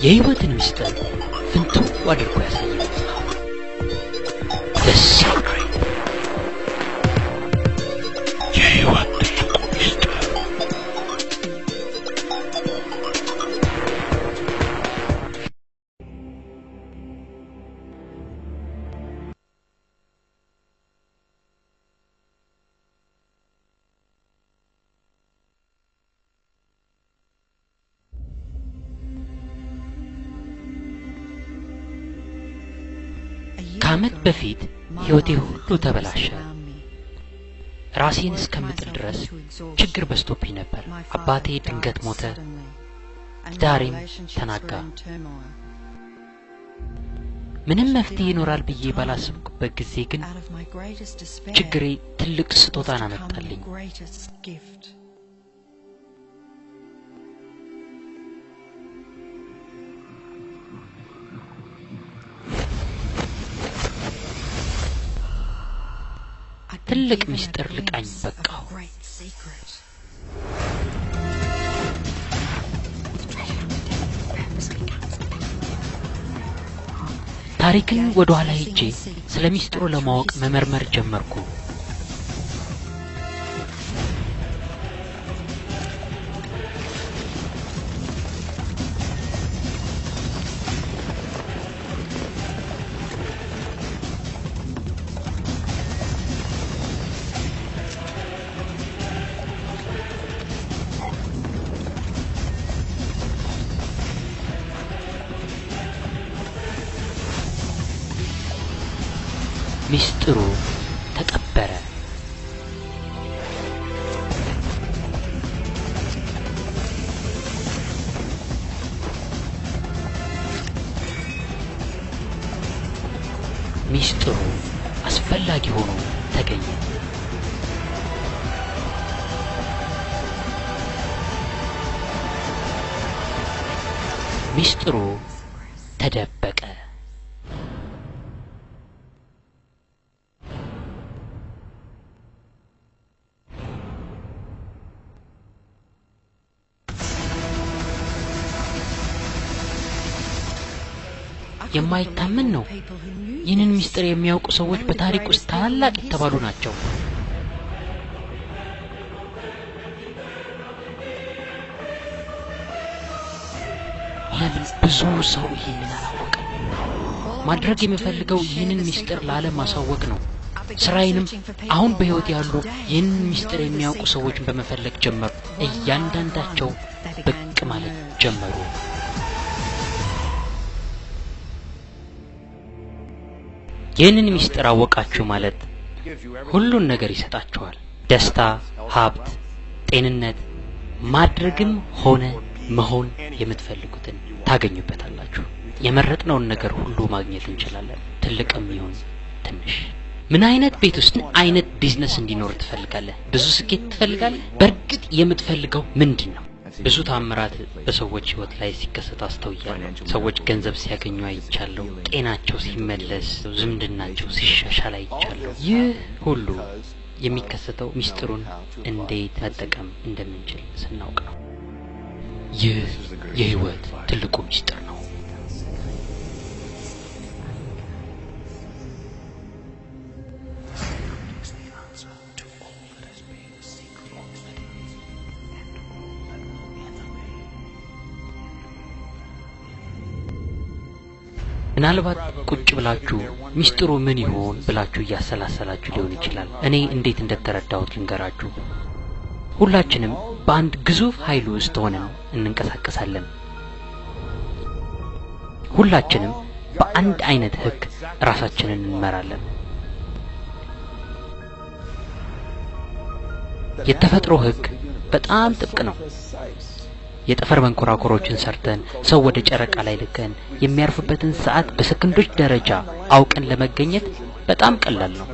የህይወትን ምስጢር ፍንትው አድርጎ ያሳያል። The Secret የህይወት ትልቁ ምስጢር ከዓመት በፊት ህይወቴ ሁሉ ተበላሸ። ራሴን እስከምጥል ድረስ ችግር በዝቶብኝ ነበር። አባቴ ድንገት ሞተ። ዳሬም ተናጋ። ምንም መፍትሄ ይኖራል ብዬ ባላሰብኩበት ጊዜ ግን ችግሬ ትልቅ ስጦታን አመጣልኝ። ትልቅ ምስጢር ልቃኝ በቃው። ታሪክን ወደ ኋላ ሄጄ ስለ ምስጢሩ ለማወቅ መመርመር ጀመርኩ። ምስጢሩ ተቀበረ። ምስጢሩ አስፈላጊ ሆኖ ተገኘ። ምስጢሩ ተደበቀ። የማይታመን ነው። ይህንን ምስጢር የሚያውቁ ሰዎች በታሪክ ውስጥ ታላቅ የተባሉ ናቸው። ለምን ብዙ ሰው ይህንን አላወቀም? ማድረግ የምፈልገው ይህንን ምስጢር ለዓለም ማሳወቅ ነው። ስራዬንም አሁን በህይወት ያሉ ይህንን ምስጢር የሚያውቁ ሰዎችን በመፈለግ ጀመሩ። እያንዳንዳቸው ብቅ ማለት ጀመሩ። ይህንን ምስጢር አወቃችሁ ማለት ሁሉን ነገር ይሰጣችኋል። ደስታ፣ ሀብት፣ ጤንነት፣ ማድረግም ሆነ መሆን የምትፈልጉትን ታገኙበታላችሁ። የመረጥነውን ነገር ሁሉ ማግኘት እንችላለን፣ ትልቅም ይሁን ትንሽ። ምን አይነት ቤት ውስጥ አይነት ቢዝነስ እንዲኖር ትፈልጋለህ? ብዙ ስኬት ትፈልጋለህ? በእርግጥ የምትፈልገው ምንድነው? ብዙ ታምራት በሰዎች ህይወት ላይ ሲከሰት አስተውያለሁ። ሰዎች ገንዘብ ሲያገኙ አይቻለሁ። ጤናቸው ሲመለስ፣ ዝምድናቸው ሲሻሻል አይቻለሁ። ይህ ሁሉ የሚከሰተው ምስጢሩን እንዴት መጠቀም እንደምንችል ስናውቅ ነው። ይህ የህይወት ትልቁ ምስጢር ነው። ምናልባት ቁጭ ብላችሁ ምስጢሩ ምን ይሆን ብላችሁ እያሰላሰላችሁ ሊሆን ይችላል። እኔ እንዴት እንደተረዳሁት ልንገራችሁ። ሁላችንም በአንድ ግዙፍ ኃይል ውስጥ ሆነን እንንቀሳቀሳለን። ሁላችንም በአንድ አይነት ህግ ራሳችንን እንመራለን። የተፈጥሮ ህግ በጣም ጥብቅ ነው። የጠፈር መንኮራኩሮችን ሰርተን ሰው ወደ ጨረቃ ላይ ልከን የሚያርፍበትን ሰዓት በሰከንዶች ደረጃ አውቀን ለመገኘት በጣም ቀላል ነው።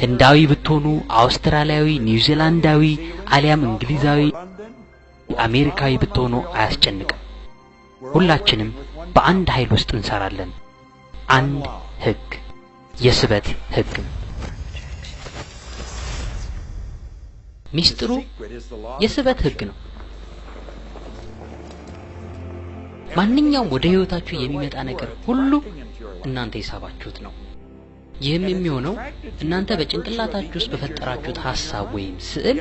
ህንዳዊ ብትሆኑ፣ አውስትራሊያዊ፣ ኒውዚላንዳዊ አሊያም እንግሊዛዊ፣ አሜሪካዊ ብትሆኑ አያስጨንቅም። ሁላችንም በአንድ ኃይል ውስጥ እንሰራለን። አንድ ህግ፣ የስበት ህግ። ምስጢሩ የስበት ህግ ነው። ማንኛውም ወደ ህይወታችሁ የሚመጣ ነገር ሁሉ እናንተ የሳባችሁት ነው። ይህም የሚሆነው እናንተ በጭንቅላታችሁ ውስጥ በፈጠራችሁት ሐሳብ ወይም ስዕል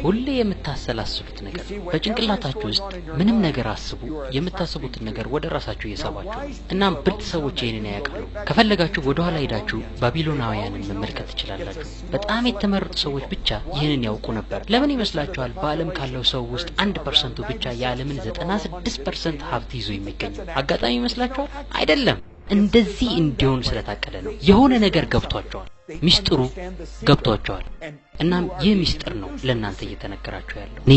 ሁሌ የምታሰላስሉት ነገር። በጭንቅላታችሁ ውስጥ ምንም ነገር አስቡ፣ የምታስቡትን ነገር ወደ ራሳችሁ እየሳባችሁ። እናም ብልጥ ሰዎች ይህንን ያውቃሉ። ከፈለጋችሁ ወደ ኋላ ሄዳችሁ ባቢሎናውያንን መመልከት ትችላላችሁ። በጣም የተመረጡ ሰዎች ብቻ ይህንን ያውቁ ነበር። ለምን ይመስላችኋል በዓለም ካለው ሰው ውስጥ 1% ብቻ የዓለምን 96% ሀብት ይዞ የሚገኘው? አጋጣሚ ይመስላችኋል? አይደለም። እንደዚህ እንዲሆን ስለታቀደ ነው። የሆነ ነገር ገብቷቸዋል፣ ሚስጥሩ ገብቷቸዋል። እናም ይህ ሚስጥር ነው ለእናንተ እየተነገራችሁ ያለው። እኔ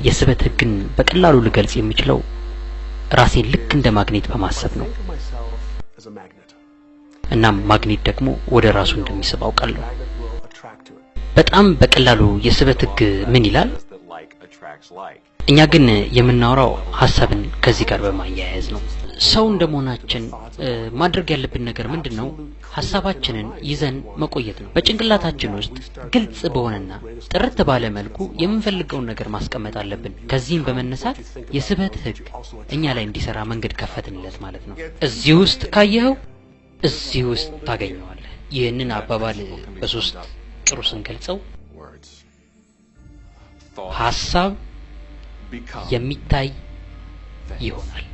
የስበት ህግን በቀላሉ ልገልጽ የምችለው ራሴን ልክ እንደ ማግኔት በማሰብ ነው። እናም ማግኔት ደግሞ ወደ ራሱ እንደሚስብ አውቃለሁ። በጣም በቀላሉ የስበት ህግ ምን ይላል? እኛ ግን የምናወራው ሐሳብን ከዚህ ጋር በማያያዝ ነው። ሰው እንደመሆናችን ማድረግ ያለብን ነገር ምንድነው? ሐሳባችንን ይዘን መቆየት ነው። በጭንቅላታችን ውስጥ ግልጽ በሆነና ጥርት ባለ መልኩ የምንፈልገውን ነገር ማስቀመጥ አለብን። ከዚህም በመነሳት የስበት ህግ እኛ ላይ እንዲሰራ መንገድ ከፈትንለት ማለት ነው። እዚህ ውስጥ ካየኸው እዚህ ውስጥ ታገኘዋለህ። ይህንን አባባል በሶስት ጥሩ ስንገልጸው ሐሳብ የሚታይ ይሆናል።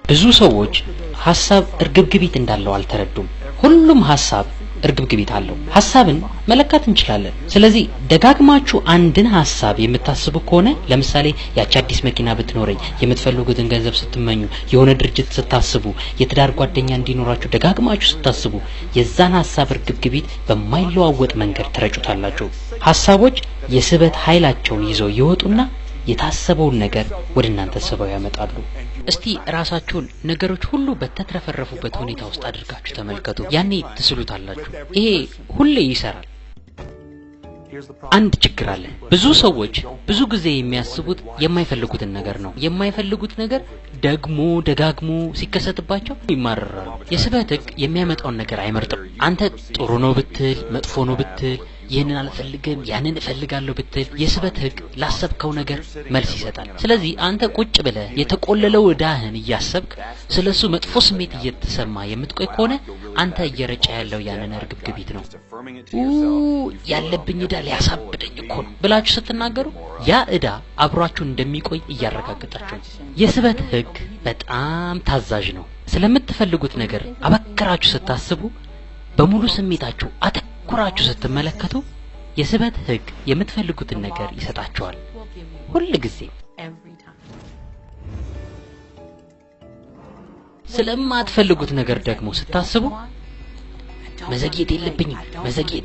ብዙ ሰዎች ሐሳብ እርግብግቢት እንዳለው አልተረዱም። ሁሉም ሐሳብ እርግብግቢት አለው። ሐሳብን መለካት እንችላለን። ስለዚህ ደጋግማችሁ አንድን ሐሳብ የምታስቡ ከሆነ ለምሳሌ ያቺ አዲስ መኪና ብትኖረኝ፣ የምትፈልጉትን ገንዘብ ስትመኙ፣ የሆነ ድርጅት ስታስቡ፣ የትዳር ጓደኛ እንዲኖራችሁ ደጋግማችሁ ስታስቡ የዛን ሐሳብ እርግብግቢት በማይለዋወጥ መንገድ ተረጩታላችሁ። ሐሳቦች የስበት ኃይላቸውን ይዘው ይወጡና የታሰበውን ነገር ወደ እናንተ ስበው ያመጣሉ። እስቲ ራሳችሁን ነገሮች ሁሉ በተትረፈረፉበት ሁኔታ ውስጥ አድርጋችሁ ተመልከቱ። ያኔ ትስሉታላችሁ። ይሄ ሁሌ ይሰራል። አንድ ችግር አለ። ብዙ ሰዎች ብዙ ጊዜ የሚያስቡት የማይፈልጉትን ነገር ነው። የማይፈልጉት ነገር ደግሞ ደጋግሞ ሲከሰትባቸው ይማረራሉ። የስበት ህግ የሚያመጣውን ነገር አይመርጥም። አንተ ጥሩ ነው ብትል፣ መጥፎ ነው ብትል፣ ይህንን አልፈልግም ያንን እፈልጋለሁ ብትል የስበት ህግ ላሰብከው ነገር መልስ ይሰጣል። ስለዚህ አንተ ቁጭ ብለህ የተቆለለው ዕዳህን እያሰብክ ስለሱ መጥፎ ስሜት እየተሰማ የምትቆይ ከሆነ አንተ እየረጨ ያለው ያንን እርግብግቢት ነው። ያለብኝ ዕዳ ሊያሳብደኝ እኮ ነው ብላችሁ ስትናገሩ ያ ዕዳ አብሯችሁ እንደሚቆይ እያረጋገጣችሁ ነው። የስበት ህግ በጣም ታዛዥ ነው። ስለምትፈልጉት ነገር አበክራችሁ ስታስቡ በሙሉ ስሜታችሁ አተኩራችሁ ስትመለከቱ የስበት ህግ የምትፈልጉትን ነገር ይሰጣችኋል ሁሉ ጊዜ። ስለማትፈልጉት ነገር ደግሞ ስታስቡ መዘግየት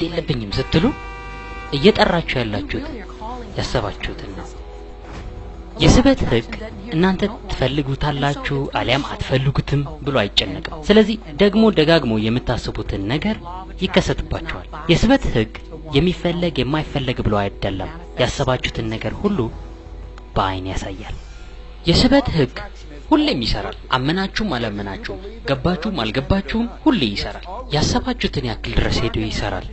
የለብኝም ስትሉ እየጠራችሁ ያላችሁት ያሰባችሁትን ነው። የስበት ህግ እናንተ ትፈልጉታላችሁ አሊያም አትፈልጉትም ብሎ አይጨነቅም። ስለዚህ ደግሞ ደጋግሞ የምታስቡትን ነገር ይከሰትባችኋል። የስበት ህግ የሚፈለግ የማይፈለግ ብሎ አይደለም። ያሰባችሁትን ነገር ሁሉ በአይን ያሳያል። የስበት ህግ ሁሌም ይሰራል። አመናችሁም አላመናችሁም፣ ገባችሁም አልገባችሁም ሁሌ ይሰራል። ያሰባችሁትን ያክል ድረስ ሄዶ ይሰራል።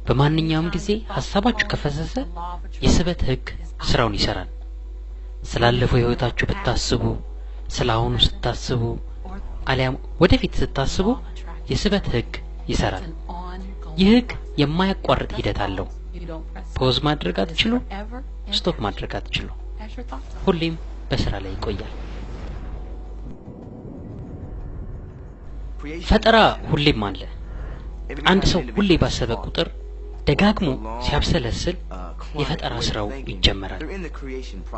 በማንኛውም ጊዜ ሐሳባችሁ ከፈሰሰ የስበት ህግ ስራውን ይሰራል። ስላለፈው ህይወታችሁ ብታስቡ፣ ስላሁኑ ስታስቡ አሊያም ወደፊት ስታስቡ የስበት ህግ ይሰራል። ይህ ህግ የማያቋርጥ ሂደት አለው። ፖዝ ማድረግ አትችሉ፣ ስቶፕ ማድረግ አትችሉ። ሁሌም በስራ ላይ ይቆያል። ፈጠራ ሁሌም አለ። አንድ ሰው ሁሌ ባሰበ ቁጥር ደጋግሞ ሲያብሰለስል የፈጠራ ስራው ይጀመራል።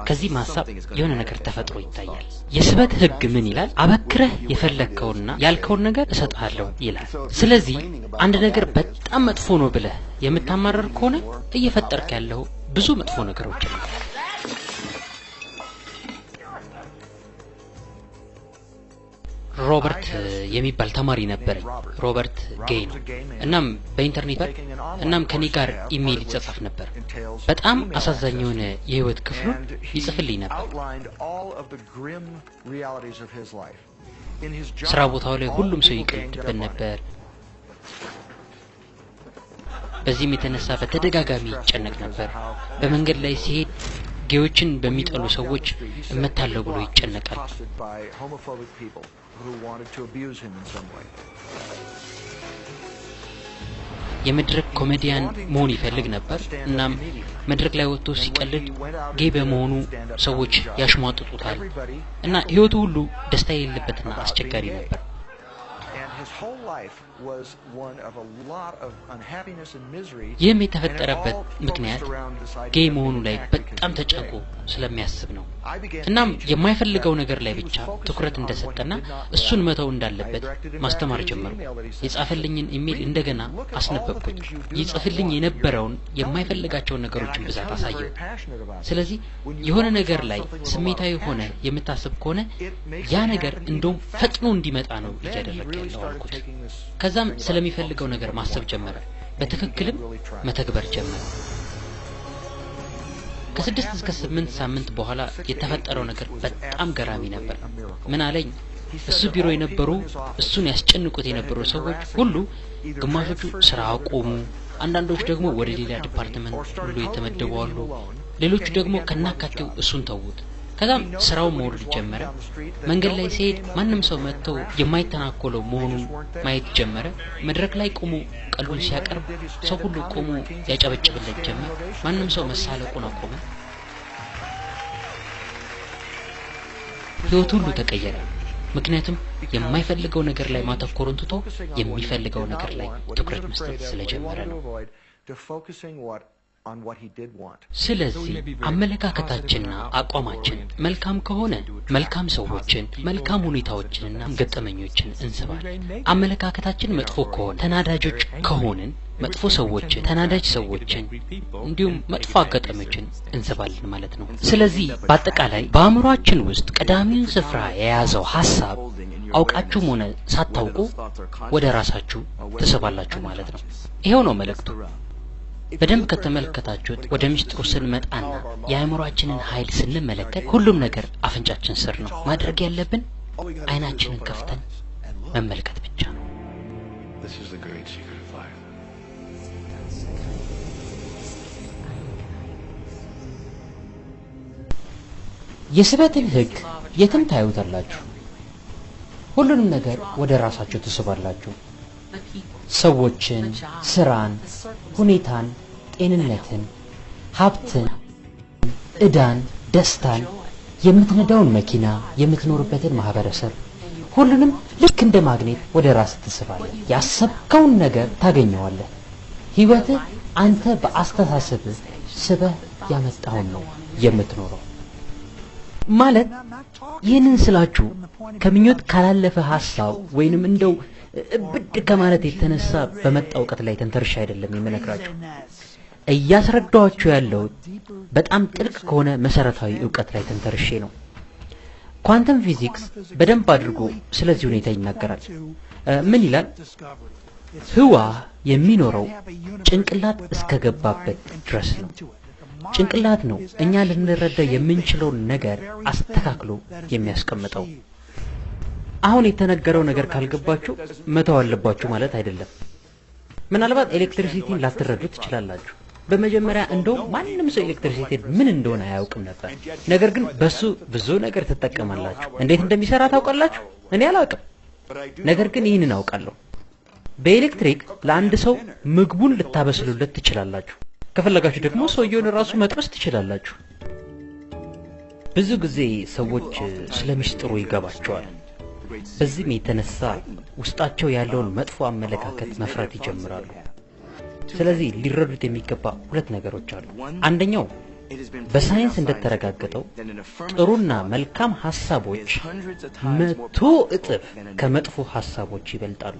ከዚህ ሐሳብ የሆነ ነገር ተፈጥሮ ይታያል። የስበት ህግ ምን ይላል? አበክረህ የፈለከውና ያልከውን ነገር እሰጥሃለሁ ይላል። ስለዚህ አንድ ነገር በጣም መጥፎ ነው ብለህ የምታማረር ከሆነ እየፈጠርክ ያለው ብዙ መጥፎ ነገሮች ነው። ሮበርት የሚባል ተማሪ ነበር። ሮበርት ጌይ ነው። እናም በኢንተርኔት እናም ከኔ ጋር ኢሜል ይጻጻፍ ነበር። በጣም አሳዛኝ የሆነ የህይወት ክፍሉ ይጽፍልኝ ነበር። ስራ ቦታው ላይ ሁሉም ሰው ይቀልድበት ነበር። በዚህም የተነሳ በተደጋጋሚ ይጨነቅ ነበር። በመንገድ ላይ ሲሄድ ጌዎችን በሚጠሉ ሰዎች እመታለሁ ብሎ ይጨነቃል። የመድረክ ኮሜዲያን መሆን ይፈልግ ነበር። እናም መድረክ ላይ ወጥቶ ሲቀልድ ጌይ በመሆኑ ሰዎች ያሽሟጥጡታል እና ህይወቱ ሁሉ ደስታ የሌለበትና አስቸጋሪ ነበር። ይህም የተፈጠረበት ምክንያት ጌይ መሆኑ ላይ በጣም ተጨንቆ ስለሚያስብ ነው። እናም የማይፈልገው ነገር ላይ ብቻ ትኩረት እንደሰጠና እሱን መተው እንዳለበት ማስተማር ጀመርኩ። የጻፈልኝን ኢሜል እንደገና አስነበብኩት። ይጽፍልኝ የነበረውን የማይፈልጋቸው ነገሮችን ብዛት አሳየው። ስለዚህ የሆነ ነገር ላይ ስሜታዊ ሆነ የምታስብ ከሆነ ያ ነገር እንደውም ፈጥኖ እንዲመጣ ነው እያደረገ ያለው አልኩት። ከዛም ስለሚፈልገው ነገር ማሰብ ጀመረ። በትክክልም መተግበር ጀመረ። ከ6 እስከ 8 ሳምንት በኋላ የተፈጠረው ነገር በጣም ገራሚ ነበር። ምን አለኝ? እሱ ቢሮ የነበሩ እሱን ያስጨንቁት የነበሩ ሰዎች ሁሉ ግማሾቹ ስራ አቆሙ፣ አንዳንዶች ደግሞ ወደ ሌላ ዲፓርትመንት ሁሉ የተመደቡ አሉ፣ ሌሎቹ ደግሞ ከናካቴው እሱን ተውት። ከዛም ስራው መውረድ ጀመረ። መንገድ ላይ ሲሄድ ማንም ሰው መጥተው የማይተናኮለው መሆኑን ማየት ጀመረ። መድረክ ላይ ቆሞ ቀልቡን ሲያቀርብ ሰው ሁሉ ቆሞ ያጨበጭብለት ጀመረ። ማንም ሰው መሳለቁን አቆመ። ህይወቱ ሁሉ ተቀየረ። ምክንያቱም የማይፈልገው ነገር ላይ ማተኮሩን ትቶ የሚፈልገው ነገር ላይ ትኩረት መስጠት ስለጀመረ ነው። ስለዚህ አመለካከታችንና አቋማችን መልካም ከሆነ መልካም ሰዎችን፣ መልካም ሁኔታዎችንና ገጠመኞችን እንስባለን። አመለካከታችን መጥፎ ከሆነ ተናዳጆች ከሆነን መጥፎ ሰዎችን፣ ተናዳጅ ሰዎችን እንዲሁም መጥፎ አጋጣሚዎችን እንስባለን ማለት ነው። ስለዚህ በአጠቃላይ በአእምሮአችን ውስጥ ቀዳሚውን ስፍራ የያዘው ሐሳብ አውቃችሁም ሆነ ሳታውቁ ወደ ራሳችሁ ተሰባላችሁ ማለት ነው። ይሄው ነው መልእክቱ። በደንብ ከተመለከታችሁት ወደ ሚስጥሩ ስንመጣና የአእምሮአችንን ኃይል ስንመለከት ሁሉም ነገር አፍንጫችን ስር ነው። ማድረግ ያለብን አይናችንን ከፍተን መመልከት ብቻ ነው። የስበትን ህግ የትም ታዩታላችሁ። ሁሉንም ነገር ወደ ራሳችሁ ተስባላችሁ። ሰዎችን፣ ስራን፣ ሁኔታን፣ ጤንነትን፣ ሀብትን፣ እዳን፣ ደስታን፣ የምትነዳውን መኪና፣ የምትኖርበትን ማህበረሰብ ሁሉንም ልክ እንደ ማግኔት ወደ ራስ ትስባለህ። ያሰብከውን ነገር ታገኘዋለህ። ህይወትህ አንተ በአስተሳሰብ ስበህ ያመጣውን ነው የምትኖረው። ማለት ይህንን ስላችሁ ከምኞት ካላለፈ ሐሳብ ወይንም እንደው እብድ ከማለት የተነሳ በመጣ ዕውቀት ላይ ተንተርሻ አይደለም የምነግራችሁ። እያስረዳኋችሁ ያለው በጣም ጥልቅ ከሆነ መሰረታዊ ዕውቀት ላይ ተንተርሼ ነው። ኳንተም ፊዚክስ በደንብ አድርጎ ስለዚህ ሁኔታ ይናገራል። ምን ይላል? ህዋ የሚኖረው ጭንቅላት እስከገባበት ድረስ ነው። ጭንቅላት ነው እኛ ልንረዳ የምንችለው ነገር አስተካክሎ የሚያስቀምጠው። አሁን የተነገረው ነገር ካልገባችሁ መተው አለባችሁ ማለት አይደለም። ምናልባት ኤሌክትሪሲቲን ላትረዱ ትችላላችሁ። በመጀመሪያ እንደው ማንንም ሰው ኤሌክትሪሲቲ ምን እንደሆነ አያውቅም ነበር። ነገር ግን በሱ ብዙ ነገር ተጠቀማላችሁ። እንዴት እንደሚሰራ ታውቃላችሁ? እኔ አላውቅም። ነገር ግን ይህንን አውቃለሁ። በኤሌክትሪክ ለአንድ ሰው ምግቡን ልታበስሉለት ትችላላችሁ። ከፈለጋችሁ ደግሞ ሰውየውን ራሱ መጥበስ ትችላላችሁ። ብዙ ጊዜ ሰዎች ስለሚስጥሩ ይገባቸዋል። በዚህም የተነሳ ውስጣቸው ያለውን መጥፎ አመለካከት መፍራት ይጀምራሉ። ስለዚህ ሊረዱት የሚገባ ሁለት ነገሮች አሉ። አንደኛው በሳይንስ እንደተረጋገጠው ጥሩና መልካም ሐሳቦች 100 እጥፍ ከመጥፎ ሐሳቦች ይበልጣሉ።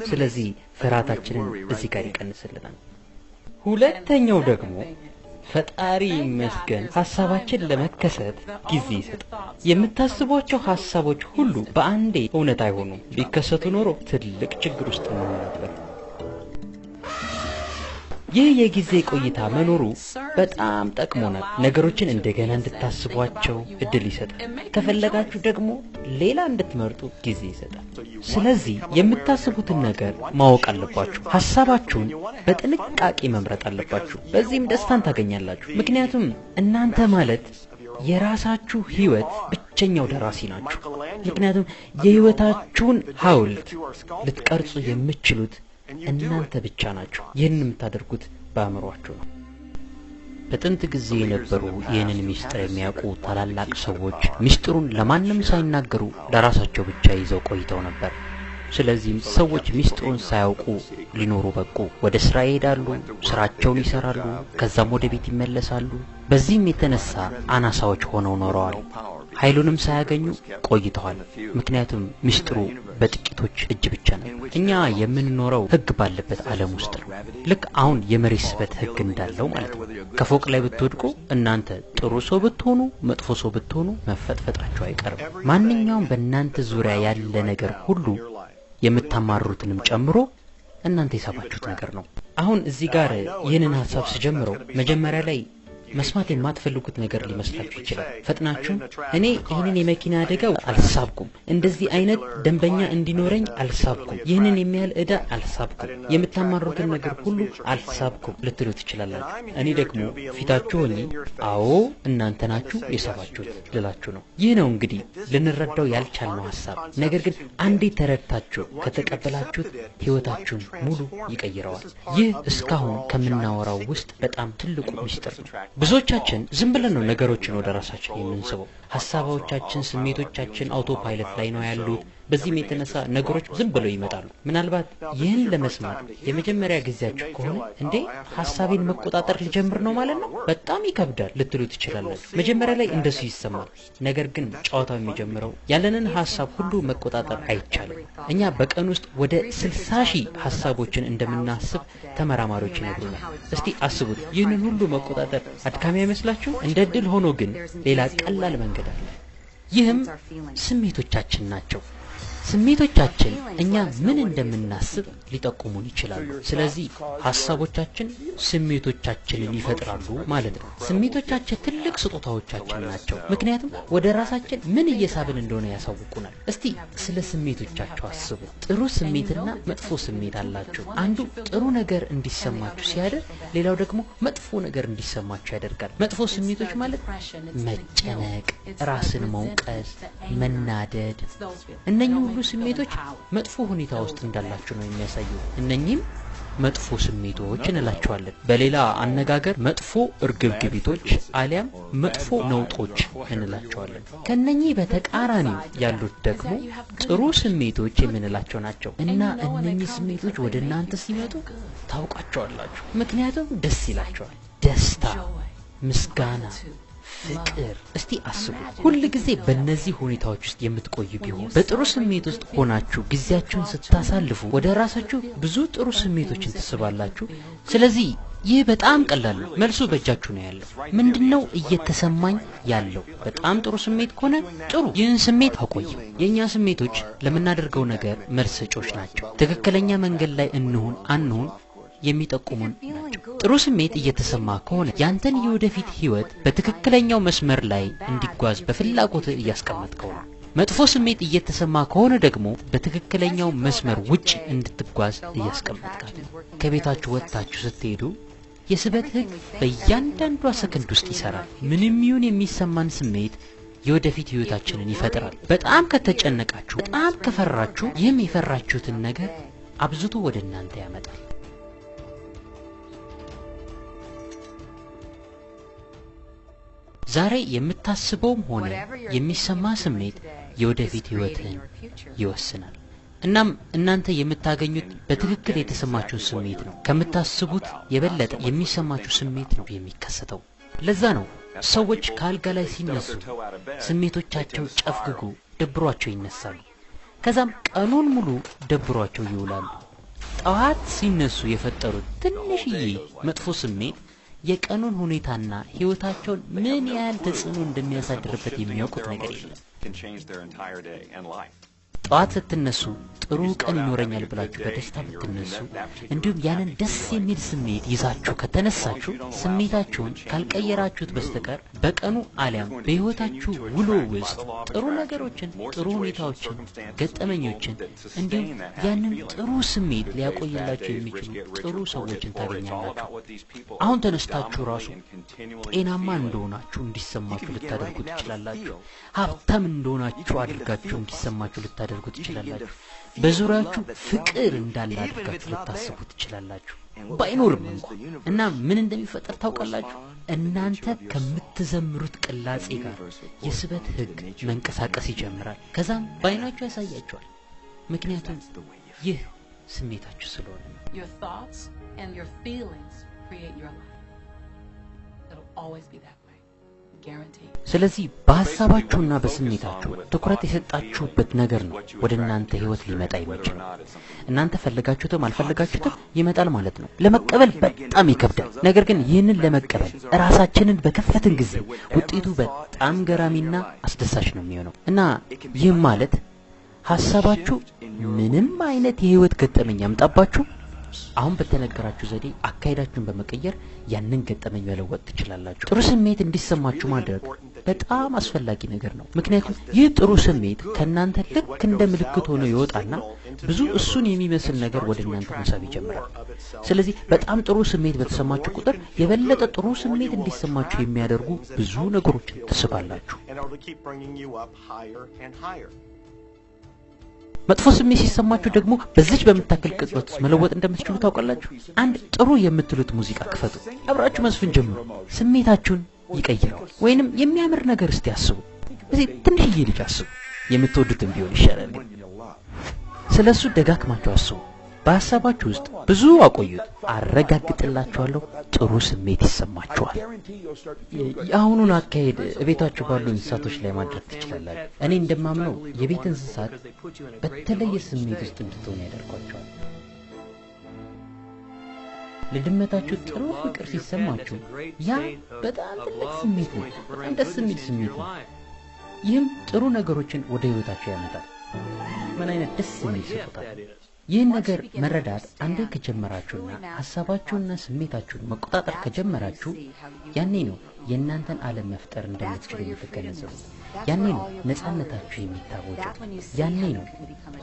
ስለዚህ ፍርሃታችንን እዚህ ጋር ይቀንስልናል። ሁለተኛው ደግሞ ፈጣሪ ይመስገን ሐሳባችን ለመከሰት ጊዜ ይሰጣል። የምታስቧቸው ሐሳቦች ሁሉ በአንዴ እውነት አይሆኑም። ቢከሰቱ ኖሮ ትልቅ ችግር ውስጥ እንሆን ነበር። ይህ የጊዜ ቆይታ መኖሩ በጣም ጠቅሞናል። ነገሮችን እንደገና እንድታስቧቸው እድል ይሰጣል። ከፈለጋችሁ ደግሞ ሌላ እንድትመርጡ ጊዜ ይሰጣል። ስለዚህ የምታስቡትን ነገር ማወቅ አለባችሁ። ሐሳባችሁን በጥንቃቄ መምረጥ አለባችሁ። በዚህም ደስታን ታገኛላችሁ። ምክንያቱም እናንተ ማለት የራሳችሁ ህይወት ብቸኛው ደራሲ ናችሁ። ምክንያቱም የህይወታችሁን ሐውልት ልትቀርጹ የምትችሉት እናንተ ብቻ ናችሁ። ይህንን የምታደርጉት በአእምሯችሁ ነው። በጥንት ጊዜ የነበሩ ይህንን ሚስጥር የሚያውቁ ታላላቅ ሰዎች ሚስጥሩን ለማንም ሳይናገሩ ለራሳቸው ብቻ ይዘው ቆይተው ነበር። ስለዚህም ሰዎች ሚስጥሩን ሳያውቁ ሊኖሩ በቁ። ወደ ስራ ይሄዳሉ፣ ስራቸውን ይሰራሉ፣ ከዛም ወደ ቤት ይመለሳሉ። በዚህም የተነሳ አናሳዎች ሆነው ኖረዋል። ኃይሉንም ሳያገኙ ቆይተዋል። ምክንያቱም ሚስጥሩ በጥቂቶች እጅ ብቻ ነው። እኛ የምንኖረው ህግ ባለበት ዓለም ውስጥ ነው። ልክ አሁን የመሬት ስበት ህግ እንዳለው ማለት ነው። ከፎቅ ላይ ብትወድቁ እናንተ ጥሩ ሰው ብትሆኑ መጥፎ ሰው ብትሆኑ መፈጥፈጣችሁ አይቀርም። ማንኛውም በእናንተ ዙሪያ ያለ ነገር ሁሉ የምታማሩትንም ጨምሮ እናንተ የሳባችሁት ነገር ነው። አሁን እዚህ ጋር ይህንን ሐሳብ ስጀምረው መጀመሪያ ላይ መስማት የማትፈልጉት ነገር ሊመስላችሁ ይችላል። ፈጥናችሁ እኔ ይህንን የመኪና አደጋው አልሳብኩም፣ እንደዚህ አይነት ደንበኛ እንዲኖረኝ አልሳብኩም፣ ይህንን የሚያህል ዕዳ አልሳብኩም፣ የምታማሩትን ነገር ሁሉ አልሳብኩም ልትሉ ትችላላችሁ። እኔ ደግሞ ፊታችሁ ሆኜ አዎ እናንተ ናችሁ የሳባችሁት ልላችሁ ነው። ይህ ነው እንግዲህ ልንረዳው ያልቻልነው ሐሳብ። ነገር ግን አንዴ ተረድታችሁ ከተቀበላችሁት ህይወታችሁን ሙሉ ይቀይረዋል። ይህ እስካሁን ከምናወራው ውስጥ በጣም ትልቁ ሚስጥር ነው። ብዙዎቻችን ዝም ብለን ነው ነገሮችን ወደ ራሳችን የምንስበው። ሐሳቦቻችን ስሜቶቻችን አውቶ ፓይለት ላይ ነው ያሉት። በዚህም የተነሳ ነገሮች ዝም ብለው ይመጣሉ። ምናልባት ይህን ለመስማት የመጀመሪያ ጊዜያችሁ ከሆነ እንዴ ሐሳቤን መቆጣጠር ልጀምር ነው ማለት ነው በጣም ይከብዳል ልትሉ ትችላላችሁ። መጀመሪያ ላይ እንደሱ ይሰማል። ነገር ግን ጨዋታው የሚጀምረው ያለንን ሐሳብ ሁሉ መቆጣጠር አይቻልም። እኛ በቀን ውስጥ ወደ 60,000 ሐሳቦችን እንደምናስብ ተመራማሪዎች ይነግሩናል። እስቲ አስቡት፣ ይህንን ሁሉ መቆጣጠር አድካሚ አይመስላችሁ? እንደ ድል ሆኖ ግን ሌላ ቀላል መንገድ አለ። ይህም ስሜቶቻችን ናቸው። ስሜቶቻችን እኛ ምን እንደምናስብ ሊጠቁሙን ይችላሉ። ስለዚህ ሐሳቦቻችን ስሜቶቻችንን ይፈጥራሉ ማለት ነው። ስሜቶቻችን ትልቅ ስጦታዎቻችን ናቸው። ምክንያቱም ወደ ራሳችን ምን እየሳብን እንደሆነ ያሳውቁናል። እስቲ ስለ ስሜቶቻችሁ አስቡ። ጥሩ ስሜትና መጥፎ ስሜት አላችሁ። አንዱ ጥሩ ነገር እንዲሰማችሁ ሲያደርግ፣ ሌላው ደግሞ መጥፎ ነገር እንዲሰማችሁ ያደርጋል። መጥፎ ስሜቶች ማለት መጨነቅ፣ ራስን መውቀስ፣ መናደድ፣ እነኚህ ሁሉ ስሜቶች መጥፎ ሁኔታ ውስጥ እንዳላችሁ ነው የሚያሳየው። እነኚህም መጥፎ ስሜቶች እንላቸዋለን። በሌላ አነጋገር መጥፎ እርግብግቢቶች አሊያም መጥፎ ነውጦች እንላቸዋለን። ከነኚህ በተቃራኒ ያሉት ደግሞ ጥሩ ስሜቶች የምንላቸው ናቸው። እና እነኚህ ስሜቶች ወደ እናንተ ሲመጡ ታውቃቸዋላችሁ። ምክንያቱም ደስ ይላቸዋል። ደስታ፣ ምስጋና፣ ፍቅር። እስቲ አስቡ፣ ሁሉ ጊዜ በእነዚህ ሁኔታዎች ውስጥ የምትቆዩ ቢሆን በጥሩ ስሜት ውስጥ ሆናችሁ ጊዜያችሁን ስታሳልፉ ወደ ራሳችሁ ብዙ ጥሩ ስሜቶችን ትስባላችሁ። ስለዚህ ይህ በጣም ቀላል ነው። መልሱ በእጃችሁ ነው ያለው። ምንድነው እየተሰማኝ ያለው? በጣም ጥሩ ስሜት ከሆነ ጥሩ፣ ይህን ስሜት አቆየው። የኛ ስሜቶች ለምናደርገው ነገር መልስ ሰጪዎች ናቸው። ትክክለኛ መንገድ ላይ እንሁን አንሁን የሚጠቁሙን ናቸው። ጥሩ ስሜት እየተሰማ ከሆነ ያንተን የወደፊት ህይወት በትክክለኛው መስመር ላይ እንዲጓዝ በፍላጎት እያስቀመጥከው ነው። መጥፎ ስሜት እየተሰማ ከሆነ ደግሞ በትክክለኛው መስመር ውጪ እንድትጓዝ እያስቀመጥካት ነው። ከቤታችሁ ወጥታችሁ ስትሄዱ የስበት ህግ በእያንዳንዷ ሰከንድ ውስጥ ይሰራል። ምንም ይሁን የሚሰማን ስሜት የወደፊት ህይወታችንን ይፈጥራል። በጣም ከተጨነቃችሁ፣ በጣም ከፈራችሁ፣ ይህም የፈራችሁትን ነገር አብዝቶ ወደ እናንተ ያመጣል። ዛሬ የምታስበውም ሆነ የሚሰማ ስሜት የወደፊት ህይወትን ይወስናል። እናም እናንተ የምታገኙት በትክክል የተሰማችሁ ስሜት ነው። ከምታስቡት የበለጠ የሚሰማችሁ ስሜት ነው የሚከሰተው። ለዛ ነው ሰዎች ከአልጋ ላይ ሲነሱ ስሜቶቻቸው ጨፍግጎ ደብሯቸው ይነሳሉ። ከዛም ቀኑን ሙሉ ደብሯቸው ይውላሉ። ጠዋት ሲነሱ የፈጠሩት ትንሽዬ መጥፎ ስሜት የቀኑን ሁኔታና ህይወታቸውን ምን ያህል ተጽዕኖ እንደሚያሳድርበት የሚያውቁት ነገር የለም። ጠዋት ስትነሱ ጥሩ ቀን ይኖረኛል ብላችሁ በደስታ ብትነሱ እንዲሁም ያንን ደስ የሚል ስሜት ይዛችሁ ከተነሳችሁ ስሜታችሁን ካልቀየራችሁት በስተቀር በቀኑ አሊያም በህይወታችሁ ውሎ ውስጥ ጥሩ ነገሮችን ጥሩ ሁኔታዎችን ገጠመኞችን እንዲሁም ያንን ጥሩ ስሜት ሊያቆይላችሁ የሚችሉ ጥሩ ሰዎችን ታገኛላችሁ። አሁን ተነስታችሁ ራሱ ጤናማ እንደሆናችሁ እንዲሰማችሁ ልታደርጉ ትችላላችሁ። ሀብታም እንደሆናችሁ አድርጋችሁ እንዲሰማችሁ ልታደርጉ ትችላላችሁ። በዙሪያችሁ ፍቅር እንዳለ አድርጋችሁ ልታስቡ ትችላላችሁ ባይኖርም እንኳን። እና ምን እንደሚፈጠር ታውቃላችሁ? እናንተ ከምትዘምሩት ቅላጼ ጋር የስበት ህግ መንቀሳቀስ ይጀምራል። ከዛም ባይናችሁ ያሳያችኋል። ምክንያቱም ይህ ስሜታችሁ ስለሆነ Your thoughts and your feelings create your life. It'll always be that way. Guaranteed. ስለዚህ በሐሳባችሁና በስሜታችሁ ትኩረት የሰጣችሁበት ነገር ነው ወደ እናንተ ህይወት ሊመጣ የሚችለው። እናንተ ፈልጋችሁትም አልፈልጋችሁትም ይመጣል ማለት ነው። ለመቀበል በጣም ይከብዳል። ነገር ግን ይህንን ለመቀበል ራሳችንን በከፈትን ጊዜ ውጤቱ በጣም ገራሚና አስደሳች ነው የሚሆነው። እና ይህ ማለት ሐሳባችሁ ምንም አይነት የህይወት ገጠመኝ ያምጣባችሁ አሁን በተነገራችሁ ዘዴ አካይዳችሁን በመቀየር ያንን ገጠመኝ መለወጥ ትችላላችሁ። ጥሩ ስሜት እንዲሰማችሁ ማድረግ በጣም አስፈላጊ ነገር ነው። ምክንያቱም ይህ ጥሩ ስሜት ከናንተ ልክ እንደ ምልክት ሆኖ ይወጣና ብዙ እሱን የሚመስል ነገር ወደ እናንተ መሳብ ይጀምራል። ስለዚህ በጣም ጥሩ ስሜት በተሰማችሁ ቁጥር የበለጠ ጥሩ ስሜት እንዲሰማችሁ የሚያደርጉ ብዙ ነገሮችን ትስባላችሁ። መጥፎ ስሜት ሲሰማችሁ ደግሞ በዚች በመታከል ቅጽበት መለወጥ እንደምትችሉ ታውቃላችሁ። አንድ ጥሩ የምትሉት ሙዚቃ ክፈቱ፣ አብራችሁ መስፈን ጀምሩ። ስሜታችሁን ይቀይራል። ወይንም የሚያምር ነገር እስቲ አስቡ። እዚህ ትንሽዬ ልጅ አስቡ፣ የምትወዱትን ቢሆን ይሻላል። ስለሱ ደጋግማችሁ አስቡ። በሐሳባችሁ ውስጥ ብዙ አቆዩት። አረጋግጥላችኋለሁ ጥሩ ስሜት ይሰማችኋል። የአሁኑን አካሄድ እቤታችሁ ባሉ እንስሳቶች ላይ ማድረግ ትችላላችሁ። እኔ እንደማምነው የቤት እንስሳት በተለየ ስሜት ውስጥ እንድትሆኑ ያደርጓቸዋል። ለድመታችሁ ጥሩ ፍቅር ሲሰማችሁ ያ በጣም ትልቅ ስሜት ነው፣ በጣም ደስ የሚል ስሜት ነው። ይህም ጥሩ ነገሮችን ወደ ህይወታችሁ ያመጣል። ምን አይነት ደስ የሚል ስጦታ! ይህን ነገር መረዳት አንዴ ከጀመራችሁና ሐሳባችሁንና ስሜታችሁን መቆጣጠር ከጀመራችሁ ያኔ ነው የእናንተን ዓለም መፍጠር እንደምትችሉ የምትገነዘቡት። ያኔ ነው ነፃነታችሁ የሚታወጀው። ያኔ ነው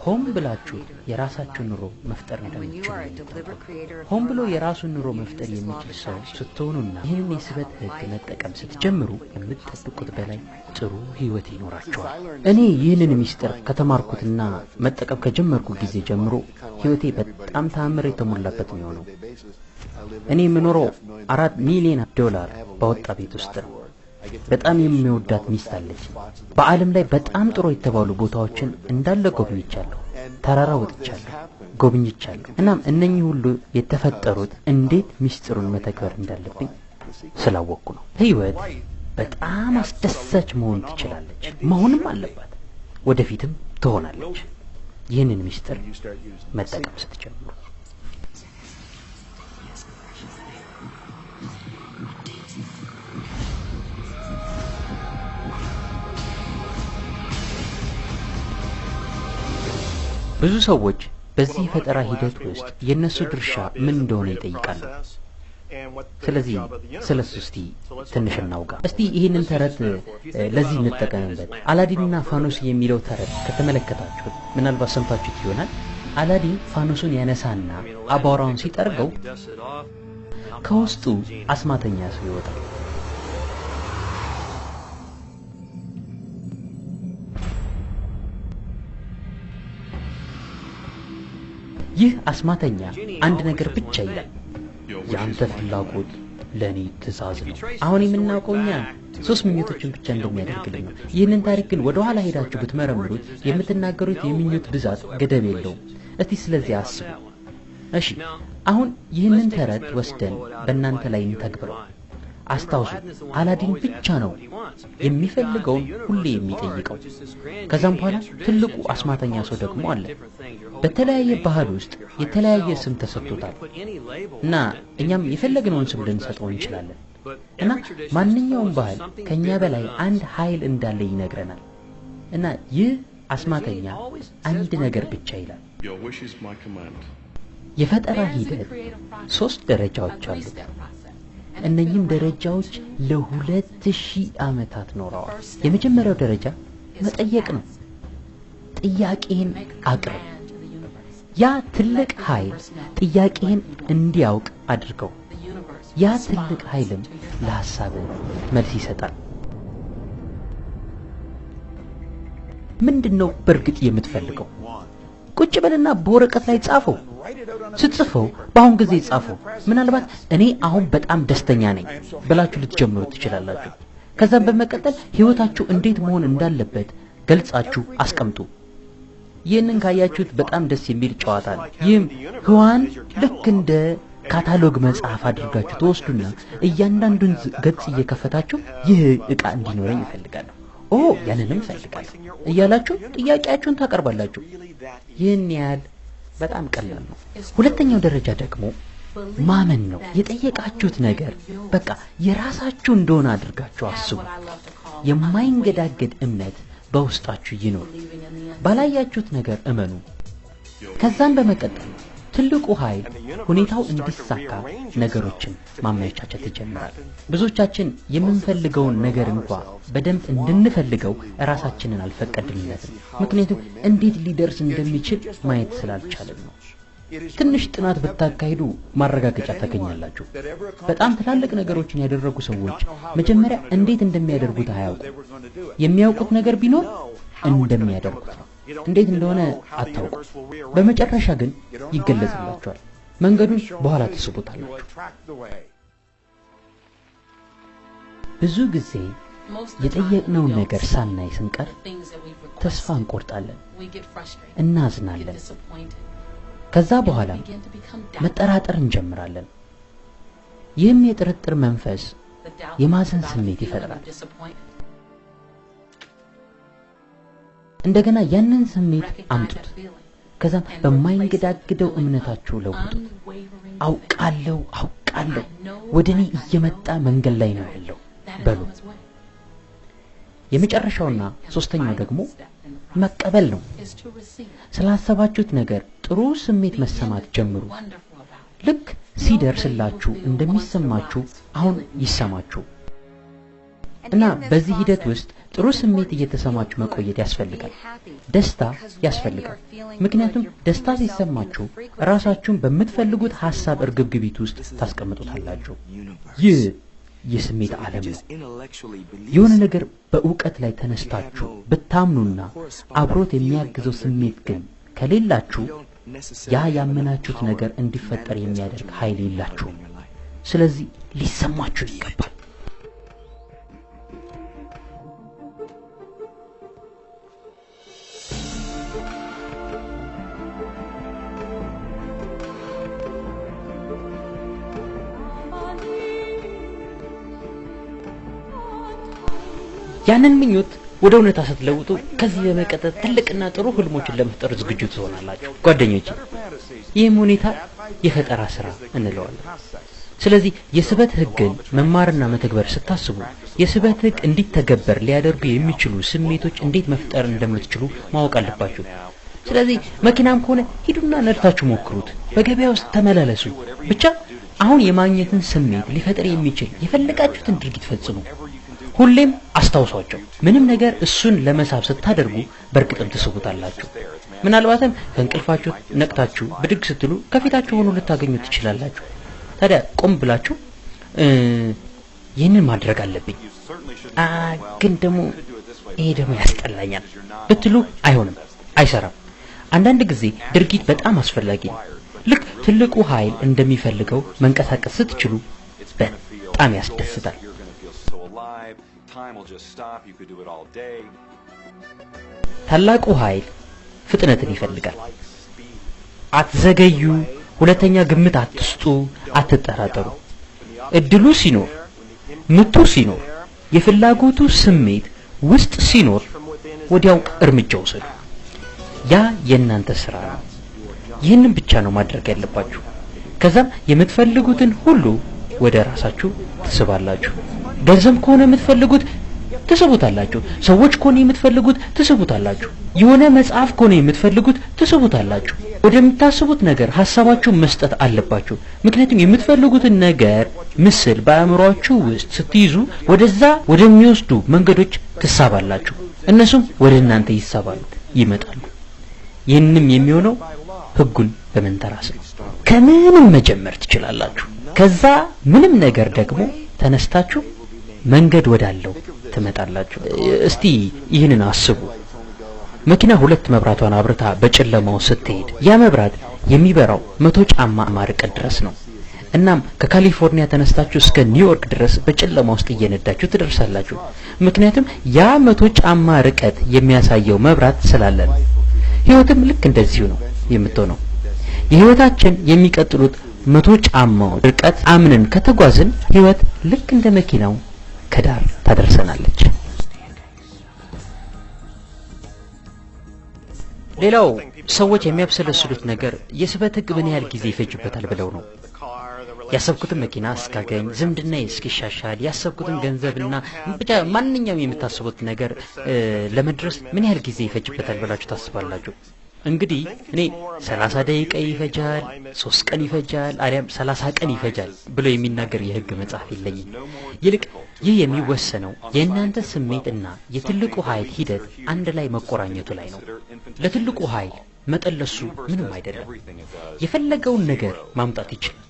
ሆን ብላችሁ የራሳችሁን ኑሮ መፍጠር እንደምትችሉ። ሆን ብሎ የራሱን ኑሮ መፍጠር የሚችል ሰው ስትሆኑና ይህንን የስበት ህግ መጠቀም ስትጀምሩ የምትጠብቁት በላይ ጥሩ ህይወት ይኖራችኋል። እኔ ይህንን ሚስጥር ከተማርኩትና መጠቀም ከጀመርኩ ጊዜ ጀምሮ ህይወቴ በጣም ተአምር የተሞላበት ነው። እኔ የምኖረው $4 ሚሊዮን ባወጣ ቤት ውስጥ ነው። በጣም የሚወዳት ሚስት አለች። በዓለም ላይ በጣም ጥሩ የተባሉ ቦታዎችን እንዳለ ጎብኝቻለሁ። ተራራ ወጥቻለሁ፣ ጎብኝቻለሁ። እናም እነኚህ ሁሉ የተፈጠሩት እንዴት ሚስጥሩን መተግበር እንዳለብኝ ስላወቅኩ ነው። ህይወት በጣም አስደሳች መሆን ትችላለች፣ መሆንም አለባት፣ ወደፊትም ትሆናለች። ይህንን ሚስጥር መጠቀም ስትጀምሩ ብዙ ሰዎች በዚህ ፈጠራ ሂደት ውስጥ የነሱ ድርሻ ምን እንደሆነ ይጠይቃሉ። ስለዚህ ስለሱ እስቲ ትንሽ እናውጋ። እስቲ ይሄንን ተረት ለዚህ እንጠቀምበት። አላዲንና ፋኖስ የሚለው ተረት ከተመለከታችሁ ምናልባት ሰምታችሁት ይሆናል። አላዲን ፋኖሱን ያነሳና አባወራውን ሲጠርገው ከውስጡ አስማተኛ ሰው ይወጣል። ይህ አስማተኛ አንድ ነገር ብቻ ይላል፣ ያንተ ፍላጎት ለኔ ትእዛዝ ነው። አሁን የምናውቀውኛ 3 ምኞቶችን ብቻ እንደሚያደርግልን ነው። ይህንን ታሪክ ግን ወደ ኋላ ሄዳችሁ ብትመረምሩት የምትናገሩት የምኞት ብዛት ገደብ የለውም። እስቲ ስለዚህ አስቡ። እሺ አሁን ይህንን ተረት ወስደን በእናንተ ላይ እንተግብረው። አስታውሱ፣ አላዲን ብቻ ነው የሚፈልገውን ሁሌ የሚጠይቀው። ከዛም በኋላ ትልቁ አስማተኛ ሰው ደግሞ አለ። በተለያየ ባህል ውስጥ የተለያየ ስም ተሰጥቶታል እና እኛም የፈለግነውን ስም ልንሰጠው እንችላለን። እና ማንኛውም ባህል ከኛ በላይ አንድ ኃይል እንዳለ ይነግረናል። እና ይህ አስማተኛ አንድ ነገር ብቻ ይላል። የፈጠራ ሂደት 3 ደረጃዎች አሉት። እነኚህም ደረጃዎች ለ2000 ዓመታት ኖረዋል። የመጀመሪያው ደረጃ መጠየቅ ነው። ጥያቄን አቅርብ። ያ ትልቅ ኃይል ጥያቄን እንዲያውቅ አድርገው። ያ ትልቅ ኃይልም ለሐሳብ መልስ ይሰጣል። ምንድነው በርግጥ የምትፈልገው? ቁጭ በልና በወረቀት ላይ ጻፈው። ስትጽፈው በአሁን ጊዜ ጻፈው። ምናልባት እኔ አሁን በጣም ደስተኛ ነኝ ብላችሁ ልትጀምሩ ትችላላችሁ። ከዛም በመቀጠል ህይወታችሁ እንዴት መሆን እንዳለበት ገልጻችሁ አስቀምጡ። ይህንን ካያችሁት በጣም ደስ የሚል ጨዋታ ነው። ይህም ህዋን ልክ እንደ ካታሎግ መጽሐፍ አድርጋችሁ ተወስዱና እያንዳንዱን ገጽ እየከፈታችሁ ይህ ዕቃ እንዲኖረኝ ይፈልጋለሁ፣ ያንንም ፈልጋለሁ እያላችሁ ጥያቄያችሁን ታቀርባላችሁ። ይህን ያህል በጣም ቀላል ነው። ሁለተኛው ደረጃ ደግሞ ማመን ነው። የጠየቃችሁት ነገር በቃ የራሳችሁ እንደሆነ አድርጋችሁ አስቡ። የማይንገዳገድ እምነት በውስጣችሁ ይኖር። ባላያችሁት ነገር እመኑ። ከዛም በመቀጠል ትልቁ ኃይል ሁኔታው እንዲሳካ ነገሮችን ማመቻቸት ይጀምራል። ብዙዎቻችን የምንፈልገውን ነገር እንኳን በደንብ እንድንፈልገው ራሳችንን አልፈቀድልነትም። ምክንያቱም እንዴት ሊደርስ እንደሚችል ማየት ስላልቻለን ነው። ትንሽ ጥናት ብታካሂዱ ማረጋገጫ ታገኛላችሁ። በጣም ትላልቅ ነገሮችን ያደረጉ ሰዎች መጀመሪያ እንዴት እንደሚያደርጉት አያውቁም። የሚያውቁት ነገር ቢኖር እንደሚያደርጉት ነው። እንዴት እንደሆነ አታውቁ። በመጨረሻ ግን ይገለጽላችኋል። መንገዱን በኋላ ተስቡታላችሁ። ብዙ ጊዜ የጠየቅነው ነገር ሳናይ ስንቀር ተስፋ እንቆርጣለን፣ እናዝናለን። ከዛ በኋላ መጠራጠር እንጀምራለን። ይህም የጥርጥር መንፈስ የማዘን ስሜት ይፈጥራል። እንደገና ያንን ስሜት አምጡት። ከዛም በማይንገዳገደው እምነታችሁ ለውጡት። አውቃለሁ ወደኔ እየመጣ መንገድ ላይ ነው ያለው በሉ። የመጨረሻውና ሶስተኛው ደግሞ መቀበል ነው። ስላሰባችሁት ነገር ጥሩ ስሜት መሰማት ጀምሩ። ልክ ሲደርስላችሁ እንደሚሰማችሁ አሁን ይሰማችሁ እና በዚህ ሂደት ውስጥ ጥሩ ስሜት እየተሰማችሁ መቆየት ያስፈልጋል። ደስታ ያስፈልጋል። ምክንያቱም ደስታ ሲሰማችሁ ራሳችሁን በምትፈልጉት ሐሳብ እርግብግቢት ውስጥ ታስቀምጡታላችሁ። ይህ የስሜት ዓለም ነው። የሆነ ነገር በእውቀት ላይ ተነስታችሁ ብታምኑና አብሮት የሚያግዘው ስሜት ግን ከሌላችሁ ያ ያመናችሁት ነገር እንዲፈጠር የሚያደርግ ኃይል የላችሁም። ስለዚህ ሊሰማችሁ ይገባል። ያንን ምኞት ወደ እውነታ ስትለውጡ ከዚህ በመቀጠል ትልቅና ጥሩ ህልሞችን ለመፍጠር ዝግጁ ትሆናላችሁ ጓደኞቼ። ይህም ሁኔታ የፈጠራ ስራ እንለዋለን። ስለዚህ የስበት ህግን መማርና መተግበር ስታስቡ የስበት ህግ እንዲተገበር ሊያደርጉ የሚችሉ ስሜቶች እንዴት መፍጠር እንደምትችሉ ማወቅ አለባችሁ። ስለዚህ መኪናም ከሆነ ሂዱና ነድታችሁ ሞክሩት። በገበያ ውስጥ ተመላለሱ። ብቻ አሁን የማግኘትን ስሜት ሊፈጥር የሚችል የፈለጋችሁትን ድርጊት ፈጽሙ። ሁሌም አስታውሷቸው። ምንም ነገር እሱን ለመሳብ ስታደርጉ በርግጥም ትስቡታላችሁ። ምናልባትም ከእንቅልፋችሁ ነቅታችሁ ብድግ ስትሉ ከፊታችሁ ሆኖ ልታገኙ ትችላላችሁ። ታዲያ ቆም ብላችሁ ይህንን ማድረግ አለብኝ ግን ደግሞ ይሄ ደግሞ ያስጠላኛል ብትሉ አይሆንም፣ አይሰራም። አንዳንድ ጊዜ ድርጊት በጣም አስፈላጊ ነው። ልክ ትልቁ ኃይል እንደሚፈልገው መንቀሳቀስ ስትችሉ በጣም ያስደስታል። ታላቁ ኃይል ፍጥነትን ይፈልጋል። አትዘገዩ፣ ሁለተኛ ግምት አትስጡ፣ አትጠራጠሩ። እድሉ ሲኖር፣ ምቱ ሲኖር፣ የፍላጎቱ ስሜት ውስጥ ሲኖር ወዲያው እርምጃ ወሰዱ። ያ የእናንተ ስራ ነው። ይህንን ብቻ ነው ማድረግ ያለባችሁ። ከዛም የምትፈልጉትን ሁሉ ወደ ራሳችሁ ትስባላችሁ። ገንዘብ ከሆነ የምትፈልጉት ትስቡታላችሁ። ሰዎች ኮኔ የምትፈልጉት ትስቡታላችሁ። የሆነ መጽሐፍ ኮኔ የምትፈልጉት ትስቡታላችሁ። ወደምታስቡት ነገር ሐሳባችሁን መስጠት አለባችሁ። ምክንያቱም የምትፈልጉትን ነገር ምስል በአእምሮአችሁ ውስጥ ስትይዙ ወደዛ ወደሚወስዱ መንገዶች ትሳባላችሁ። እነሱም ወደ እናንተ ይሳባሉ፣ ይመጣሉ። ይህንም የሚሆነው ህጉን በመንተራስ ነው። ከምንም መጀመር ትችላላችሁ። ከዛ ምንም ነገር ደግሞ ተነስታችሁ መንገድ ወዳለው ትመጣላችሁ። እስቲ ይህንን አስቡ። መኪና ሁለት መብራቷን አብርታ በጨለማው ስትሄድ ያ መብራት የሚበራው 100 ጫማ ርቀት ድረስ ነው። እናም ከካሊፎርኒያ ተነስታችሁ እስከ ኒውዮርክ ድረስ በጨለማ ውስጥ እየነዳችሁ ትደርሳላችሁ። ምክንያቱም ያ 100 ጫማ ርቀት የሚያሳየው መብራት ስላለ ነው። ህይወትም ልክ እንደዚሁ ነው የምትሆነው። የህይወታችን የሚቀጥሉት 100 ጫማው ርቀት አምነን ከተጓዝን ህይወት ልክ እንደ መኪናው ከዳር ታደርሰናለች። ሌላው ሰዎች የሚያብሰለስሉት ነገር የስበት ህግ ምን ያህል ጊዜ ይፈጅበታል ብለው ነው። ያሰብኩትን መኪና እስካገኝ፣ ዝምድናዬ እስኪሻሻል፣ ያሰብኩትን ገንዘብና ብቻ ማንኛውም የምታስቡት ነገር ለመድረስ ምን ያህል ጊዜ ይፈጅበታል ብላችሁ ታስባላችሁ? እንግዲህ እኔ 30 ደቂቃ ይፈጃል፣ 3 ቀን ይፈጃል፣ አሊያም 30 ቀን ይፈጃል ብሎ የሚናገር የህግ መጽሐፍ የለኝም። ይልቅ ይህ የሚወሰነው የእናንተ ስሜትና የትልቁ ኃይል ሂደት አንድ ላይ መቆራኘቱ ላይ ነው። ለትልቁ ኃይል መጠለሱ ምንም አይደለም። የፈለገውን ነገር ማምጣት ይችላል።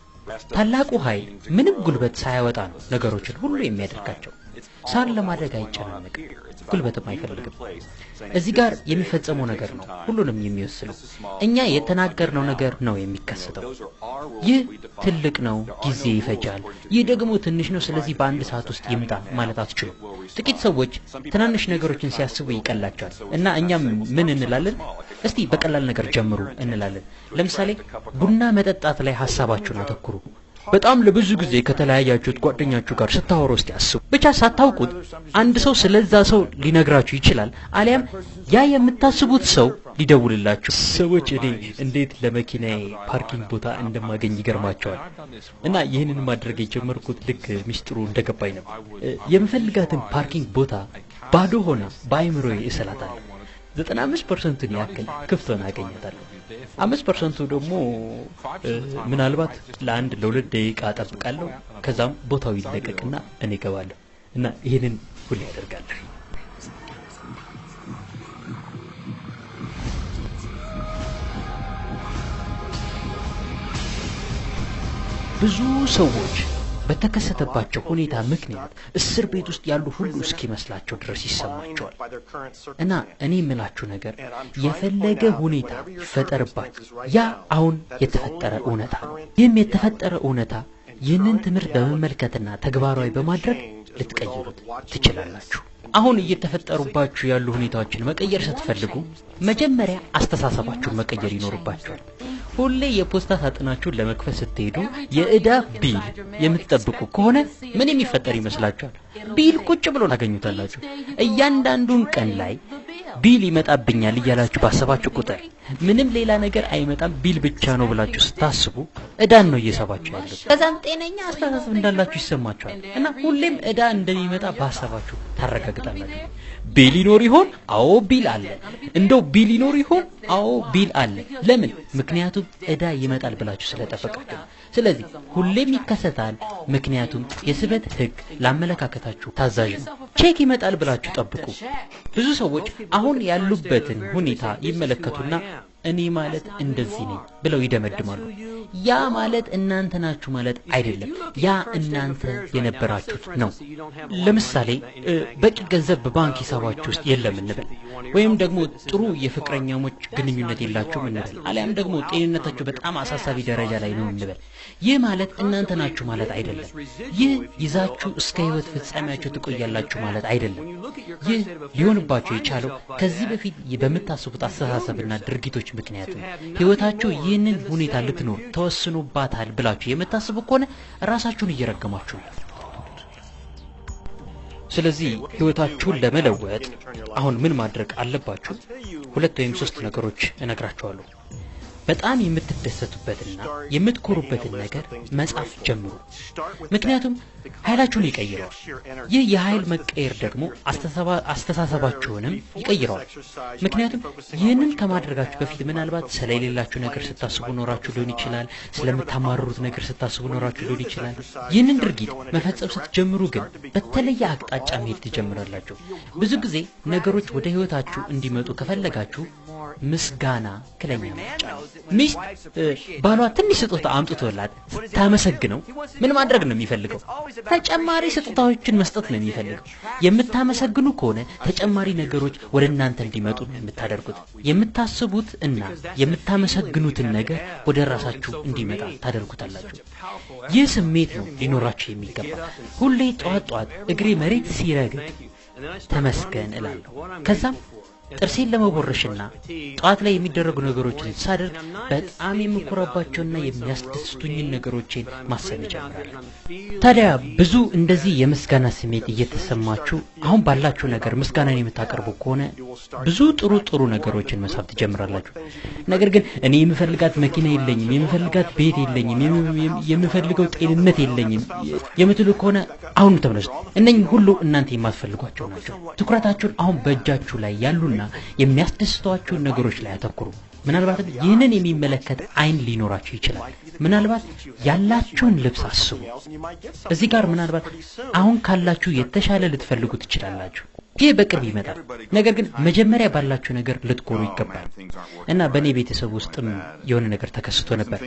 ታላቁ ኃይል ምንም ጉልበት ሳያወጣ ነው ነገሮችን ሁሉ የሚያደርጋቸው። ሳር ለማድረግ አይጨናነቅም፣ ጉልበትም አይፈልግም። እዚህ ጋር የሚፈጸመው ነገር ነው ሁሉንም የሚወስነው። እኛ የተናገርነው ነገር ነው የሚከሰተው። ይህ ትልቅ ነው፣ ጊዜ ይፈጃል። ይህ ደግሞ ትንሽ ነው፣ ስለዚህ በአንድ ሰዓት ውስጥ ይምጣ ማለት አትችሉም። ጥቂት ሰዎች ትናንሽ ነገሮችን ሲያስቡ ይቀላቸዋል እና እኛም ምን እንላለን? እስቲ በቀላል ነገር ጀምሩ እንላለን። ለምሳሌ ቡና መጠጣት ላይ ሐሳባችሁን አተኩሩ። በጣም ለብዙ ጊዜ ከተለያያችሁት ጓደኛችሁ ጋር ስታወሩ እስቲ አስቡ። ብቻ ሳታውቁት አንድ ሰው ስለዛ ሰው ሊነግራችሁ ይችላል፣ አሊያም ያ የምታስቡት ሰው ሊደውልላችሁ። ሰዎች እኔ እንዴት ለመኪናዬ ፓርኪንግ ቦታ እንደማገኝ ይገርማቸዋል። እና ይህንን ማድረግ የጀመርኩት ልክ ሚስጥሩ እንደገባኝ ነበር። የምፈልጋትን ፓርኪንግ ቦታ ባዶ ሆና በአይምሮዬ እሰላታለሁ። 95% ያክል ክፍት ሆና አገኛታለሁ። 5% ደግሞ ምናልባት ለአንድ ለሁለት ደቂቃ አጠብቃለሁ። ከዛም ቦታው ይለቀቅና እኔ እገባለሁ እና ይሄንን ሁሉ ያደርጋለሁ። ብዙ ሰዎች በተከሰተባቸው ሁኔታ ምክንያት እስር ቤት ውስጥ ያሉ ሁሉ እስኪመስላቸው ድረስ ይሰማቸዋል። እና እኔ የምላችሁ ነገር የፈለገ ሁኔታ ይፈጠርባችሁ፣ ያ አሁን የተፈጠረ እውነታ ነው። ይህም የተፈጠረ እውነታ ይህንን ትምህርት በመመልከትና ተግባራዊ በማድረግ ልትቀይሩት ትችላላችሁ። አሁን እየተፈጠሩባችሁ ያሉ ሁኔታዎችን መቀየር ስትፈልጉ መጀመሪያ አስተሳሰባችሁን መቀየር ይኖርባችኋል። ሁሌ የፖስታ ሳጥናችሁን ለመክፈት ስትሄዱ የእዳ ቢል የምትጠብቁ ከሆነ ምን የሚፈጠር ይመስላችኋል? ቢል ቁጭ ብሎ ታገኙታላችሁ። እያንዳንዱን ቀን ላይ ቢል ይመጣብኛል እያላችሁ ባሰባችሁ ቁጥር ምንም ሌላ ነገር አይመጣም፣ ቢል ብቻ ነው ብላችሁ ስታስቡ እዳን ነው እየሰባችሁ ያለው። ከዛም ጤነኛ አስተሳሰብ እንዳላችሁ ይሰማችኋል እና ሁሌም እዳ እንደሚመጣ ባሰባችሁ ታረጋግጣላችሁ። ቢል ይኖር ይሆን? አዎ ቢል አለ። እንደው ቢል ይኖር ይሆን? አዎ ቢል አለ። ለምን? ምክንያቱም እዳ ይመጣል ብላችሁ ስለጠበቃችሁ። ስለዚህ ሁሌም ይከሰታል፣ ምክንያቱም የስበት ህግ ለአመለካከታችሁ ታዛዥ ነው። ቼክ ይመጣል ብላችሁ ጠብቁ። ብዙ ሰዎች አሁን ያሉበትን ሁኔታ ይመለከቱና እኔ ማለት እንደዚህ ነኝ ብለው ይደመድማሉ። ያ ማለት እናንተ ናችሁ ማለት አይደለም። ያ እናንተ የነበራችሁት ነው። ለምሳሌ በቂ ገንዘብ በባንክ ሂሳባችሁ ውስጥ የለም እንበል፣ ወይም ደግሞ ጥሩ የፍቅረኛሞች ግንኙነት የላችሁም እንበል፣ አሊያም ደግሞ ጤንነታችሁ በጣም አሳሳቢ ደረጃ ላይ ነው እንበል። ይህ ማለት እናንተ ናችሁ ማለት አይደለም። ይህ ይዛችሁ እስከ ህይወት ፍጻሜያችሁ ትቆያላችሁ ማለት አይደለም። ይህ ሊሆንባችሁ የቻለው ከዚህ በፊት በምታስቡት አስተሳሰብና ድርጊቶች ምክንያት ነው። ህይወታችሁ ይህንን ሁኔታ ልትኖር ተወስኖባታል ብላችሁ የምታስቡ ከሆነ ራሳችሁን እየረገማችሁ ነው። ስለዚህ ህይወታችሁን ለመለወጥ አሁን ምን ማድረግ አለባችሁ? 2 ወይም 3 ነገሮች እነግራችኋለሁ። በጣም የምትደሰቱበትና የምትኮሩበትን ነገር መጻፍ ጀምሩ። ምክንያቱም ኃይላችሁን ይቀይረዋል። ይህ የኃይል መቀየር ደግሞ አስተሳሰባችሁንም ይቀይረዋል። ምክንያቱም ይህንን ከማድረጋችሁ በፊት ምናልባት ስለሌላችሁ ነገር ስታስቡ ኖራችሁ ሊሆን ይችላል፣ ስለምታማሩት ነገር ስታስቡ ኖራችሁ ሊሆን ይችላል። ይህንን ድርጊት መፈጸም ስትጀምሩ ግን በተለየ አቅጣጫ መሄድ ትጀምራላችሁ። ብዙ ጊዜ ነገሮች ወደ ህይወታችሁ እንዲመጡ ከፈለጋችሁ ምስጋና ክለኛ ምርጫ። ሚስት ባሏ ትንሽ ስጦታ አምጥቶላት ስታመሰግነው ምን ማድረግ ነው የሚፈልገው? ተጨማሪ ስጦታዎችን መስጠት ነው የሚፈልገው። የምታመሰግኑ ከሆነ ተጨማሪ ነገሮች ወደ እናንተ እንዲመጡ ነው የምታደርጉት። የምታስቡት እና የምታመሰግኑትን ነገር ወደ ራሳችሁ እንዲመጣ ታደርጉታላችሁ። ይህ ስሜት ነው ሊኖራችሁ የሚገባ። ሁሌ ጧት ጧት እግሬ መሬት ሲረግጥ ተመስገን እላለሁ። ከዛም ጥርሴን ለመቦረሽና ጧት ላይ የሚደረጉ ነገሮችን ሳደርግ በጣም የምኮራባቸውና የሚያስደስቱኝን ነገሮችን ማሰብ ጀምራለሁ። ታዲያ ብዙ እንደዚህ የምስጋና ስሜት እየተሰማችሁ አሁን ባላችሁ ነገር ምስጋናን የምታቀርቡ ከሆነ ብዙ ጥሩ ነገሮችን መሳብ ትጀምራላችሁ። ነገር ግን እኔ የምፈልጋት መኪና የለኝም፣ የምፈልጋት ቤት የለኝም፣ የምፈልገው ጤንነት የለኝም የምትሉ ከሆነ አሁን ተመለሱ። እነኚህ ሁሉ እናንተ የማትፈልጓቸው ናቸው። ትኩረታችሁን አሁን በእጃችሁ ላይ ያሉና የሚያስደስቷችሁ ነገሮች ላይ አተኩሩ። ምናልባት ይህንን የሚመለከት አይን ሊኖራችሁ ይችላል። ምናልባት ያላችሁን ልብስ አስቡ። እዚህ ጋር ምናልባት አሁን ካላችሁ የተሻለ ልትፈልጉ ትችላላችሁ። ይህ በቅርብ ይመጣል። ነገር ግን መጀመሪያ ባላችሁ ነገር ልትኮሩ ይገባል። እና በእኔ ቤተሰብ ውስጥም የሆነ ነገር ተከስቶ ነበር።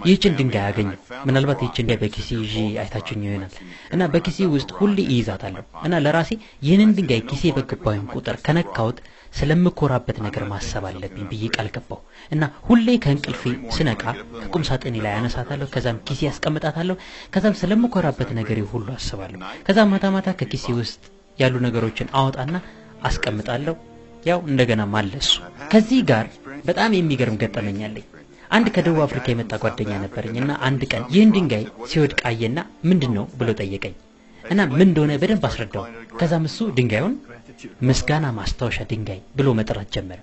ይህችን ድንጋይ አገኘሁ። ምናልባት ይህችን ድንጋይ በኪሴ ይዤ አይታችሁኝ ይሆናል። እና በኪሴ ውስጥ ሁሌ ይይዛታለሁ። እና ለራሴ ይህንን ድንጋይ ኪሴ በገባኝ ቁጥር ከነካሁት ስለምኮራበት ነገር ማሰብ አለብኝ ብዬ ቃል ገባሁ። እና ሁሌ ከእንቅልፌ ስነቃ ከቁም ሳጥኔ ላይ አነሳታለሁ። ከዛም ኪሴ ያስቀምጣታለሁ። ከዛም ስለምኮራበት ነገር ሁሉ አስባለሁ። ከዛም ማታ ከኪሴ ውስጥ ያሉ ነገሮችን አወጣና አስቀምጣለሁ። ያው እንደገና ማለሱ። ከዚህ ጋር በጣም የሚገርም ገጠመኝ አለኝ። አንድ ከደቡብ አፍሪካ የመጣ ጓደኛ ነበርኝና አንድ ቀን ይህን ድንጋይ ሲወድቅ አየና ምንድነው ብሎ ጠየቀኝ። እና ምን እንደሆነ በደንብ አስረዳው። ከዛም እሱ ድንጋዩን ምስጋና ማስታወሻ ድንጋይ ብሎ መጥራት ጀመረ።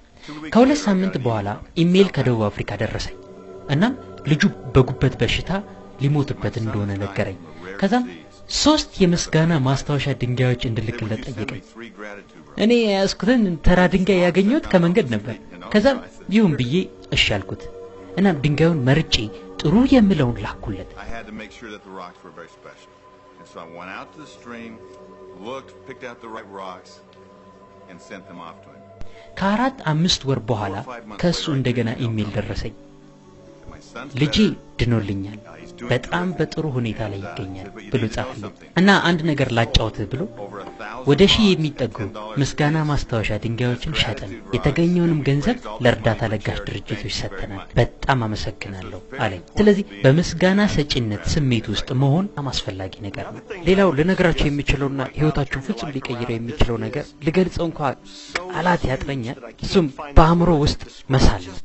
ከሁለት ሳምንት በኋላ ኢሜል ከደቡብ አፍሪካ ደረሰኝ። እና ልጁ በጉበት በሽታ ሊሞትበት እንደሆነ ነገረኝ። ከዛም 3 የምስጋና ማስታወሻ ድንጋዮች እንድልክለት ጠየቀኝ። እኔ ያስኩትን ተራ ድንጋይ ያገኘሁት ከመንገድ ነበር። ከዛም ይሁን ብዬ እሺ አልኩት። እና ድንጋዩን መርጬ ጥሩ የምለውን ላኩለት። So I went out to the stream, looked, picked out the right rocks, and sent them off to him. ከ4-5 ወር በኋላ ከሱ እንደገና ኢሜል ደረሰኝ። ልጄ ድኖልኛል፣ በጣም በጥሩ ሁኔታ ላይ ይገኛል ብሎ ጻፈልኝ። እና አንድ ነገር ላጫውትህ ብሎ ወደ 1000 የሚጠጉ ምስጋና ማስታወሻ ድንጋዮችን ሸጠን የተገኘውንም ገንዘብ ለእርዳታ ለጋሽ ድርጅቶች ሰጥተናል። በጣም አመሰግናለሁ አለኝ። ስለዚህ በምስጋና ሰጪነት ስሜት ውስጥ መሆን አስፈላጊ ነገር ነው። ሌላው ልነግራችሁ የሚችለውና ህይወታችሁን ፍጹም ሊቀይረው የሚችለው ነገር ልገልጸው እንኳን ቃላት ያጥረኛል። እሱም በአእምሮ ውስጥ መሳል ነው።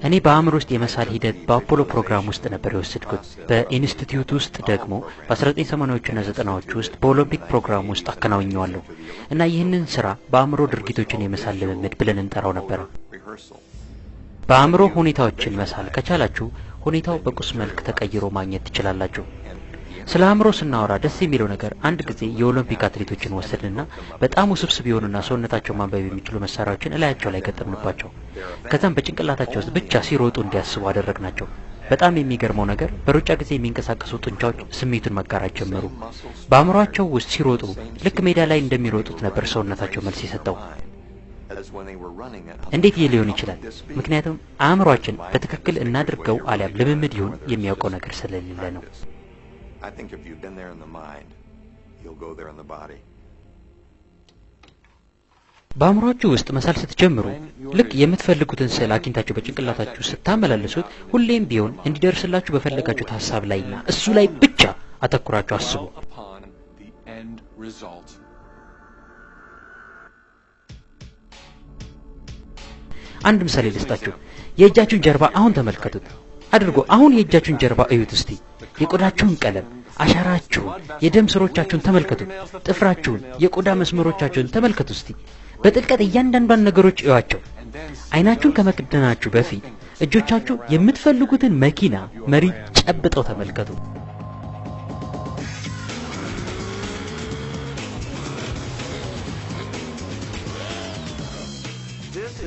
እኔ በአእምሮ ውስጥ የመሳል ሂደት በአፖሎ ፕሮግራም ውስጥ ነበር የወሰድኩት። በኢንስቲትዩት ውስጥ ደግሞ በ1980ዎችና 90ዎች ውስጥ በኦሎምፒክ ፕሮግራም ውስጥ አከናውኘዋለሁ። እና ይህንን ስራ በአእምሮ ድርጊቶችን የመሳል ልምምድ ብለን እንጠራው ነበር። በአእምሮ ሁኔታዎችን መሳል ከቻላችሁ ሁኔታው በቁስ መልክ ተቀይሮ ማግኘት ትችላላችሁ። ስለ አእምሮ ስናወራ ደስ የሚለው ነገር አንድ ጊዜ የኦሎምፒክ አትሌቶችን ወሰድንና በጣም ውስብስብ የሆኑና ሰውነታቸው ማንበብ የሚችሉ መሳሪያዎችን እላያቸው ላይ ገጠምንባቸው። ከዛም በጭንቅላታቸው ውስጥ ብቻ ሲሮጡ እንዲያስቡ አደረግናቸው። በጣም የሚገርመው ነገር በሩጫ ጊዜ የሚንቀሳቀሱ ጡንቻዎች ስሜቱን መጋራት ጀመሩ። በአእምሮአቸው ውስጥ ሲሮጡ ልክ ሜዳ ላይ እንደሚሮጡት ነበር ሰውነታቸው መልስ የሰጠው። እንዴት ይህ ሊሆን ይችላል? ምክንያቱም አእምሮአችን በትክክል እናድርገው አሊያም ልምምድ ይሁን የሚያውቀው ነገር ስለሌለ ነው። I think if you've been there in the mind, you'll go there in the body. በአእምሮአችሁ ውስጥ መሳል ስትጀምሩ ልክ የምትፈልጉትን ስዕል አግኝታችሁ በጭንቅላታችሁ ስታመላልሱት ሁሌም ቢሆን እንዲደርስላችሁ በፈለጋችሁት ሐሳብ ላይና እሱ ላይ ብቻ አተኩራችሁ አስቡ። አንድ ምሳሌ ልስጣችሁ። የእጃችሁን ጀርባ አሁን ተመልከቱት አድርጎ አሁን የእጃችሁን ጀርባ እዩት እስቲ። የቆዳችሁን ቀለም፣ አሻራችሁን የደም ስሮቻችሁን ተመልከቱ ጥፍራችሁን የቆዳ መስመሮቻችሁን ተመልከቱ እስቲ በጥልቀት እያንዳንዷን ነገሮች እዩዋቸው አይናችሁን ከመክደናችሁ በፊት እጆቻችሁ የምትፈልጉትን መኪና መሪ ጨብጠው ተመልከቱ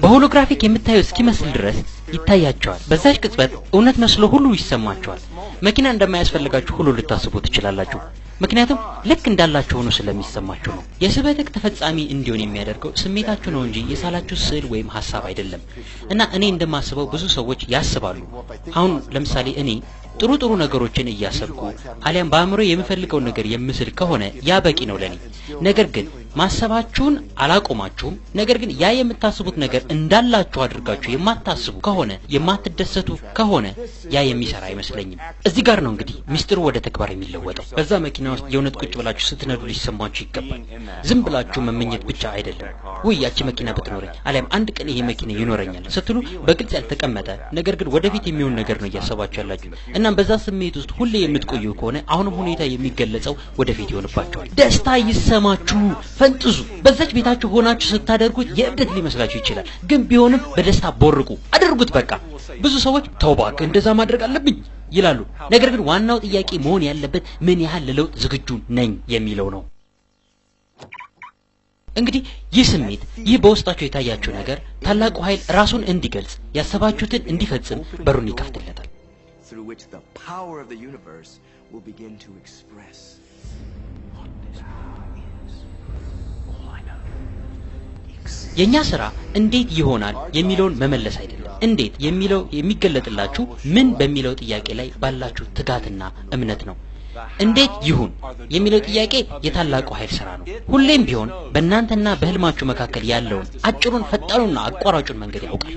በሆሎግራፊክ የምታዩ እስኪመስል ድረስ ይታያቸዋል በዛች ቅጽበት እውነት መስሎ ሁሉ ይሰማቸዋል መኪና እንደማያስፈልጋችሁ ሁሉ ልታስቡ ትችላላችሁ ምክንያቱም ልክ እንዳላችሁ ሆኖ ስለሚሰማችሁ ነው የስበትክ ተፈጻሚ እንዲሆን የሚያደርገው ስሜታችሁ ነው እንጂ የሳላችሁ ስዕል ወይም ሐሳብ አይደለም እና እኔ እንደማስበው ብዙ ሰዎች ያስባሉ አሁን ለምሳሌ እኔ ጥሩ ነገሮችን እያሰብኩ አሊያም በአእምሮ የምፈልገው ነገር የምስል ከሆነ ያ በቂ ነው ለኔ ነገር ግን ማሰባችሁን አላቆማችሁም ነገር ግን ያ የምታስቡት ነገር እንዳላችሁ አድርጋችሁ የማታስቡ ከሆነ የማትደሰቱ ከሆነ ያ የሚሰራ አይመስለኝም እዚህ ጋር ነው እንግዲህ ሚስጥሩ ወደ ተግባር የሚለወጠው በዛ መኪና ውስጥ የእውነት ቁጭ ብላችሁ ስትነዱ ሊሰማችሁ ይገባል ዝም ብላችሁ መመኘት ብቻ አይደለም ወይ ያቺ መኪና ብትኖረኝ አሊያም አንድ ቀን ይሄ መኪና ይኖረኛል ስትሉ በግልጽ ያልተቀመጠ ነገር ግን ወደፊት የሚሆን ነገር ነው እያሰባችሁ ያላችሁ እና በዛ ስሜት ውስጥ ሁሌ የምትቆዩ ከሆነ አሁንም ሁኔታ የሚገለጸው ወደፊት ይሆንባችኋል ደስታ ይሰማችሁ ፈንጥዙ በዛች ቤታችሁ ሆናችሁ ስታደርጉት የእብደት ሊመስላችሁ ይችላል ግን ቢሆንም በደስታ ቦርቁ አድርጉት በቃ ብዙ ሰዎች ተውባክ እንደዛ ማድረግ አለብኝ ይላሉ ነገር ግን ዋናው ጥያቄ መሆን ያለበት ምን ያህል ለለውጥ ዝግጁ ነኝ የሚለው ነው እንግዲህ ይህ ስሜት ይህ በውስጣችሁ የታያችሁ ነገር ታላቁ ኃይል ራሱን እንዲገልጽ ያሰባችሁትን እንዲፈጽም በሩን ይከፍትለታል through which the power of the universe will begin to express what this world is. All I know. የኛ ስራ እንዴት ይሆናል የሚለውን መመለስ አይደለም እንዴት የሚለው የሚገለጥላችሁ ምን በሚለው ጥያቄ ላይ ባላችሁ ትጋትና እምነት ነው እንዴት ይሁን የሚለው ጥያቄ የታላቁ ኃይል ስራ ነው ሁሌም ቢሆን በእናንተና በህልማችሁ መካከል ያለውን አጭሩን ፈጣኑና አቋራጩን መንገድ ያውቃል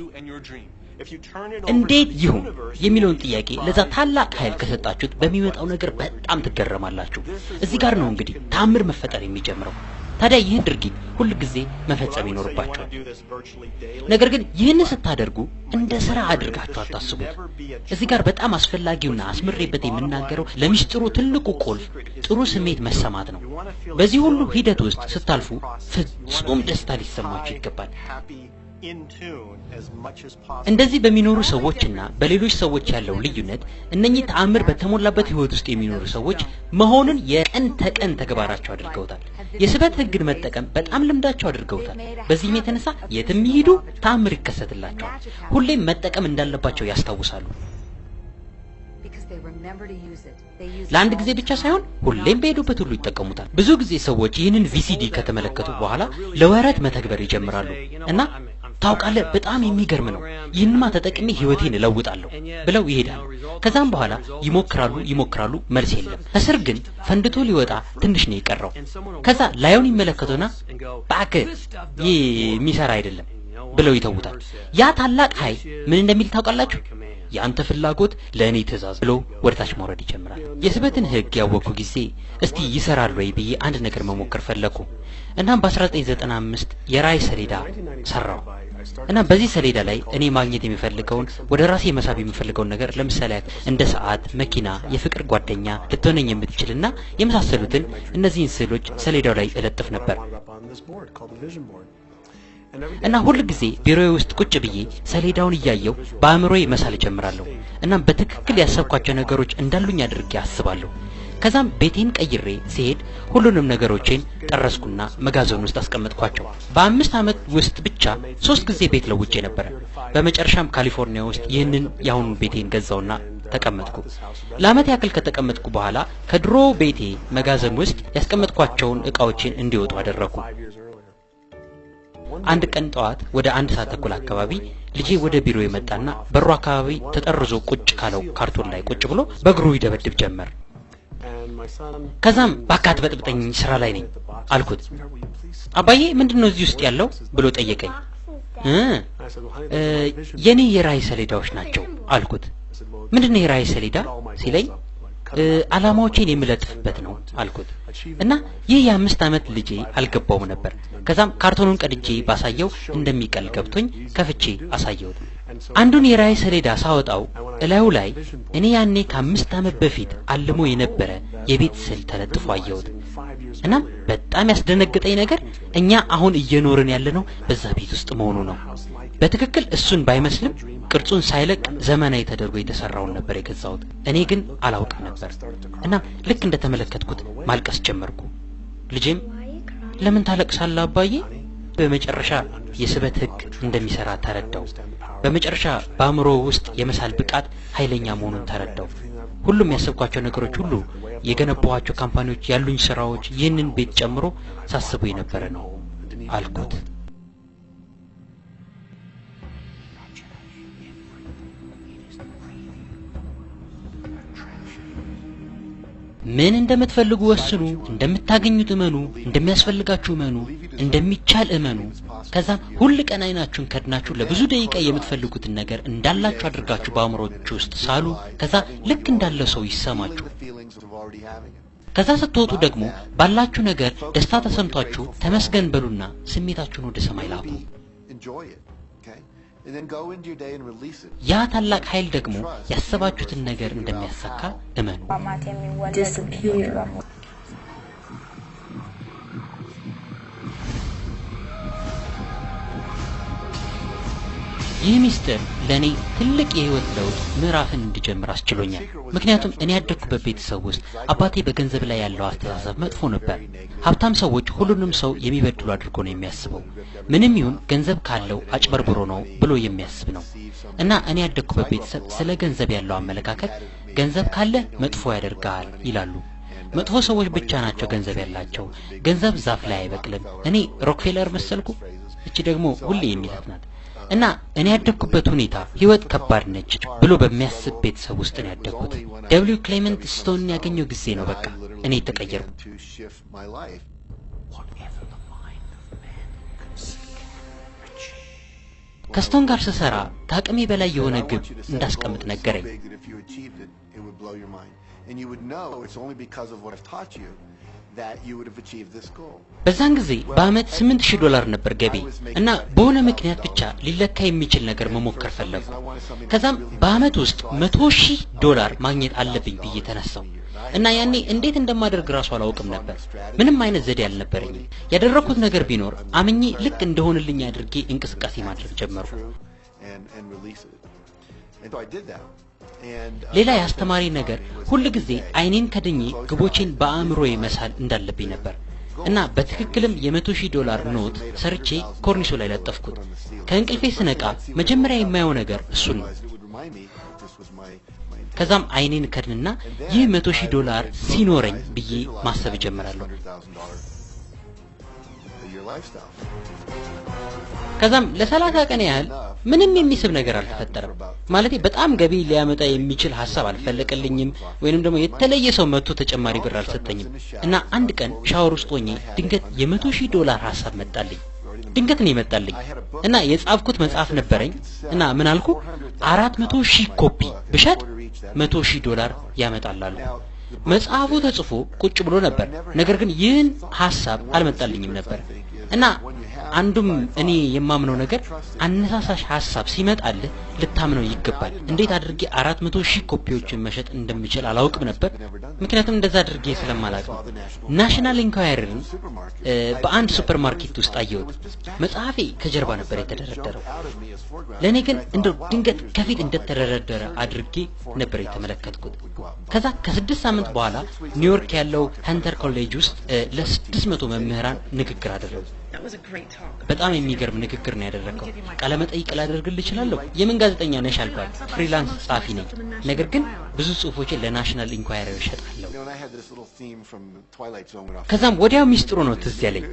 እንዴት ይሁን የሚለውን ጥያቄ ለዛ ታላቅ ኃይል ከሰጣችሁት በሚመጣው ነገር በጣም ትገረማላችሁ እዚህ ጋር ነው እንግዲህ ታምር መፈጠር የሚጀምረው ታዲያ ይህን ድርጊት ሁሉ ጊዜ መፈጸም ይኖርባችኋል ነገር ግን ይህን ስታደርጉ እንደ ስራ አድርጋችሁ አታስቡት እዚህ ጋር በጣም አስፈላጊውና አስምሬበት የምናገረው ለሚስጥሩ ትልቁ ቁልፍ ጥሩ ስሜት መሰማት ነው በዚህ ሁሉ ሂደት ውስጥ ስታልፉ ፍጹም ደስታ ሊሰማችሁ ይገባል እንደዚህ በሚኖሩ ሰዎችና በሌሎች ሰዎች ያለው ልዩነት እነኚህ ተአምር በተሞላበት ህይወት ውስጥ የሚኖሩ ሰዎች መሆኑን የቀን ተቀን ተግባራቸው አድርገውታል የስበት ህግን መጠቀም በጣም ልምዳቸው አድርገውታል በዚህም የተነሳ የትም ይሄዱ ተአምር ይከሰትላቸዋል ሁሌም መጠቀም እንዳለባቸው ያስታውሳሉ ለአንድ ጊዜ ብቻ ሳይሆን ሁሌም በሄዱበት ሁሉ ይጠቀሙታል ብዙ ጊዜ ሰዎች ይህንን ቪሲዲ ከተመለከቱ በኋላ ለወራት መተግበር ይጀምራሉ እና ታውቃለህ በጣም የሚገርም ነው ይህንማ ተጠቅሜ ህይወቴን እለውጣለሁ ብለው ይሄዳሉ ከዛም በኋላ ይሞክራሉ መልስ የለም ከስር ግን ፈንድቶ ሊወጣ ትንሽ ነው የቀረው ከዛ ላዩን ይመለከቱና ባክ የሚሰራ አይደለም ብለው ይተውታል ያ ታላቅ ኃይል ምን እንደሚል ታውቃላችሁ ያንተ ፍላጎት ለኔ ትእዛዝ ብሎ ወርታች ማውረድ ይጀምራል የስበትን ህግ ያወቁ ጊዜ እስቲ ይሰራል ወይ ብዬ አንድ ነገር መሞከር ፈለኩ እናም በ1995 የራይ ሰሌዳ ሰራው እና በዚህ ሰሌዳ ላይ እኔ ማግኘት የሚፈልገውን ወደ ራሴ መሳብ የሚፈልገውን ነገር ለምሳሌ እንደ ሰዓት መኪና የፍቅር ጓደኛ ልትሆነኝ የምትችልና የመሳሰሉትን እነዚህን ስዕሎች ሰሌዳው ላይ እለጥፍ ነበር እና ሁሉ ጊዜ ቢሮዬ ውስጥ ቁጭ ብዬ ሰሌዳውን እያየው በአእምሮዬ መሳል ጀምራለሁ እና በትክክል ያሰብኳቸው ነገሮች እንዳሉኝ አድርጌ አስባለሁ ከዛም ቤቴን ቀይሬ ሲሄድ ሁሉንም ነገሮችን ጠረስኩና መጋዘን ውስጥ አስቀመጥኳቸው በ5 አመት ውስጥ ብቻ 3 ጊዜ ቤት ለውጬ ነበር በመጨረሻም ካሊፎርኒያ ውስጥ ይህንን ያሁን ቤቴን ገዛውና ተቀመጥኩ ለአመት ያክል ከተቀመጥኩ በኋላ ከድሮ ቤቴ መጋዘን ውስጥ ያስቀመጥኳቸውን እቃዎችን እንዲወጡ አደረኩ አንድ ቀን ጠዋት ወደ 1 ሰዓት ተኩል አካባቢ ልጄ ወደ ቢሮ የመጣና በሩ አካባቢ ተጠርዞ ቁጭ ካለው ካርቶን ላይ ቁጭ ብሎ በእግሩ ይደበድብ ጀመር ከዛም ባካት በጥብጠኝ ስራ ላይ ነኝ አልኩት አባዬ ምንድነው እዚህ ውስጥ ያለው ብሎ ጠየቀኝ የኔ የራይ ሰሌዳዎች ናቸው አልኩት ምንድነው የራይ ሰሌዳ ሲለኝ አላማዎችን የምለጥፍበት ነው አልኩት እና ይህ የ5 አመት ልጄ አልገባውም ነበር ከዛም ካርቶኑን ቀድጄ ባሳየው እንደሚቀል ገብቶኝ ከፍቼ አሳየውት አንዱን የራይ ሰሌዳ ሳወጣው እላዩ ላይ እኔ ያኔ ከ5 አመት በፊት አልሞ የነበረ የቤት ስዕል ተለጥፎ አየሁት። እና በጣም ያስደነገጠኝ ነገር እኛ አሁን እየኖርን ያለነው በዛ ቤት ውስጥ መሆኑ ነው። በትክክል እሱን ባይመስልም ቅርጹን ሳይለቅ ዘመናዊ ተደርጎ የተሰራውን ነበር የገዛሁት። እኔ ግን አላውቅም ነበር። እና ልክ እንደተመለከትኩት ማልቀስ ጀመርኩ። ልጄም ለምን ታለቅሳለህ አባዬ? በመጨረሻ የስበት ህግ እንደሚሰራ ተረዳው። በመጨረሻ በአእምሮ ውስጥ የመሳል ብቃት ኃይለኛ መሆኑን ተረዳው። ሁሉም ያሰብኳቸው ነገሮች ሁሉ የገነባኋቸው ካምፓኒዎች ያሉኝ ስራዎች ይህንን ቤት ጨምሮ ሳስቡ የነበረ ነው አልኩት። ምን እንደምትፈልጉ ወስኑ፣ እንደምታገኙት እመኑ፣ እንደሚያስፈልጋችሁ እመኑ፣ እንደሚቻል እመኑ። ከዛም ሁሉ ቀን አይናችሁን ከድናችሁ ለብዙ ደቂቃ የምትፈልጉትን ነገር እንዳላችሁ አድርጋችሁ በአእምሮአችሁ ውስጥ ሳሉ። ከዛ ልክ እንዳለ ሰው ይሰማችሁ። ከዛ ስትወጡ ደግሞ ባላችሁ ነገር ደስታ ተሰምቷችሁ ተመስገን በሉና ስሜታችሁን ወደ ሰማይ ላኩ። ያ ታላቅ ኃይል ደግሞ ያሰባችሁትን ነገር እንደሚያሳካ እመኑ። ይህ ሚስጥር ለኔ ትልቅ የህይወት ለውጥ ምዕራፍን እንድጀምር አስችሎኛል። ምክንያቱም እኔ ያደግኩበት ቤተሰብ ውስጥ አባቴ በገንዘብ ላይ ያለው አስተሳሰብ መጥፎ ነበር። ሀብታም ሰዎች ሁሉንም ሰው የሚበድሉ አድርጎ ነው የሚያስበው። ምንም ይሁን ገንዘብ ካለው አጭበርብሮ ነው ብሎ የሚያስብ ነው። እና እኔ ያደግኩበት ቤተሰብ ስለ ገንዘብ ያለው አመለካከት ገንዘብ ካለ መጥፎ ያደርጋል ይላሉ። መጥፎ ሰዎች ብቻ ናቸው ገንዘብ ያላቸው። ገንዘብ ዛፍ ላይ አይበቅልም። እኔ ሮክፌለር መሰልኩ? እቺ ደግሞ ሁሌ የሚላት ናት። እና እኔ ያደግኩበት ሁኔታ ህይወት ከባድ ነች ብሎ በሚያስብ ቤተሰብ ውስጥ ነው ያደግኩት። ደብሊው ክሌመንት ስቶን ያገኘው ጊዜ ነው በቃ እኔ ተቀየርኩ። ከስቶን ጋር ስሰራ ታቅሜ በላይ የሆነ ግብ እንዳስቀምጥ ነገረኝ። በዛን ጊዜ በአመት $8000 ነበር ገቢ እና በሆነ ምክንያት ብቻ ሊለካ የሚችል ነገር መሞከር ፈለኩ። ከዛም በአመት ውስጥ $100,000 ማግኘት አለብኝ ብዬ ተነሳው እና ያኔ እንዴት እንደማደርግ ራሱ አላውቅም ነበር። ምንም አይነት ዘዴ አልነበረኝም። ያደረኩት ነገር ቢኖር አምኜ ልክ እንደሆነልኝ አድርጌ እንቅስቃሴ ማድረግ ጀመርኩ። ሌላ ያስተማሪ ነገር ሁሉ ጊዜ አይኔን ከድኜ ግቦቼን በአእምሮዬ መሳል እንዳለብኝ ነበር እና በትክክልም $100,000 ኖት ሰርቼ ኮርኒሱ ላይ ለጠፍኩት። ከእንቅልፌ ስነቃ መጀመሪያ የማየው ነገር እሱን ነው። ከዛም አይኔን ከድንና ይህ $100,000 ሲኖረኝ ብዬ ማሰብ ጀመራለሁ። ከዛም ለ30 ቀን ያህል ምንም የሚስብ ነገር አልተፈጠረም። ማለቴ በጣም ገቢ ሊያመጣ የሚችል ሐሳብ አልፈለቀልኝም ወይንም ደግሞ የተለየ ሰው መጥቶ ተጨማሪ ብር አልሰጠኝም። እና አንድ ቀን ሻወር ውስጥ ሆኜ ድንገት $100,000 ሐሳብ መጣልኝ። ድንገት ነው የመጣልኝ እና የጻፍኩት መጽሐፍ ነበረኝ እና ምን አልኩ 400,000 ኮፒ ብሸጥ $100,000 ያመጣል አሉ። መጽሐፉ ተጽፎ ቁጭ ብሎ ነበር። ነገር ግን ይህን ሐሳብ አልመጣልኝም ነበር እና አንዱም እኔ የማምነው ነገር አነሳሳሽ ሐሳብ ሲመጣልህ ልታምነው ይገባል። እንዴት አድርጌ 400,000 ኮፒዎችን መሸጥ እንደምችል አላውቅም ነበር፣ ምክንያቱም እንደዛ አድርጌ ስለማላውቅ። ናሽናል ኢንኳየርን በአንድ ሱፐርማርኬት ውስጥ አየሁት። መጽሐፌ ከጀርባ ነበር የተደረደረው። ለኔ ግን እንደው ድንገት ከፊት እንደተደረደረ አድርጌ ነበር የተመለከትኩት። ከዛ ከ6 ሳምንት በኋላ ኒውዮርክ ያለው ሃንተር ኮሌጅ ውስጥ ለ600 መምህራን ንግግር አደረጉ። በጣም የሚገርም ንግግር ነው ያደረከው። ቃለ መጠይቅ ላደርግልህ እችላለሁ? የምን ጋዜጠኛ ነሽ አልኳት። ፍሪላንስ ጻፊ ነኝ፣ ነገር ግን ብዙ ጽሁፎችን ለናሽናል ኢንኳየር እሸጣለሁ። ከዛም ወዲያው ሚስጥሩ ነው ትዝ ያለኝ።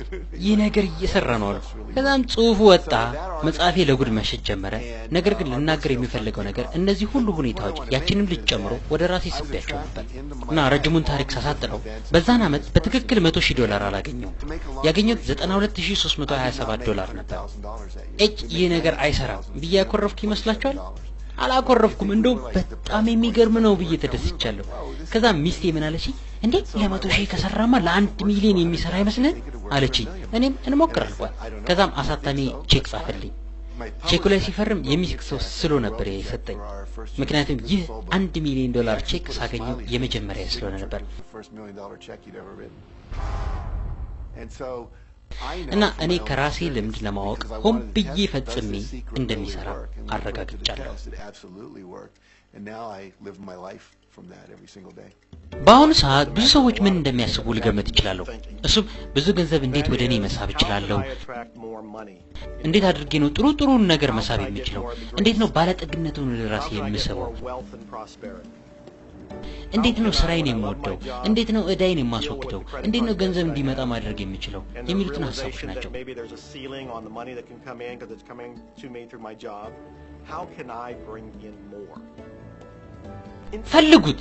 ይህ ነገር እየሰራ ነው አልኩ። ከዛም ጽሁፉ ወጣ፣ መጽሐፌ ለጉድ መሸጥ ጀመረ። ነገር ግን ልናገር የሚፈልገው ነገር እነዚህ ሁሉ ሁኔታዎች ያችንም ልጅ ጨምሮ ወደ ራሴ ስቤያቸው ነበር እና ረጅሙን ታሪክ ሳሳጥረው በዛን አመት በትክክል $100,000 አላገኘሁም። ያገኘሁት $92,327 ነበር። ይህ ነገር አይሰራም ብዬ ያኮረፍኩ ይመስላችኋል? አላኮረፍኩም። እንደው በጣም የሚገርም ነው ብዬ ተደስቻለሁ። ከዛ ሚስቴ ምን አለች? እንዴ ለ100,000 ከሰራማ ለ1 ሚሊዮን የሚሰራ አይመስልህ አለች። እኔም እንሞክር አልኳት። ከዛም አሳታሚ ቼክ ጻፈልኝ። ቼኩ ላይ ሲፈርም የሚስቅ ሰው ስሎ ነበር የሰጠኝ። ምክንያቱም ይህ $1 ሚሊዮን ቼክ ሳገኘው የመጀመሪያ ስለሆነ ነበር። እና እኔ ከራሴ ልምድ ለማወቅ ሆን ብዬ ፈጽሜ እንደሚሰራ አረጋግጫለሁ። በአሁኑ ሰዓት ብዙ ሰዎች ምን እንደሚያስቡ ልገምት እችላለሁ። እሱም ብዙ ገንዘብ እንዴት ወደ እኔ መሳብ እችላለሁ? እንዴት አድርጌ ነው ጥሩ ነገር መሳብ የምችለው? እንዴት ነው ባለጠግነቱን ወደ ራሴ የምስበው? እንዴት ነው ስራዬን የምወደው? እንዴት ነው እዳይን የማስወግደው? እንዴት ነው ገንዘብ እንዲመጣ ማድረግ የምችለው? የሚሉትን ሐሳቦች ናቸው። ፈልጉት።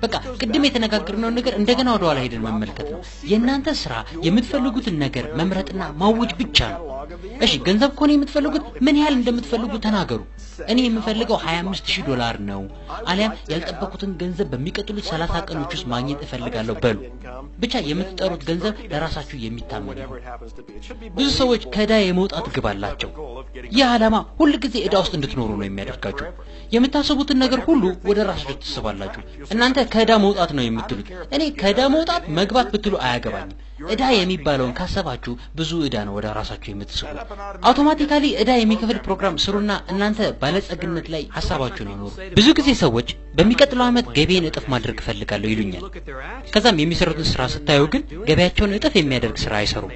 በቃ ቅድም የተነጋገርነው ነገር እንደገና ወደ ኋላ ሄደን መመልከት ነው። የእናንተ ስራ የምትፈልጉትን ነገር መምረጥና ማወጅ ብቻ ነው። እሺ ገንዘብ ከሆነ የምትፈልጉት ምን ያህል እንደምትፈልጉ ተናገሩ። እኔ የምፈልገው $25,000 ነው፣ አሊያም ያልጠበቁትን ገንዘብ በሚቀጥሉት 30 ቀኖች ውስጥ ማግኘት እፈልጋለሁ በሉ። ብቻ የምትጠሩት ገንዘብ ለራሳችሁ የሚታመን ነው። ብዙ ሰዎች ከዕዳ የመውጣት ግብ አላቸው። ይህ ዓላማ ሁል ጊዜ ዕዳ ውስጥ እንድትኖሩ ነው የሚያደርጋችሁ። የምታስቡትን ነገር ሁሉ ወደ ራሳችሁ ትስባላችሁ። እናንተ ከዕዳ መውጣት ነው የምትሉት። እኔ ከዕዳ መውጣት መግባት ብትሉ አያገባኝም። ዕዳ የሚባለውን ካሰባችሁ ብዙ ዕዳ ነው ወደ ራሳችሁ የምትስቡት። አውቶማቲካሊ ዕዳ የሚከፍል ፕሮግራም ስሩና እናንተ ባለጸግነት ላይ ሐሳባችሁን አኖሩ። ብዙ ጊዜ ሰዎች በሚቀጥለው ዓመት ገቢን እጥፍ ማድረግ እፈልጋለሁ ይሉኛል። ከዛም የሚሰሩትን ስራ ስታዩ ግን ገቢያቸውን እጥፍ የሚያደርግ ስራ አይሰሩም።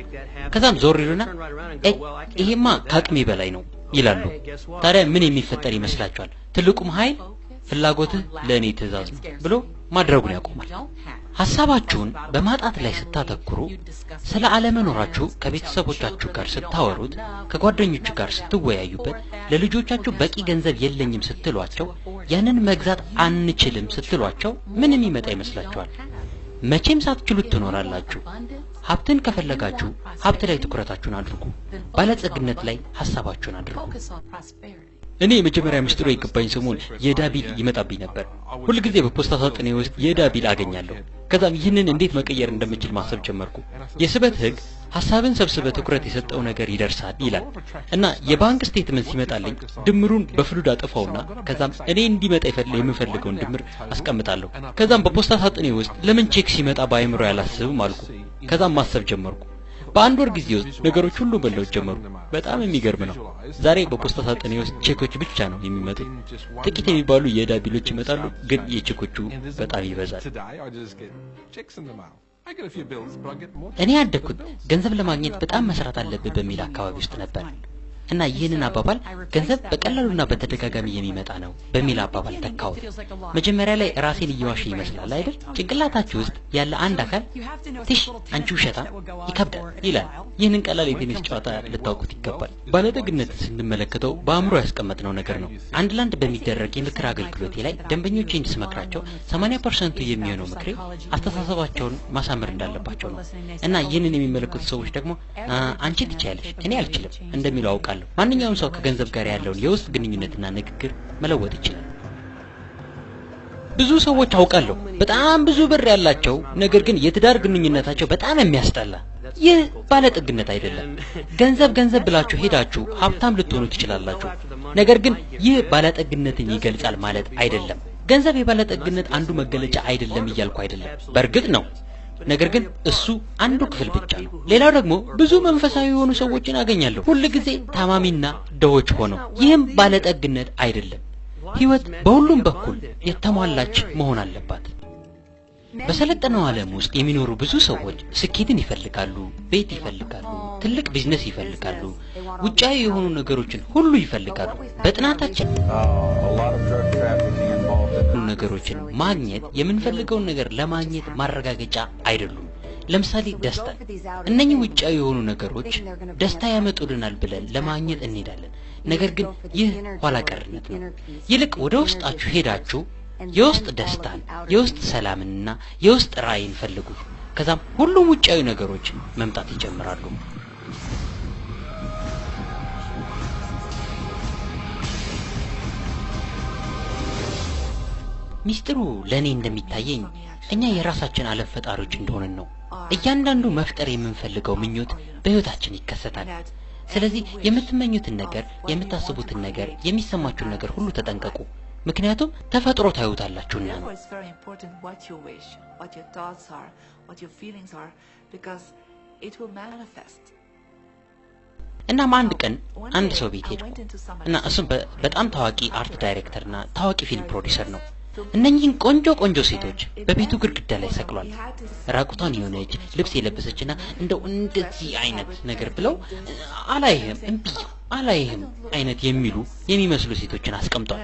ከዛም ዞር ይሉና ይሄማ ከአቅሜ በላይ ነው ይላሉ። ታዲያ ምን የሚፈጠር ይመስላችኋል? ትልቁም ኃይል ፍላጎትህ ለእኔ ትእዛዝ ነው ብሎ ማድረጉን ያቆማል። ሐሳባችሁን በማጣት ላይ ስታተኩሩ፣ ስለ አለመኖራችሁ ከቤተሰቦቻችሁ ጋር ስታወሩት፣ ከጓደኞቹ ጋር ስትወያዩበት፣ ለልጆቻችሁ በቂ ገንዘብ የለኝም ስትሏቸው፣ ያንን መግዛት አንችልም ስትሏቸው ምን የሚመጣ ይመስላችኋል? መቼም ሳትችሉት ትኖራላችሁ። ሀብትን ከፈለጋችሁ ሀብት ላይ ትኩረታችሁን አድርጉ። ባለጸግነት ላይ ሐሳባችሁን አድርጉ። እኔ የመጀመሪያ ምስጢሩ የገባኝ ሰሞን የዕዳ ቢል ይመጣብኝ ነበር። ሁል ጊዜ በፖስታ ሳጥኔ ውስጥ የዕዳ ቢል አገኛለሁ። ከዛም ይህንን እንዴት መቀየር እንደምችል ማሰብ ጀመርኩ። የስበት ህግ ሐሳብን ሰብስበ ትኩረት የሰጠው ነገር ይደርሳል ይላል እና የባንክ ስቴትመንት ሲመጣልኝ ድምሩን በፍሉድ አጥፋውና ከዛም እኔ እንዲመጣ የምፈልገውን ድምር አስቀምጣለሁ። ከዛም በፖስታ ሳጥኔ ውስጥ ለምን ቼክ ሲመጣ በአይምሮ ያላስብም አልኩ። ከዛም ማሰብ ጀመርኩ። በአንድ ወር ጊዜ ውስጥ ነገሮች ሁሉ መለወጥ ጀመሩ። በጣም የሚገርም ነው። ዛሬ በፖስታ ሳጥኔ ውስጥ ቼኮች ብቻ ነው የሚመጡት። ጥቂት የሚባሉ የዕዳ ቢሎች ይመጣሉ፣ ግን የቼኮቹ በጣም ይበዛል። እኔ ያደግኩት ገንዘብ ለማግኘት በጣም መስራት አለብህ በሚል አካባቢ ውስጥ ነበር እና ይህንን አባባል ገንዘብ በቀላሉና በተደጋጋሚ የሚመጣ ነው በሚል አባባል ተካው። መጀመሪያ ላይ ራሴን እየዋሸ ይመስላል አይደል? ጭንቅላታችሁ ውስጥ ያለ አንድ አካል ትሽ አንቺ ውሸታ ይከብዳል ይላል። ይህንን ቀላል የቴኒስ ጨዋታ ልታውቁት ይገባል። ባለጠግነት ስንመለከተው በአእምሮ ያስቀመጥነው ነገር ነው። አንድ ላንድ በሚደረግ የምክር አገልግሎቴ ላይ ደንበኞቼን ስመክራቸው 80% የሚሆነው ምክሬ አስተሳሰባቸውን ማሳመር እንዳለባቸው ነው እና ይህንን የሚመለከቱ ሰዎች ደግሞ አንቺ ትችያለሽ እኔ አልችልም እንደሚለው አውቃለሁ። ማንኛውም ሰው ከገንዘብ ጋር ያለውን የውስጥ ግንኙነትና ንግግር መለወጥ ይችላል። ብዙ ሰዎች አውቃለሁ በጣም ብዙ ብር ያላቸው፣ ነገር ግን የትዳር ግንኙነታቸው በጣም የሚያስጠላ። ይህ ባለጠግነት አይደለም። ገንዘብ ብላችሁ ሄዳችሁ ሀብታም ልትሆኑ ትችላላችሁ፣ ነገር ግን ይህ ባለጠግነትን ይገልጻል ማለት አይደለም። ገንዘብ የባለጠግነት አንዱ መገለጫ አይደለም እያልኩ አይደለም፣ በእርግጥ ነው። ነገር ግን እሱ አንዱ ክፍል ብቻ ነው። ሌላው ደግሞ ብዙ መንፈሳዊ የሆኑ ሰዎችን አገኛለሁ ሁሉ ጊዜ ታማሚና ደሆች ሆነው። ይህም ባለጠግነት አይደለም። ህይወት በሁሉም በኩል የተሟላች መሆን አለባት። በሰለጠነው ዓለም ውስጥ የሚኖሩ ብዙ ሰዎች ስኬትን ይፈልጋሉ፣ ቤት ይፈልጋሉ፣ ትልቅ ቢዝነስ ይፈልጋሉ፣ ውጫዊ የሆኑ ነገሮችን ሁሉ ይፈልጋሉ። በጥናታችን ነገሮችን ማግኘት የምንፈልገውን ነገር ለማግኘት ማረጋገጫ አይደሉም። ለምሳሌ ደስታ። እነኚህ ውጫዊ የሆኑ ነገሮች ደስታ ያመጡልናል ብለን ለማግኘት እንሄዳለን። ነገር ግን ይህ ኋላ ቀርነት ነው። ይልቅ ወደ ውስጣችሁ ሄዳችሁ የውስጥ ደስታን፣ የውስጥ ሰላምንና የውስጥ ራዕይን ፈልጉ። ከዛም ሁሉም ውጫዊ ነገሮች መምጣት ይጀምራሉ። ሚስጥሩ ለኔ እንደሚታየኝ እኛ የራሳችን ዓለም ፈጣሪዎች እንደሆነን ነው። እያንዳንዱ መፍጠር የምንፈልገው ምኞት በህይወታችን ይከሰታል። ስለዚህ የምትመኙትን ነገር የምታስቡትን ነገር የሚሰማችሁን ነገር ሁሉ ተጠንቀቁ ምክንያቱም ተፈጥሮ ታዩታላችሁና ነው Therefore, it's very important what you wish, what your thoughts are, what your feelings are, because it will manifest. እና አንድ ቀን አንድ ሰው ቤት ሄድኩ እና እሱም በጣም ታዋቂ አርት ዳይሬክተርና ታዋቂ ፊልም ፕሮዲዩሰር ነው እነኚህን ቆንጆ ሴቶች በቤቱ ግድግዳ ላይ ሰቅሏል ራቁቷን የሆነች ልብስ የለበሰችና እንደው እንደዚህ አይነት ነገር ብለው አላየህም አይነት የሚመስሉ ሴቶችን አስቀምጧል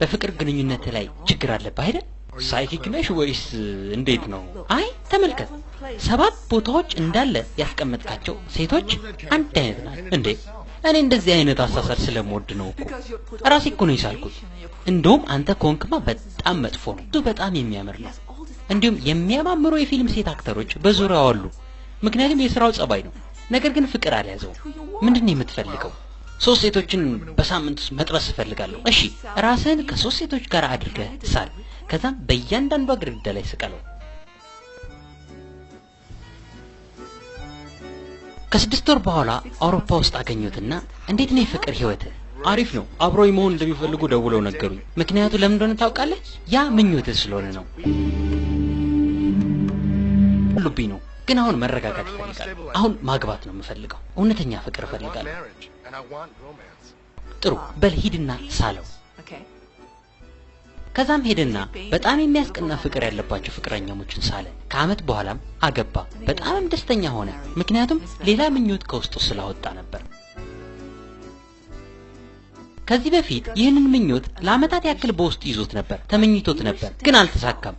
በፍቅር ግንኙነት ላይ ችግር አለበት አይደል ሳይኪክ ነሽ ወይስ እንዴት ነው አይ ተመልከት 7 ቦታዎች እንዳለ ያስቀመጥካቸው ሴቶች አንድ አይነት ናቸው እንዴ እኔ እንደዚህ አይነት አሳሳል ስለምወድ ነው እኮ ራሴ እኮ ነው ይሳልኩት እንደውም አንተ ኮንክማ በጣም መጥፎ ነው በጣም የሚያምር ነው እንዲሁም የሚያማምሩ የፊልም ሴት አክተሮች በዙሪያው አሉ ምክንያቱም የሥራው ጸባይ ነው ነገር ግን ፍቅር አልያዘው ምንድነው የምትፈልገው 3 ሴቶችን በሳምንት መጥበስ ፈልጋለሁ እሺ ራስህን ከ3 ሴቶች ጋር አድርገህ ሳል ከዛም በእያንዳንዱ ግድግዳ ላይ ስቀለው ከ6 ወር በኋላ አውሮፓ ውስጥ አገኘሁትና እንዴት ነው የፍቅር ህይወት አሪፍ ነው አብሮኝ መሆን እንደሚፈልጉ ደውለው ነገሩኝ ምክንያቱም ለምን እንደሆነ ታውቃለህ ያ ምኞት ስለሆነ ነው ልብኝ ነው ግን አሁን መረጋጋት ፈልጋለሁ አሁን ማግባት ነው የምፈልገው እውነተኛ ፍቅር ፈልጋለሁ ጥሩ በልሂድና ሳለው ከዛም ሄደና በጣም የሚያስቀና ፍቅር ያለባቸው ፍቅረኛሞችን ሳለ ከአመት በኋላም አገባ በጣም ደስተኛ ሆነ ምክንያቱም ሌላ ምኞት ከውስጡ ስላወጣ ነበር ከዚህ በፊት ይህንን ምኞት ለአመታት ያክል በውስጡ ይዞት ነበር ተመኝቶት ነበር ግን አልተሳካም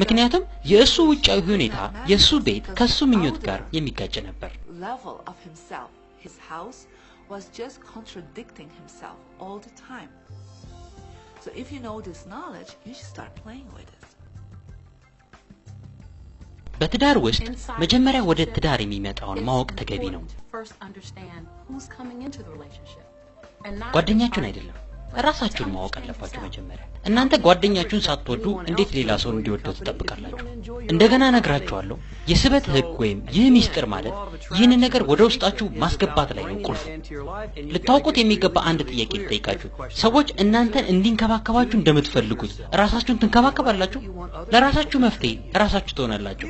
ምክንያቱም የእሱ ውጫዊ ሁኔታ የሱ ቤት ከሱ ምኞት ጋር የሚጋጭ ነበር his house was just contradicting himself all the time so if you know this knowledge you should start playing with it በትዳር ውስጥ መጀመሪያ ወደ ትዳር የሚመጣውን ማወቅ ተገቢ ነው ጓደኛችሁን አይደለም ራሳችሁን ማወቅ አለባችሁ መጀመሪያ እናንተ ጓደኛችሁን ሳትወዱ እንዴት ሌላ ሰው እንዲወደው ትጠብቃላችሁ እንደገና ነግራችኋለሁ የስበት ህግ ወይም ይህ ሚስጥር ማለት ይህን ነገር ወደ ውስጣችሁ ማስገባት ላይ ነው ቁልፉ ልታውቁት የሚገባ አንድ ጥያቄ ልጠይቃችሁ ሰዎች እናንተን እንዲንከባከባችሁ እንደምትፈልጉት ራሳችሁን ትንከባከባላችሁ ለራሳችሁ መፍትሄ ራሳችሁ ትሆናላችሁ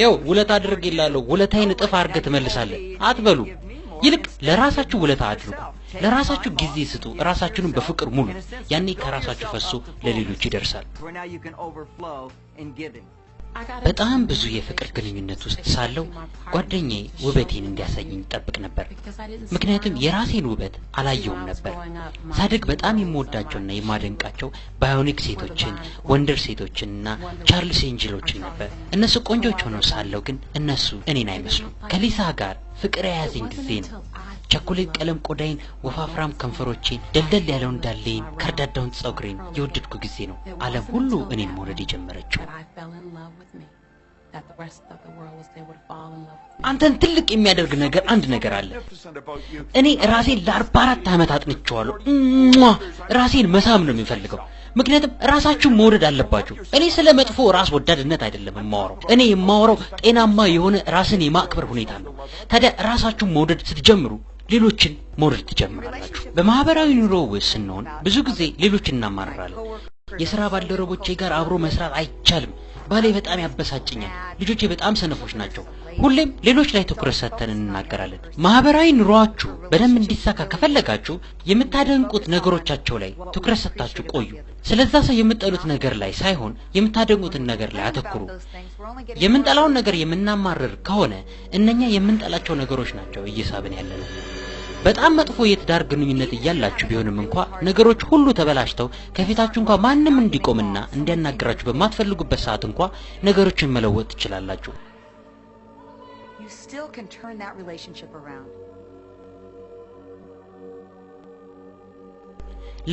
ይው ውለታ አድርጌላለሁ ውለታዬን እጥፍ አድርገህ ትመልሳለህ አትበሉ ይልቅ ለራሳችሁ ውለታ አድርጉ ለራሳችሁ ጊዜ ስጡ ራሳችሁን በፍቅር ሙሉ ያኔ ከራሳችሁ ፈሶ ለሌሎች ይደርሳል በጣም ብዙ የፍቅር ግንኙነት ውስጥ ሳለው ጓደኛዬ ውበቴን እንዲያሳየኝ ጠብቅ ነበር ምክንያቱም የራሴን ውበት አላየውም ነበር ሳድግ በጣም የምወዳቸውና የማደንቃቸው ባዮኒክ ሴቶችን ወንደር ሴቶችንና ቻርልስ ኤንጅሎችን ነበር እነሱ ቆንጆች ሆነው ሳለው ግን እነሱ እኔን አይመስሉም ከሊሳ ጋር ፍቅር ያዘኝ ጊዜ ነው ቸኮሌት ቀለም ቆዳይን ወፋፍራም ከንፈሮቼን ደልደል ያለውን ዳሌን ከርዳዳውን ጸጉሬን የወደድኩ ጊዜ ነው ዓለም ሁሉ እኔን መውደድ የጀመረችው አንተን ትልቅ የሚያደርግ ነገር አንድ ነገር አለ እኔ ራሴን ለ44 አመት አጥንቻለሁ ራሴን መሳም ነው የሚፈልገው ምክንያቱም ራሳችሁን መውደድ አለባችሁ እኔ ስለ መጥፎ ራስ ወዳድነት አይደለም የማወራው እኔ የማወራው ጤናማ የሆነ ራስን የማክበር ሁኔታ ነው ታዲያ ራሳችሁን መውደድ ስትጀምሩ ሌሎችን መውደድ ትጀምራላችሁ በማህበራዊ ኑሮ ውስጥ ስንሆን ብዙ ጊዜ ሌሎችን እናማርራለን የሥራ ባልደረቦቼ ጋር አብሮ መስራት አይቻልም ባሌ በጣም ያበሳጭኛል ልጆቼ በጣም ሰነፎች ናቸው ሁሌም ሌሎች ላይ ትኩረት ሰጥተን እንናገራለን ማህበራዊ ኑሮአችሁ በደንብ እንዲሳካ ከፈለጋችሁ የምታደንቁት ነገሮቻቸው ላይ ትኩረት ሰጥታችሁ ቆዩ ስለዛ ሰው የምትጠሉት ነገር ላይ ሳይሆን የምታደንቁትን ነገር ላይ አተኩሩ የምንጠላውን ነገር የምናማርር ከሆነ እነኛ የምንጠላቸው ነገሮች ናቸው እየሳብን ያለነው በጣም መጥፎ የትዳር ግንኙነት ይያላችሁ ቢሆንም እንኳን ነገሮች ሁሉ ተበላሽተው ከፊታችሁ እንኳን ማንንም እንዲቆምና እንዲያናግራችሁ በማትፈልጉበት ሰዓት እንኳን ነገሮችን መለወጥ ትችላላችሁ You still can turn that relationship around.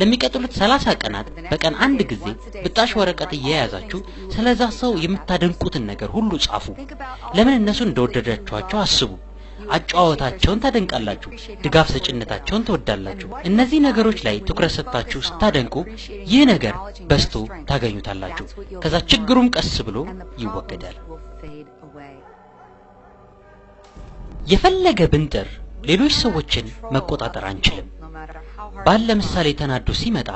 ለሚቀጥሉት 30 ቀናት በቀን አንድ ጊዜ ብጣሽ ወረቀት እየያዛችሁ ስለዛ ሰው የምታደንቁትን ነገር ሁሉ ጻፉ ለምን እነሱ እንደወደዳችኋቸው አስቡ አጫዋታቸውን ታደንቃላችሁ ድጋፍ ሰጭነታቸውን ትወዳላችሁ እነዚህ ነገሮች ላይ ትኩረት ሰጥታችሁ ስታደንቁ ይህ ነገር በስቶ ታገኙታላችሁ ከዛ ችግሩም ቀስ ብሎ ይወገዳል የፈለገ ብንጥር ሌሎች ሰዎችን መቆጣጠር አንችልም። ባል ለምሳሌ ተናዶ ሲመጣ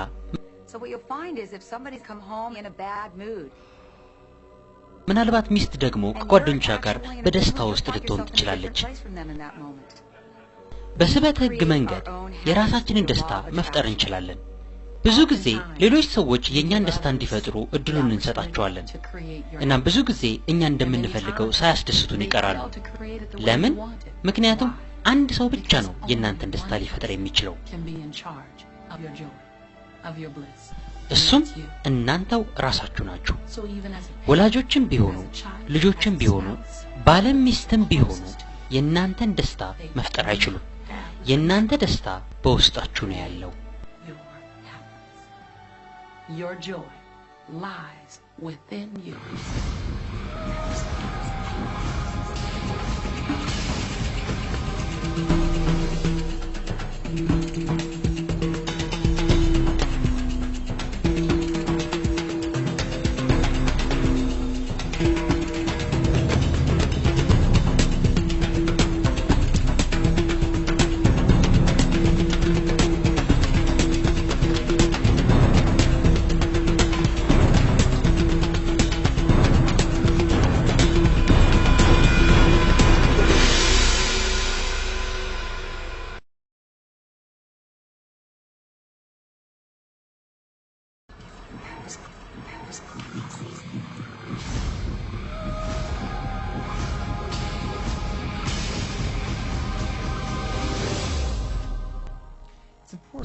So what you'll find is if somebody's come home in a bad mood, ምናልባት ሚስት ደግሞ ከጓደኞቿ ጋር በደስታ ውስጥ ልትሆን ትችላለች። በስበት ሕግ መንገድ የራሳችንን ደስታ መፍጠር እንችላለን። ብዙ ጊዜ ሌሎች ሰዎች የኛን ደስታ እንዲፈጥሩ እድሉን እንሰጣቸዋለን። እናም ብዙ ጊዜ እኛ እንደምንፈልገው ሳያስደስቱን ይቀራሉ። ለምን? ምክንያቱም አንድ ሰው ብቻ ነው የእናንተን ደስታ ሊፈጥር የሚችለው። እሱም እናንተው ራሳችሁ ናችሁ። ወላጆችም ቢሆኑ ልጆችም ቢሆኑ ባለም ሚስትም ቢሆኑ የእናንተን ደስታ መፍጠር አይችሉም። የእናንተ ደስታ በውስጣችሁ ነው ያለው። Your joy lies within you.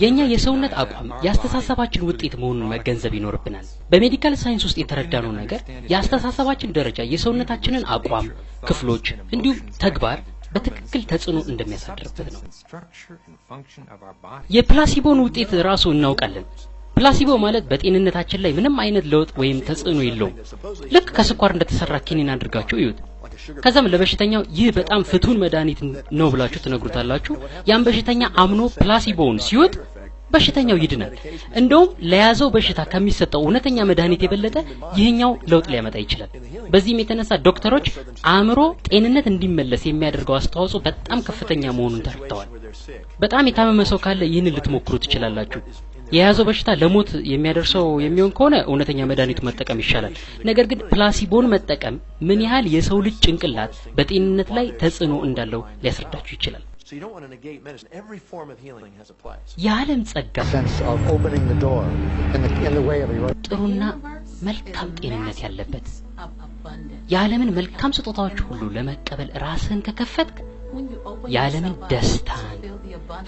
የኛ የሰውነት አቋም ያስተሳሰባችን ውጤት መሆኑን መገንዘብ ይኖርብናል። በሜዲካል ሳይንስ ውስጥ የተረዳነው ነገር ያስተሳሰባችን ደረጃ የሰውነታችንን አቋም፣ ክፍሎች እንዲሁም ተግባር በትክክል ተጽዕኖ እንደሚያሳድርበት ነው። የፕላሲቦን ውጤት ራሱ እናውቃለን። ፕላሲቦ ማለት በጤንነታችን ላይ ምንም አይነት ለውጥ ወይም ተጽዕኖ የለውም። ልክ ከስኳር እንደተሰራ ኪኒን አድርጋችሁ እዩት። ከዛም ለበሽተኛው ይህ በጣም ፍቱን መድኃኒት ነው ብላችሁ ትነግሩታላችሁ። ያን በሽተኛ አምኖ ፕላሲቦውን ሲወጥ በሽተኛው ይድናል። እንደውም ለያዘው በሽታ ከሚሰጠው እውነተኛ መድኃኒት የበለጠ ይህኛው ለውጥ ሊያመጣ ይችላል። በዚህም የተነሳ ዶክተሮች አእምሮ ጤንነት እንዲመለስ የሚያደርገው አስተዋጽኦ በጣም ከፍተኛ መሆኑን ተረድተዋል። በጣም የታመመ ሰው ካለ ይህንን ልትሞክሩ ትችላላችሁ። የያዘው በሽታ ለሞት የሚያደርሰው የሚሆን ከሆነ እውነተኛ መድኃኒቱ መጠቀም ይሻላል። ነገር ግን ፕላሲቦን መጠቀም ምን ያህል የሰው ልጅ ጭንቅላት በጤንነት ላይ ተጽዕኖ እንዳለው ሊያስረዳችሁ ይችላል። የዓለም ጸጋ ጥሩና መልካም ጤንነት ያለበት የዓለምን መልካም ስጦታዎች ሁሉ ለመቀበል ራስህን ከከፈትክ የዓለምን ደስታን፣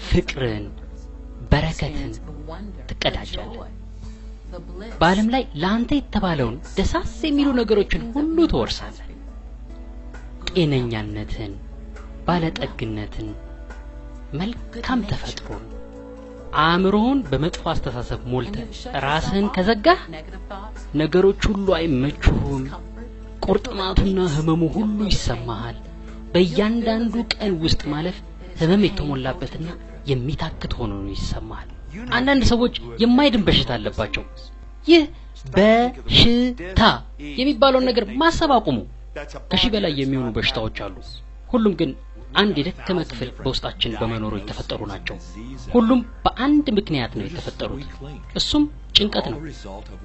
ፍቅርን፣ በረከትን ትቀዳጃለህ። በዓለም ላይ ለአንተ የተባለውን ደሳስ የሚሉ ነገሮችን ሁሉ ትወርሳለህ። ጤነኛነትን፣ ባለጠግነትን፣ መልካም ተፈጥሮን። አእምሮህን በመጥፎ አስተሳሰብ ሞልተህ ራስህን ከዘጋህ ነገሮች ሁሉ አይመቹህም። ቁርጥማቱና ህመሙ ሁሉ ይሰማሃል። በእያንዳንዱ ቀን ውስጥ ማለፍ ህመም የተሞላበትና የሚታክት ሆኖ ነው ይሰማሃል። አንዳንድ ሰዎች የማይድን በሽታ አለባቸው። ይህ በሽታ የሚባለውን ነገር ማሰብ አቁሙ። ከሺህ በላይ የሚሆኑ በሽታዎች አሉ። ሁሉም ግን አንድ የደከመ ክፍል በውስጣችን በመኖሩ የተፈጠሩ ናቸው። ሁሉም በአንድ ምክንያት ነው የተፈጠሩት። እሱም ጭንቀት ነው።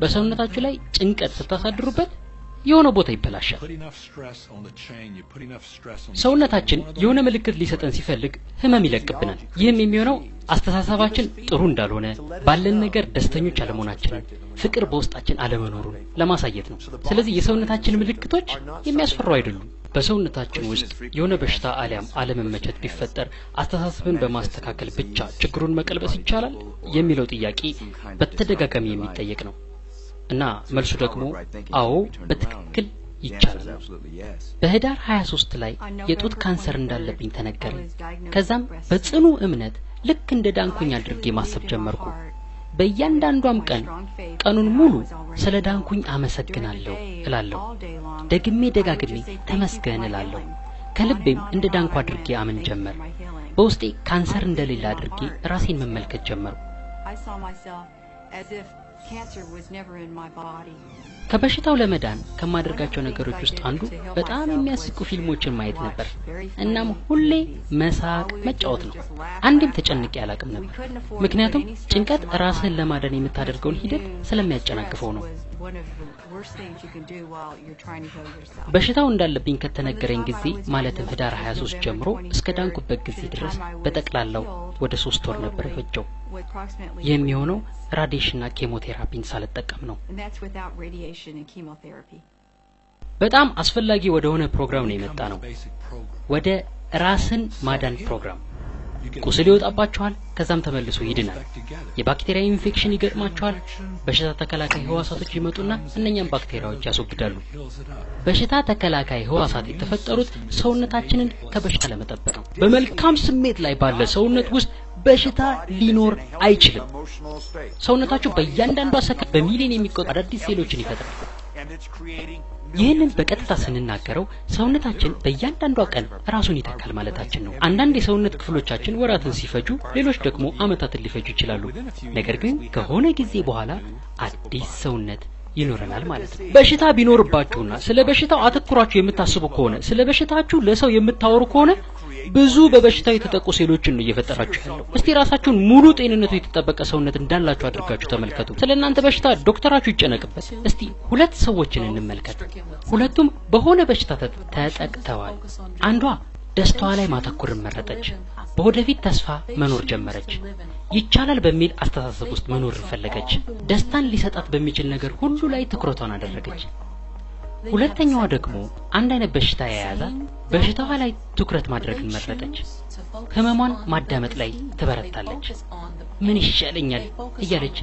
በሰውነታችሁ ላይ ጭንቀት ስታሳድሩበት የሆነ ቦታ ይበላሻል። ሰውነታችን የሆነ ምልክት ሊሰጠን ሲፈልግ ህመም ይለቅብናል። ይህም የሚሆነው አስተሳሰባችን ጥሩ እንዳልሆነ፣ ባለን ነገር ደስተኞች አለመሆናችንን፣ ፍቅር በውስጣችን አለመኖሩን ለማሳየት ነው። ስለዚህ የሰውነታችን ምልክቶች የሚያስፈሩ አይደሉም። በሰውነታችን ውስጥ የሆነ በሽታ አሊያም አለመመቸት ቢፈጠር አስተሳሰብን በማስተካከል ብቻ ችግሩን መቀልበስ ይቻላል የሚለው ጥያቄ በተደጋጋሚ የሚጠየቅ ነው። እና መልሱ ደግሞ አዎ በትክክል ይቻላል። በህዳር 23 ላይ የጡት ካንሰር እንዳለብኝ ተነገረኝ። ከዛም በጽኑ እምነት ልክ እንደ ዳንኩኝ አድርጌ ማሰብ ጀመርኩ። በእያንዳንዷም ቀኑን ሙሉ ስለ ዳንኩኝ አመሰግናለሁ እላለሁ። ደግሜ ደጋግሜ ተመስገን እላለሁ። ከልቤም እንደ ዳንኩ አድርጌ አምን ጀመር። በውስጤ ካንሰር እንደሌለ አድርጌ ራሴን መመልከት ጀመርኩ። Cancer was never in my body. ከበሽታው ለመዳን ከማደርጋቸው ነገሮች ውስጥ አንዱ በጣም የሚያስቁ ፊልሞችን ማየት ነበር። እናም ሁሌ መሳቅ መጫወት ነው። አንድም ተጨንቄ አላቅም ነበር። ምክንያቱም ጭንቀት ራስን ለማዳን የምታደርገውን ሂደት ስለሚያጨናግፈው ነው። በሽታው እንዳለብኝ ከተነገረኝ ጊዜ ማለትም ህዳር 23 ጀምሮ እስከ ዳንኩበት ጊዜ ድረስ በጠቅላላው ወደ 3 ወር ነበር የፈጀው። የሚሆነው ራዲዬሽንና ኬሞቴራፒን ሳልጠቀም ነው። በጣም አስፈላጊ ወደ ሆነ ፕሮግራም ነው የመጣ ነው። ወደ ራስን ማዳን ፕሮግራም። ቁስል ይወጣባችኋል፣ ከዛም ተመልሶ ይድናል። የባክቴሪያ ኢንፌክሽን ይገጥማችኋል፣ በሽታ ተከላካይ ህዋሳቶች ይመጡና እነኛም ባክቴሪያዎች ያስወግዳሉ። በሽታ ተከላካይ ህዋሳት የተፈጠሩት ሰውነታችንን ከበሽታ ለመጠበቅ ነው። በመልካም ስሜት ላይ ባለ ሰውነት ውስጥ በሽታ ሊኖር አይችልም። ሰውነታችሁ በእያንዳንዷ ሰከንድ በሚሊዮን የሚቆጠሩ አዳዲስ ሴሎችን ይፈጥራል። ይህንን በቀጥታ ስንናገረው ሰውነታችን በእያንዳንዷ ቀን ራሱን ይተካል ማለታችን ነው። አንዳንድ የሰውነት ክፍሎቻችን ወራትን ሲፈጁ፣ ሌሎች ደግሞ አመታትን ሊፈጁ ይችላሉ። ነገር ግን ከሆነ ጊዜ በኋላ አዲስ ሰውነት ይኖረናል ማለት ነው። በሽታ ቢኖርባችሁና ስለ በሽታው አተኩራችሁ የምታስቡ ከሆነ፣ ስለ በሽታችሁ ለሰው የምታወሩ ከሆነ ብዙ በበሽታው የተጠቁ ሴሎችን ነው እየፈጠራችሁ ያለው። እስቲ ራሳችሁን ሙሉ ጤንነቱ የተጠበቀ ሰውነት እንዳላችሁ አድርጋችሁ ተመልከቱ። ስለናንተ በሽታ ዶክተራችሁ ይጨነቅበት። እስቲ ሁለት ሰዎችን እንመልከት። ሁለቱም በሆነ በሽታ ተጠቅተዋል። አንዷ ደስታዋ ላይ ማተኮርን መረጠች። በወደፊት ተስፋ መኖር ጀመረች። ይቻላል በሚል አስተሳሰብ ውስጥ መኖር ፈለገች። ደስታን ሊሰጣት በሚችል ነገር ሁሉ ላይ ትኩረቷን አደረገች። ሁለተኛዋ ደግሞ አንድ አይነት በሽታ የያዛት በሽታዋ ላይ ትኩረት ማድረግን መረጠች። ህመሟን ማዳመጥ ላይ ትበረታለች። ምን ይሻለኛል እያለች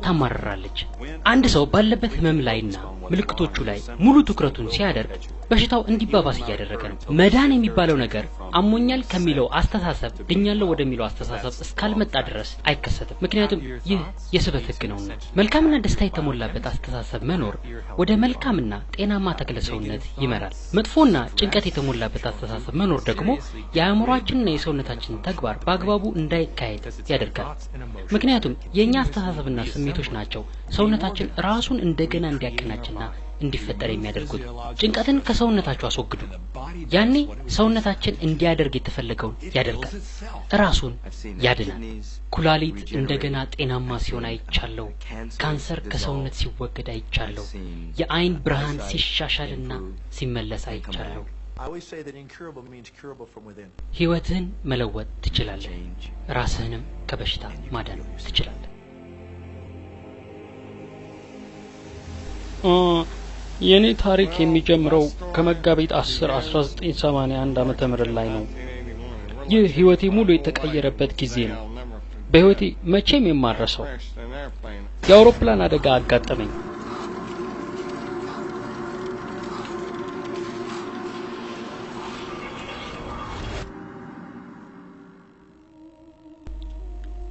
ታማርራለች። አንድ ሰው ባለበት ህመም ላይና ምልክቶቹ ላይ ሙሉ ትኩረቱን ሲያደርግ በሽታው እንዲባባስ እያደረገ ነው። መዳን የሚባለው ነገር አሞኛል ከሚለው አስተሳሰብ ድኛለሁ ወደሚለው አስተሳሰብ እስካልመጣ ድረስ አይከሰትም። ምክንያቱም ይህ የስበት ህግ ነውና። መልካምና ደስታ የተሞላበት አስተሳሰብ መኖር ወደ መልካምና ጤናማ ተክለ ሰውነት ይመራል። መጥፎና ጭንቀት የተሞላበት አስተሳሰብ መኖር ደግሞ የአእምሮአችንና የሰውነታችን ተግባር በአግባቡ እንዳይካሄድ ያደርጋል። ምክንያቱም የኛ አስተሳሰብና ስሜቶች ናቸው ሰውነታችን ራሱን እንደገና እንዲያቀናጅና እንዲፈጠር የሚያደርጉት። ጭንቀትን ከሰውነታችሁ አስወግዱ። ያኔ ሰውነታችን እንዲያደርግ የተፈለገውን ያደርጋል፣ ራሱን ያድናል። ኩላሊት እንደገና ጤናማ ሲሆን አይቻለው። ካንሰር ከሰውነት ሲወገድ አይቻለው። የአይን ብርሃን ሲሻሻልና ሲመለስ አይቻለው። ህይወትህን መለወጥ ትችላለህ። ራስህንም ከበሽታ ማዳን ትችላለህ። የኔ ታሪክ የሚጀምረው ከመጋቢት 10 1981 ዓመተ ምህረት ላይ ነው። ይህ ህይወቴ ሙሉ የተቀየረበት ጊዜ ነው። በህይወቴ መቼም የማረሰው የአውሮፕላን አደጋ አጋጠመኝ።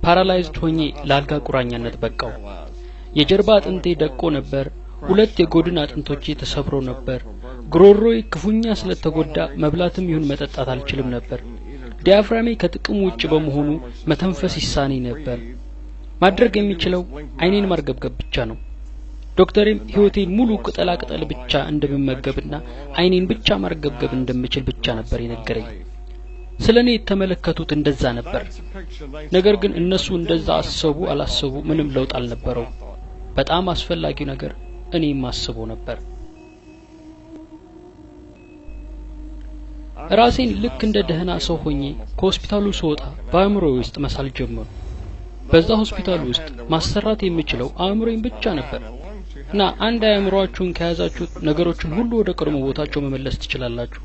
ፓራላይዝድ ሆኜ ለአልጋ ቁራኛነት በቃው። የጀርባ አጥንቴ ደቆ ነበር። ሁለት የጎድን አጥንቶቼ ተሰብሮ ነበር። ጉሮሮዬ ክፉኛ ስለተጎዳ መብላትም ይሁን መጠጣት አልችልም ነበር። ዲያፍራሜ ከጥቅም ውጭ በመሆኑ መተንፈስ ይሳነኝ ነበር። ማድረግ የሚችለው አይኔን ማርገብገብ ብቻ ነው። ዶክተሬም ህይወቴን ሙሉ ቅጠላ ቅጠል ብቻ እንደምመገብና አይኔን ብቻ ማርገብገብ እንደምችል ብቻ ነበር የነገረኝ። ስለኔ የተመለከቱት እንደዛ ነበር። ነገር ግን እነሱ እንደዛ አሰቡ አላሰቡ ምንም ለውጥ አልነበረው። በጣም አስፈላጊው ነገር እኔ ማስበው ነበር። ራሴን ልክ እንደ ደህና ሰው ሆኜ ከሆስፒታሉ ስወጣ በአእምሮዬ ውስጥ መሳል ጀመሩ። በዛ ሆስፒታል ውስጥ ማሰራት የሚችለው አእምሮዬን ብቻ ነበር እና አንድ አእምሮአችሁን ከያዛችሁ ነገሮችን ሁሉ ወደ ቀድሞ ቦታቸው መመለስ ትችላላችሁ።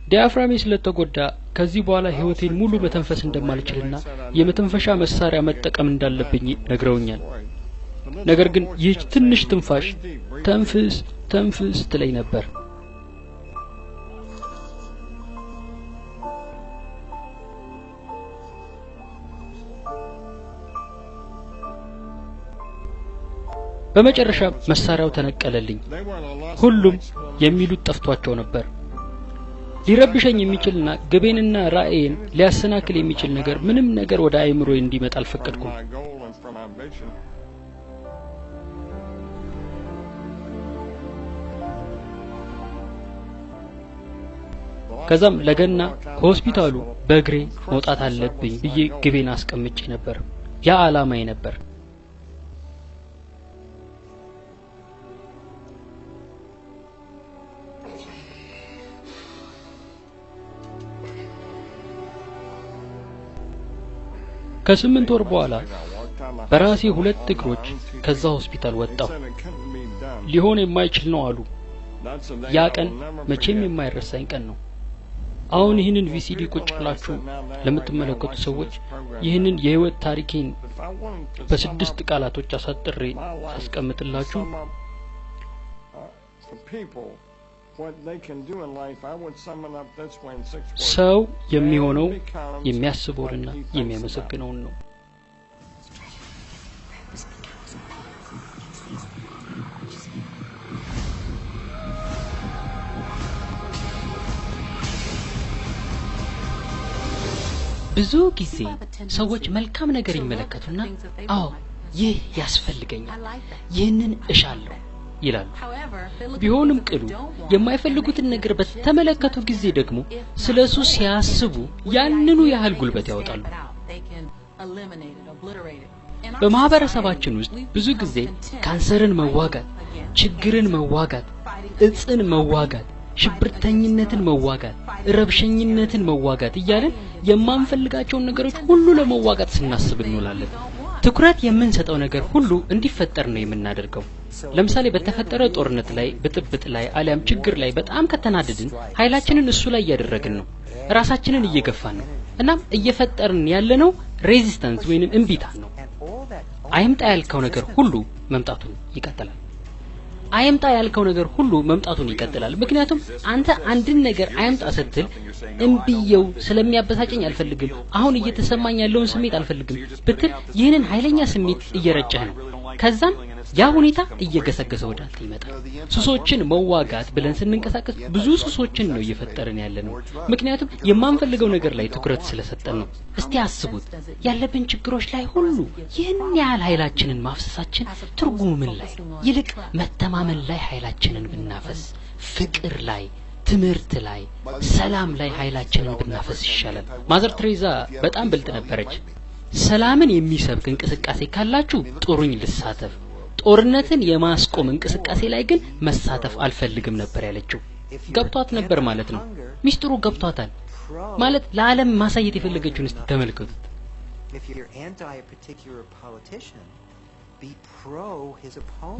ዲያፍራሜ ስለተጎዳ ከዚህ በኋላ ህይወቴን ሙሉ መተንፈስ እንደማልችልና የመተንፈሻ መሳሪያ መጠቀም እንዳለብኝ ነግረውኛል። ነገር ግን ይህ ትንሽ ትንፋሽ ተንፍስ ተንፍስ ትለኝ ነበር። በመጨረሻ መሳሪያው ተነቀለልኝ። ሁሉም የሚሉት ጠፍቷቸው ነበር። ሊረብሸኝ የሚችልና ግቤንና ራእዬን ሊያሰናክል የሚችል ነገር ምንም ነገር ወደ አእምሮዬ እንዲመጣ አልፈቀድኩም። ከዛም ለገና ከሆስፒታሉ በእግሬ መውጣት አለብኝ ብዬ ግቤን አስቀምጬ ነበር። ያ ዓላማዬ ነበር። ከ8 ወር በኋላ በራሴ 2 እግሮች ከዛ ሆስፒታል ወጣሁ። ሊሆን የማይችል ነው አሉ። ያ ቀን መቼም የማይረሳኝ ቀን ነው። አሁን ይህንን ቪሲዲ ቁጭ ብላችሁ ለምትመለከቱ ሰዎች ይህንን የህይወት ታሪኬን በ6 ቃላቶች አሳጥሬ አስቀምጥላችሁ ሰው የሚሆነው የሚያስበውንና የሚያመሰግነውን ነው። ብዙ ጊዜ ሰዎች መልካም ነገር ይመለከቱና አዎ ይህ ያስፈልገኛል፣ ይህንን እሻለሁ ይላሉ። ቢሆንም ቅሉ የማይፈልጉትን ነገር በተመለከቱ ጊዜ ደግሞ ስለሱ ሲያስቡ ያንኑ ያህል ጉልበት ያወጣሉ። በማህበረሰባችን ውስጥ ብዙ ጊዜ ካንሰርን መዋጋት፣ ችግርን መዋጋት፣ እጽን መዋጋት፣ ሽብርተኝነትን መዋጋት፣ ረብሸኝነትን መዋጋት እያለን የማንፈልጋቸውን ነገሮች ሁሉ ለመዋጋት ስናስብ እንውላለን። ትኩረት የምንሰጠው ነገር ሁሉ እንዲፈጠር ነው የምናደርገው። ለምሳሌ በተፈጠረ ጦርነት ላይ፣ ብጥብጥ ላይ አሊያም ችግር ላይ በጣም ከተናደድን ኃይላችንን እሱ ላይ እያደረግን ነው፣ ራሳችንን እየገፋን ነው። እናም እየፈጠርን ያለነው ሬዚስታንስ ወይንም እምቢታን ነው። አይምጣ ያልከው ነገር ሁሉ መምጣቱን ይቀጥላል። አይምጣ ያልከው ነገር ሁሉ መምጣቱን ይቀጥላል። ምክንያቱም አንተ አንድን ነገር አይምጣ ስትል እምቢየው ስለሚያበሳጨኝ አልፈልግም፣ አሁን እየተሰማኝ ያለውን ስሜት አልፈልግም ብትል ይህንን ኃይለኛ ስሜት እየረጨህ ነው። ከዛም ያ ሁኔታ እየገሰገሰ ወደ አንተ ይመጣል። ሱሶችን መዋጋት ብለን ስንንቀሳቀስ ብዙ ሱሶችን ነው እየፈጠርን ያለነው። ምክንያቱም የማንፈልገው ነገር ላይ ትኩረት ስለሰጠን ነው። እስቲ አስቡት፣ ያለብን ችግሮች ላይ ሁሉ ይህን ያህል ኃይላችንን ማፍሰሳችን ትርጉሙ ምን ላይ? ይልቅ መተማመን ላይ ኃይላችንን ብናፈስ፣ ፍቅር ላይ፣ ትምህርት ላይ፣ ሰላም ላይ ኃይላችንን ብናፈስ ይሻላል። ማዘር ትሬዛ በጣም ብልጥ ነበረች። ሰላምን የሚሰብክ እንቅስቃሴ ካላችሁ ጥሩኝ ልሳተፍ፣ ጦርነትን የማስቆም እንቅስቃሴ ላይ ግን መሳተፍ አልፈልግም ነበር ያለችው። ገብቷት ነበር ማለት ነው። ሚስጥሩ ገብቷታል ማለት ለዓለም ማሳየት የፈለገችውን እስቲ ተመልከቱት።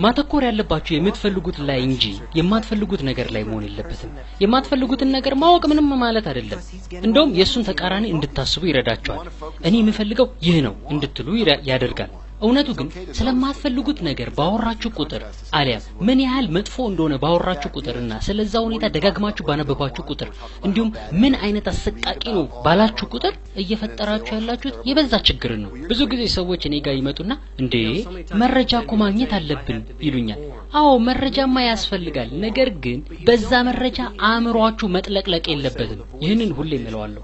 ማተኮር ያለባችሁ የምትፈልጉት ላይ እንጂ የማትፈልጉት ነገር ላይ መሆን የለበትም። የማትፈልጉትን ነገር ማወቅ ምንም ማለት አይደለም። እንደውም የሱን ተቃራኒ እንድታስቡ ይረዳቸዋል። እኔ የምፈልገው ይህ ነው እንድትሉ ያደርጋል። እውነቱ ግን ስለማትፈልጉት ነገር ባወራችሁ ቁጥር አሊያም ምን ያህል መጥፎ እንደሆነ ባወራችሁ ቁጥርና ስለዛ ሁኔታ ደጋግማችሁ ባነበባችሁ ቁጥር እንዲሁም ምን አይነት አሰቃቂ ነው ባላችሁ ቁጥር እየፈጠራችሁ ያላችሁት የበዛ ችግር ነው። ብዙ ጊዜ ሰዎች እኔ ጋር ይመጡና እንዴ መረጃ እኮ ማግኘት አለብን ይሉኛል። አዎ መረጃማ ያስፈልጋል። ነገር ግን በዛ መረጃ አእምሮአችሁ መጥለቅለቅ የለበትም። ይህንን ሁሌ እምለዋለሁ።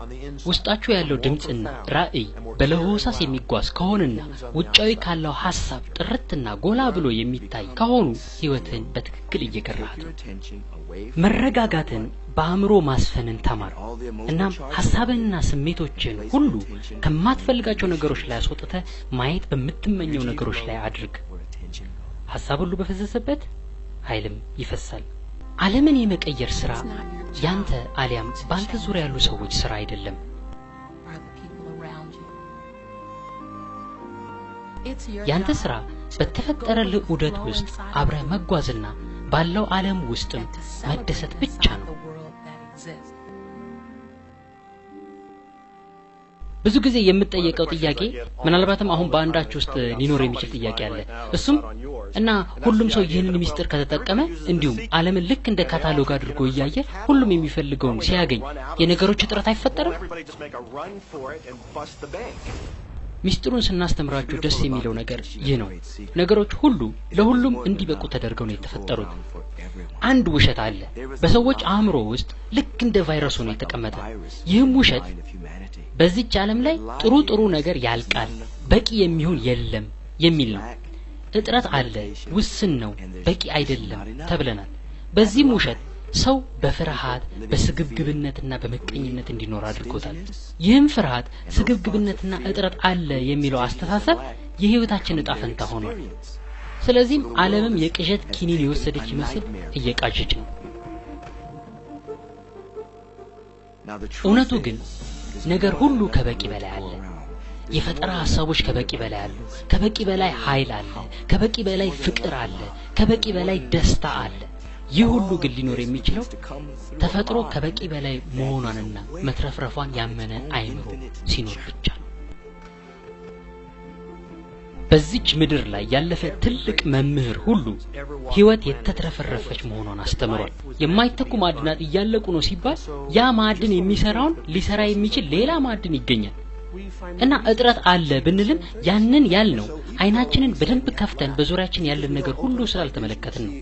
ውስጣችሁ ያለው ድምጽና ራእይ በለሆሳስ የሚጓዝ ከሆነና ውጫዊ ካለው ሐሳብ ጥርትና ጎላ ብሎ የሚታይ ከሆኑ ህይወትን በትክክል እየገራሃት ነው። መረጋጋትን በአእምሮ ማስፈንን ተማር። እናም ሐሳብንና ስሜቶችን ሁሉ ከማትፈልጋቸው ነገሮች ላይ አስወጥተህ ማየት በምትመኘው ነገሮች ላይ አድርግ። ሐሳብ ሁሉ በፈሰሰበት ኃይልም ይፈሳል። ዓለምን የመቀየር ስራ ያንተ አሊያም ባንተ ዙሪያ ያሉ ሰዎች ስራ አይደለም። ያንተ ስራ በተፈጠረልህ ዑደት ውስጥ አብረህ መጓዝና ባለው ዓለም ውስጥም መደሰት ብቻ ነው። ብዙ ጊዜ የምትጠየቀው ጥያቄ ምናልባትም አሁን በአንዳችሁ ውስጥ ሊኖር የሚችል ጥያቄ አለ። እሱም እና ሁሉም ሰው ይህንን ሚስጥር ከተጠቀመ እንዲሁም ዓለምን ልክ እንደ ካታሎግ አድርጎ እያየ ሁሉም የሚፈልገውን ሲያገኝ የነገሮች እጥረት አይፈጠርም? ሚስጥሩን ስናስተምራችሁ ደስ የሚለው ነገር ይህ ነው። ነገሮች ሁሉ ለሁሉም እንዲበቁ ተደርገው ነው የተፈጠሩት። አንድ ውሸት አለ በሰዎች አእምሮ ውስጥ ልክ እንደ ቫይረስ ሆኖ የተቀመጠ። ይህም ውሸት በዚህች ዓለም ላይ ጥሩ ነገር ያልቃል፣ በቂ የሚሆን የለም የሚል ነው። እጥረት አለ፣ ውስን ነው፣ በቂ አይደለም ተብለናል። በዚህም ውሸት ሰው በፍርሃት በስግብግብነትና በመቀኝነት እንዲኖር አድርጎታል። ይህም ፍርሃት ስግብግብነትና እጥረት አለ የሚለው አስተሳሰብ የህይወታችን ዕጣ ፈንታ ሆኗል። ስለዚህም ዓለምም የቅዠት ኪኒን የወሰደች ይመስል እየቃዠች ነው። እውነቱ ግን ነገር ሁሉ ከበቂ በላይ አለ። የፈጠራ ሐሳቦች ከበቂ በላይ አሉ። ከበቂ በላይ ኃይል አለ። ከበቂ በላይ ፍቅር አለ። ከበቂ በላይ ደስታ አለ። ይህ ሁሉ ግን ሊኖር የሚችለው ተፈጥሮ ከበቂ በላይ መሆኗንና መትረፍረፏን ያመነ አይምሮ ሲኖር ብቻ ነው። በዚች ምድር ላይ ያለፈ ትልቅ መምህር ሁሉ ህይወት የተትረፈረፈች መሆኗን አስተምሯል። የማይተኩ ማዕድናት እያለቁ ነው ሲባል ያ ማዕድን የሚሰራውን ሊሰራ የሚችል ሌላ ማዕድን ይገኛል እና እጥረት አለ ብንልም ያንን ያልነው አይናችንን በደንብ ከፍተን በዙሪያችን ያለን ነገር ሁሉ ስላልተመለከትን ነው።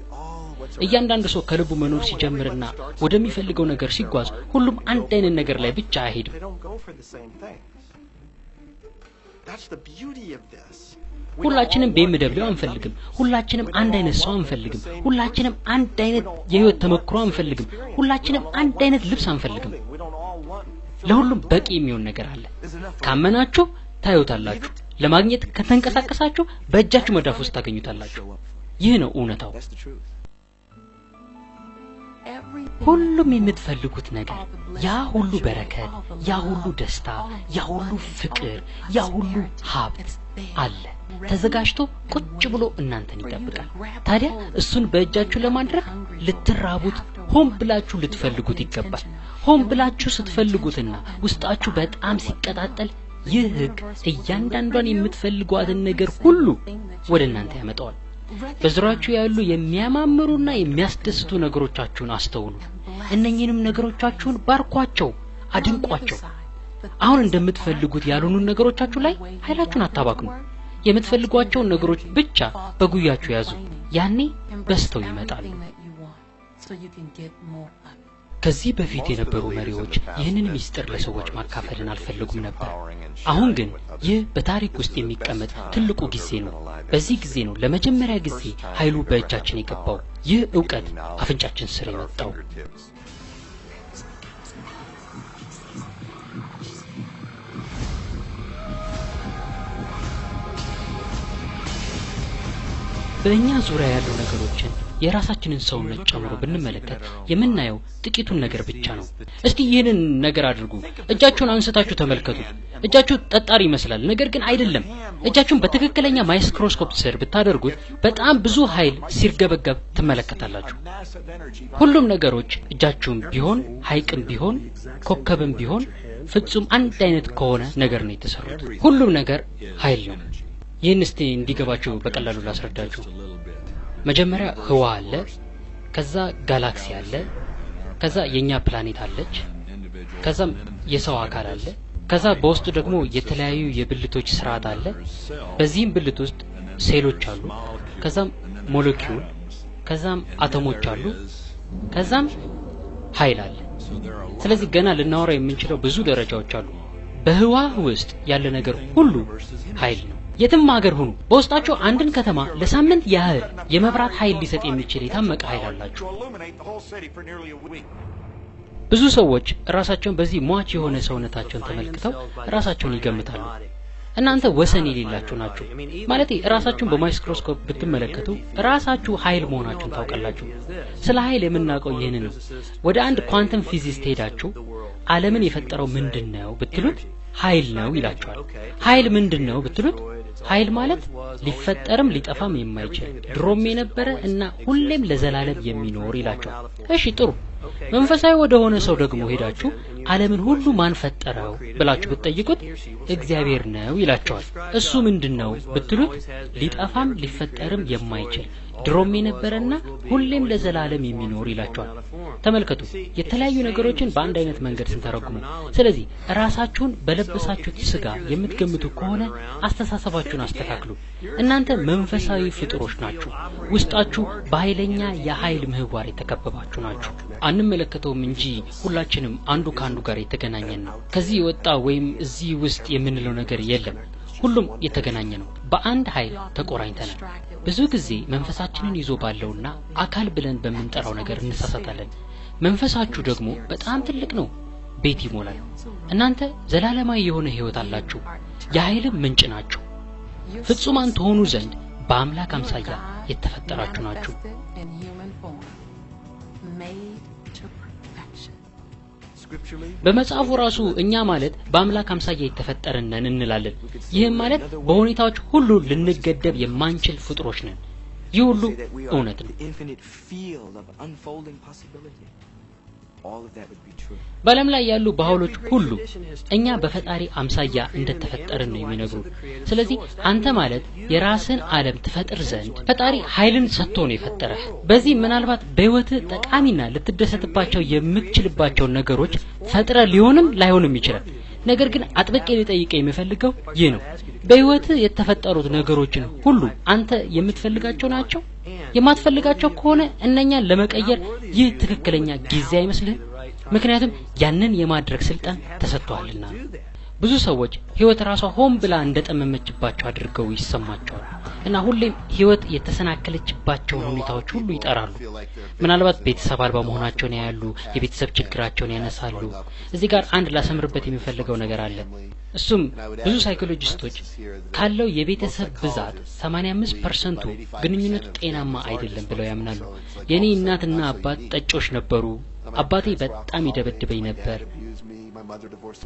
እያንዳንዱ ሰው ከልቡ መኖር ሲጀምርና ወደሚፈልገው ነገር ሲጓዝ ሁሉም አንድ አይነት ነገር ላይ ብቻ አይሄድም። ሁላችንም BMW አንፈልግም። ሁላችንም አንድ አይነት ሰው አንፈልግም። ሁላችንም አንድ አይነት የህይወት ተመክሮ አንፈልግም። ሁላችንም አንድ አይነት ልብስ አንፈልግም። ለሁሉም በቂ የሚሆን ነገር አለ። ካመናችሁ ታዩታላችሁ። ለማግኘት ከተንቀሳቀሳችሁ በእጃችሁ መዳፍ ውስጥ ታገኙታላችሁ። ይህ ነው እውነታው። ሁሉም የምትፈልጉት ነገር፣ ያ ሁሉ በረከት፣ ያ ሁሉ ደስታ፣ ያ ሁሉ ፍቅር፣ ያ ሁሉ ሀብት አለ ተዘጋጅቶ ቁጭ ብሎ እናንተን ይጠብቃል። ታዲያ እሱን በእጃችሁ ለማድረግ ልትራቡት ሆን ብላችሁ ልትፈልጉት ይገባል። ሆን ብላችሁ ስትፈልጉትና ውስጣችሁ በጣም ሲቀጣጠል ይህ ህግ እያንዳንዷን የምትፈልጓትን ነገር ሁሉ ወደ እናንተ ያመጣዋል። በዙሪያችሁ ያሉ የሚያማምሩና የሚያስደስቱ ነገሮቻችሁን አስተውሉ። እነኚህንም ነገሮቻችሁን ባርኳቸው፣ አድንቋቸው። አሁን እንደምትፈልጉት ያልሆኑ ነገሮቻችሁ ላይ ኃይላችሁን አታባክኑ። የምትፈልጓቸውን ነገሮች ብቻ በጉያችሁ ያዙ። ያኔ በስተው ይመጣሉ። ከዚህ በፊት የነበሩ መሪዎች ይህንን ሚስጥር ለሰዎች ማካፈልን አልፈለጉም ነበር። አሁን ግን ይህ በታሪክ ውስጥ የሚቀመጥ ትልቁ ጊዜ ነው። በዚህ ጊዜ ነው ለመጀመሪያ ጊዜ ኃይሉ በእጃችን የገባው። ይህ ዕውቀት አፍንጫችን ስር የወጣው። በእኛ ዙሪያ ያሉ ነገሮችን የራሳችንን ሰውነት ጨምሮ ብንመለከት የምናየው ጥቂቱን ነገር ብቻ ነው። እስቲ ይህንን ነገር አድርጉ። እጃችሁን አንስታችሁ ተመልከቱ። እጃችሁ ጠጣር ይመስላል፣ ነገር ግን አይደለም። እጃችሁን በትክክለኛ ማይክሮስኮፕ ስር ብታደርጉት በጣም ብዙ ኃይል ሲርገበገብ ትመለከታላችሁ። ሁሉም ነገሮች እጃችሁም ቢሆን ሐይቅም ቢሆን ኮከብም ቢሆን ፍጹም አንድ አይነት ከሆነ ነገር ነው የተሰሩት። ሁሉም ነገር ኃይል ነው። ይህን እስቲ እንዲገባችሁ በቀላሉ ላስረዳችሁ። መጀመሪያ ህዋ አለ፣ ከዛ ጋላክሲ አለ፣ ከዛ የኛ ፕላኔት አለች፣ ከዛም የሰው አካል አለ፣ ከዛ በውስጡ ደግሞ የተለያዩ የብልቶች ስርዓት አለ። በዚህም ብልት ውስጥ ሴሎች አሉ፣ ከዛም ሞለኪውል፣ ከዛም አተሞች አሉ፣ ከዛም ኃይል አለ። ስለዚህ ገና ልናወራ የምንችለው ብዙ ደረጃዎች አሉ። በህዋ ውስጥ ያለ ነገር ሁሉ ኃይል ነው። የትም ሀገር ሁኑ በውስጣችሁ አንድን ከተማ ለሳምንት ያህል የመብራት ኃይል ሊሰጥ የሚችል የታመቀ ኃይል አላችሁ። ብዙ ሰዎች ራሳቸውን በዚህ ሟች የሆነ ሰውነታቸውን ተመልክተው ራሳቸውን ይገምታሉ። እናንተ ወሰን የሌላችሁ ናችሁ። ማለት ራሳችሁን በማይክሮስኮፕ ብትመለከቱ ራሳችሁ ኃይል መሆናችሁን ታውቃላችሁ። ስለ ኃይል የምናውቀው ይህን ነው። ወደ አንድ ኳንተም ፊዚስት ሄዳችሁ ዓለምን የፈጠረው ምንድነው ብትሉት ኃይል ነው ይላችኋል። ኃይል ምንድነው ብትሉት ኃይል ማለት ሊፈጠርም ሊጠፋም የማይችል ድሮም የነበረ እና ሁሌም ለዘላለም የሚኖር ይላችኋል። እሺ ጥሩ። መንፈሳዊ ወደ ሆነ ሰው ደግሞ ሄዳችሁ ዓለምን ሁሉ ማን ፈጠረው ብላችሁ ብትጠይቁት እግዚአብሔር ነው ይላችኋል። እሱ ምንድነው ብትሉት ሊጠፋም ሊፈጠርም የማይችል ድሮም የነበረና ሁሌም ለዘላለም የሚኖር ይላችኋል። ተመልከቱ፣ የተለያዩ ነገሮችን በአንድ አይነት መንገድ ስንተረጉሙ። ስለዚህ ራሳችሁን በለበሳችሁት ስጋ የምትገምቱ ከሆነ አስተሳሰባችሁን አስተካክሉ። እናንተ መንፈሳዊ ፍጡሮች ናችሁ። ውስጣችሁ በኃይለኛ የኃይል ምህዋር የተከበባችሁ ናችሁ። አንመለከተውም እንጂ ሁላችንም አንዱ ከአንዱ ጋር የተገናኘን ነው። ከዚህ የወጣ ወይም እዚህ ውስጥ የምንለው ነገር የለም። ሁሉም የተገናኘ ነው። በአንድ ኃይል ተቆራኝተናል። ብዙ ጊዜ መንፈሳችንን ይዞ ባለውና አካል ብለን በምንጠራው ነገር እንሳሳታለን። መንፈሳችሁ ደግሞ በጣም ትልቅ ነው ቤት ይሞላል እናንተ ዘላለማዊ የሆነ ህይወት አላችሁ የኃይልም ምንጭ ናችሁ ፍጹማን ትሆኑ ዘንድ በአምላክ አምሳያ የተፈጠራችሁ ናችሁ በመጽሐፉ ራሱ እኛ ማለት በአምላክ አምሳያ የተፈጠርን ነን እንላለን ይህም ማለት በሁኔታዎች ሁሉ ልንገደብ የማንችል ፍጥሮች ነን ይህ ሁሉ እውነት ነው በዓለም ላይ ያሉ ባህሎች ሁሉ እኛ በፈጣሪ አምሳያ እንደተፈጠርን ነው የሚነግሩ ስለዚህ አንተ ማለት የራስን ዓለም ትፈጥር ዘንድ ፈጣሪ ኃይልን ሰጥቶ ነው የፈጠረህ በዚህ ምናልባት በህይወት ጠቃሚና ልትደሰትባቸው የምትችልባቸው ነገሮች ፈጥረ ሊሆንም ላይሆንም ይችላል ነገር ግን አጥብቄ ልጠይቀህ የምፈልገው ይህ ነው በህይወት የተፈጠሩት ነገሮችን ሁሉ አንተ የምትፈልጋቸው ናቸው የማትፈልጋቸው ከሆነ እነኛን ለመቀየር ይህ ትክክለኛ ጊዜ አይመስልህም ምክንያቱም ያንን የማድረግ ስልጣን ተሰጥቷልና ብዙ ሰዎች ህይወት ራሷ ሆን ብላ እንደጠመመችባቸው አድርገው ይሰማቸዋል እና ሁሌም ህይወት የተሰናከለችባቸው ሁኔታዎች ሁሉ ይጠራሉ ምናልባት ቤተሰብ አልባ መሆናቸውን ያያሉ የቤተሰብ ችግራቸውን ያነሳሉ እዚህ ጋር አንድ ላሰምርበት የሚፈልገው ነገር አለ እሱም ብዙ ሳይኮሎጂስቶች ካለው የቤተሰብ ብዛት 85% ግንኙነቱ ጤናማ አይደለም ብለው ያምናሉ የኔ እናትና አባት ጠጮች ነበሩ አባቴ በጣም ይደበድበኝ ነበር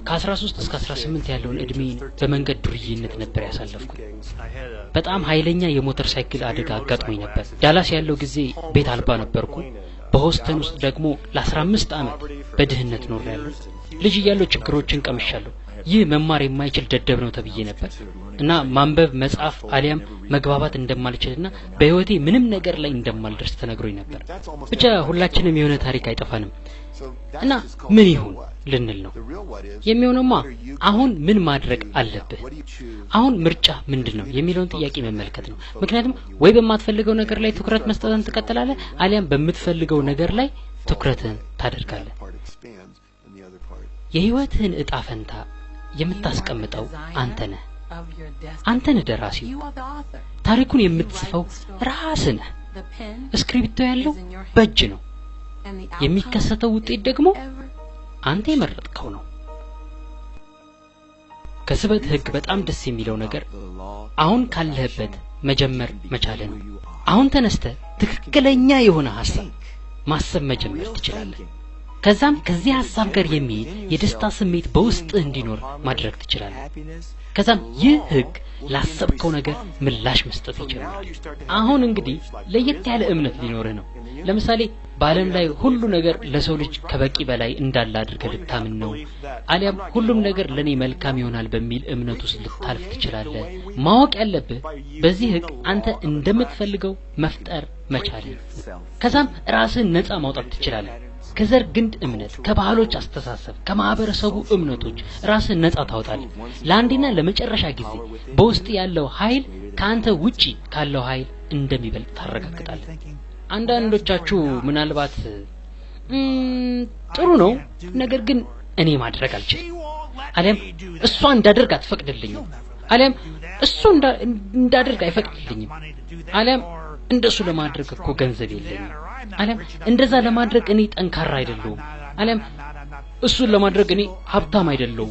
ከ13 እስከ 18 ያለውን እድሜ በመንገድ ዱርዬነት ነበር ያሳለፍኩት በጣም ኃይለኛ የሞተር ሳይክል አደጋ አጋጥሞኝ ነበር ዳላስ ያለው ጊዜ ቤት አልባ ነበርኩ በሆስተን ውስጥ ደግሞ ለ15 አመት በድህነት ኖሬያለሁ ልጅ እያለሁ ችግሮችን ቀምሻለሁ ይህ መማር የማይችል ደደብ ነው ተብዬ ነበር እና ማንበብ መጻፍ አሊያም መግባባት እንደማልችልና በህይወቴ ምንም ነገር ላይ እንደማልደርስ ተነግሮኝ ነበር ብቻ ሁላችንም የሆነ ታሪክ አይጠፋንም እና ምን ይሁን ልንል ነው የሚሆነውማ አሁን ምን ማድረግ አለብህ አሁን ምርጫ ምንድነው የሚለውን ጥያቄ መመልከት ነው ምክንያቱም ወይ በማትፈልገው ነገር ላይ ትኩረት መስጠትን ትቀጥላለህ አሊያም በምትፈልገው ነገር ላይ ትኩረትን ታደርጋለህ የህይወትህን ዕጣ ፈንታ የምታስቀምጠው አንተ ነህ ደራሲው ታሪኩን የምትጽፈው ራስህ ነህ ስክሪፕቶ ያለው በእጅ ነው የሚከሰተው ውጤት ደግሞ አንተ የመረጥከው ነው ከስበት ህግ በጣም ደስ የሚለው ነገር አሁን ካለህበት መጀመር መቻል ነው አሁን ተነስተህ ትክክለኛ የሆነ ሐሳብ ማሰብ መጀመር ትችላለህ ከዛም ከዚህ ሐሳብ ጋር የሚሄድ የደስታ ስሜት በውስጥ እንዲኖር ማድረግ ትችላለህ ከዛም ይህ ህግ ላሰብከው ነገር ምላሽ መስጠት ይችላል አሁን እንግዲህ ለየት ያለ እምነት ሊኖርህ ነው ለምሳሌ በዓለም ላይ ሁሉ ነገር ለሰው ልጅ ከበቂ በላይ እንዳለ አድርገህ ልታምን ነው አሊያም ሁሉም ነገር ለኔ መልካም ይሆናል በሚል እምነት ውስጥ ልታልፍ ትችላለህ ማወቅ ያለብህ በዚህ ህግ አንተ እንደምትፈልገው መፍጠር መቻል ከዛም ራስህን ነፃ ማውጣት ትችላለህ ከዘር ግንድ እምነት ከባህሎች አስተሳሰብ ከማህበረሰቡ እምነቶች ራስን ነፃ ታውጣለህ ለአንዴና ለመጨረሻ ጊዜ በውስጥ ያለው ኃይል ካንተ ውጪ ካለው ኃይል እንደሚበልጥ ታረጋግጣለህ አንዳንዶቻችሁ ምናልባት ጥሩ ነው ነገር ግን እኔ ማድረግ አልችልም አለም እሷ እንዳደርግ አትፈቅድልኝም አለም እሱ እንዳደርግ አይፈቅድልኝም አለም እንደሱ ለማድረግ እኮ ገንዘብ የለኝም አለም እንደዛ ለማድረግ እኔ ጠንካራ አይደለሁም አለም እሱን ለማድረግ እኔ ሀብታም አይደለሁም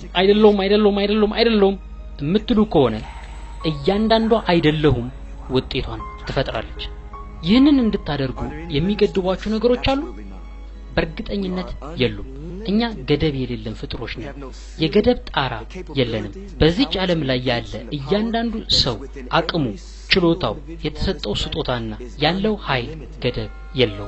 የምትሉ ከሆነ እያንዳንዷ አይደለሁም ውጤቷን ትፈጥራለች ይህንን እንድታደርጉ የሚገድቧችሁ ነገሮች አሉ በእርግጠኝነት የሉም እኛ ገደብ የሌለን ፍጥሮች ነን የገደብ ጣራ የለንም በዚህ ዓለም ላይ ያለ እያንዳንዱ ሰው አቅሙ ችሎታው የተሰጠው ስጦታና ያለው ኃይል ገደብ የለው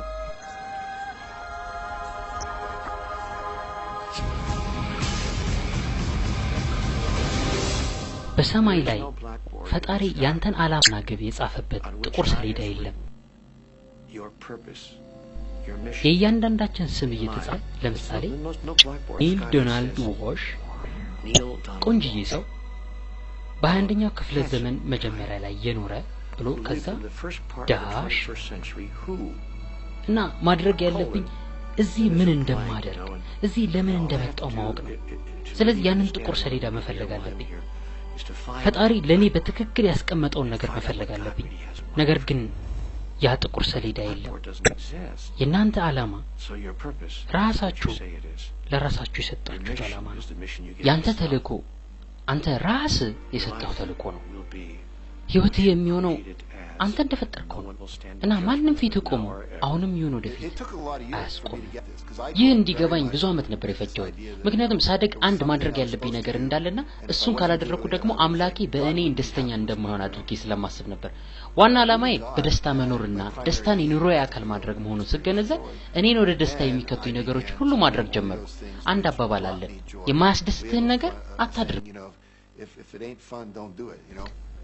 በሰማይ ላይ ፈጣሪ ያንተን ዓላማና ግብ የጻፈበት ጥቁር ሰሌዳ የለም የእያንዳንዳችን ስም እየተጻፈ ለምሳሌ ኒል ዶናልድ ዋሽ ቆንጆ ሰው በአንደኛው ክፍለ ዘመን መጀመሪያ ላይ የኖረ ብሎ ከዛ ዳሽ እና ማድረግ ያለብኝ እዚህ ምን እንደማደርግ እዚህ ለምን እንደመጣው ማወቅ ነው ስለዚህ ያንን ጥቁር ሰሌዳ መፈለግ አለብኝ ፈጣሪ ለኔ በትክክል ያስቀመጠውን ነገር መፈለግ አለብኝ ነገር ግን ያ ጥቁር ሰሌዳ የለም። የናንተ ዓላማ ራሳችሁ ለራሳችሁ የሰጣችሁት ዓላማ ነው። ያንተ ተልእኮ አንተ ራስ የሰጠው ተልእኮ ነው። ህይወት የሚሆነው አንተ እንደፈጠርከው ነው እና ማንንም ፊት ቆሞ አሁንም ይሁን ወደፊት አያስቆም። ይህ እንዲገባኝ ብዙ አመት ነበር የፈጀው። ምክንያቱም ሳደግ አንድ ማድረግ ያለብኝ ነገር እንዳለና እሱን ካላደረኩ ደግሞ አምላኬ በእኔ ደስተኛ እንደማይሆን አድርጌ ስለማስብ ነበር። ዋና ዓላማዬ በደስታ መኖርና ደስታን የኑሮዬ አካል ማድረግ መሆኑን ስገነዘብ እኔን ወደ ደስታ የሚከቱኝ ነገሮች ሁሉ ማድረግ ጀመርኩ። አንድ አባባል አለ፣ የማያስደስትህን ነገር አታድርግ።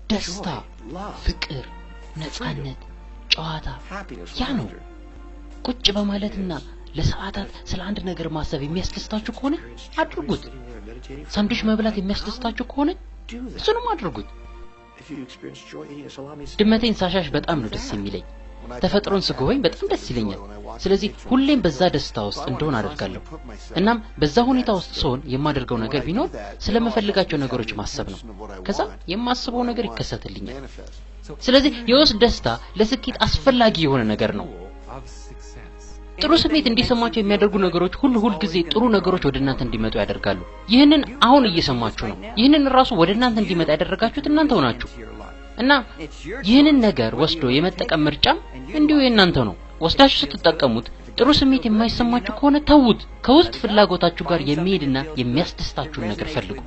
ደስታ፣ ፍቅር፣ ነፃነት፣ ጨዋታ ያ ነው። ቁጭ በማለትና ለሰዓታት ስለ አንድ ነገር ማሰብ የሚያስደስታችሁ ከሆነ አድርጉት። ሳንዱች መብላት የሚያስደስታችሁ ከሆነ እሱንም አድርጉት። ድመቴን ሳሻሽ በጣም ነው ደስ የሚለኝ። ተፈጥሮን ስጎበኝ በጣም ደስ ይለኛል። ስለዚህ ሁሌም በዛ ደስታ ውስጥ እንደሆነ አደርጋለሁ። እናም በዛ ሁኔታ ውስጥ ስሆን የማደርገው ነገር ቢኖር ስለመፈልጋቸው ነገሮች ማሰብ ነው። ከዛ የማስበው ነገር ይከሰትልኛል። ስለዚህ የውስጥ ደስታ ለስኬት አስፈላጊ የሆነ ነገር ነው። ጥሩ ስሜት እንዲሰማችሁ የሚያደርጉ ነገሮች ሁሉ ጊዜ ጥሩ ነገሮች ወደ እናንተ እንዲመጡ ያደርጋሉ። ይህንን አሁን እየሰማችሁ ነው። ይህንን ራሱ ወደ እናንተ እንዲመጣ ያደረጋችሁት እናንተው ናችሁ። እና ይህንን ነገር ወስዶ የመጠቀም ምርጫም እንዲሁ የእናንተ ነው። ወስዳችሁ ስትጠቀሙት ጥሩ ስሜት የማይሰማችሁ ከሆነ ተውት። ከውስጥ ፍላጎታችሁ ጋር የሚሄድና የሚያስደስታችሁን ነገር ፈልጉ።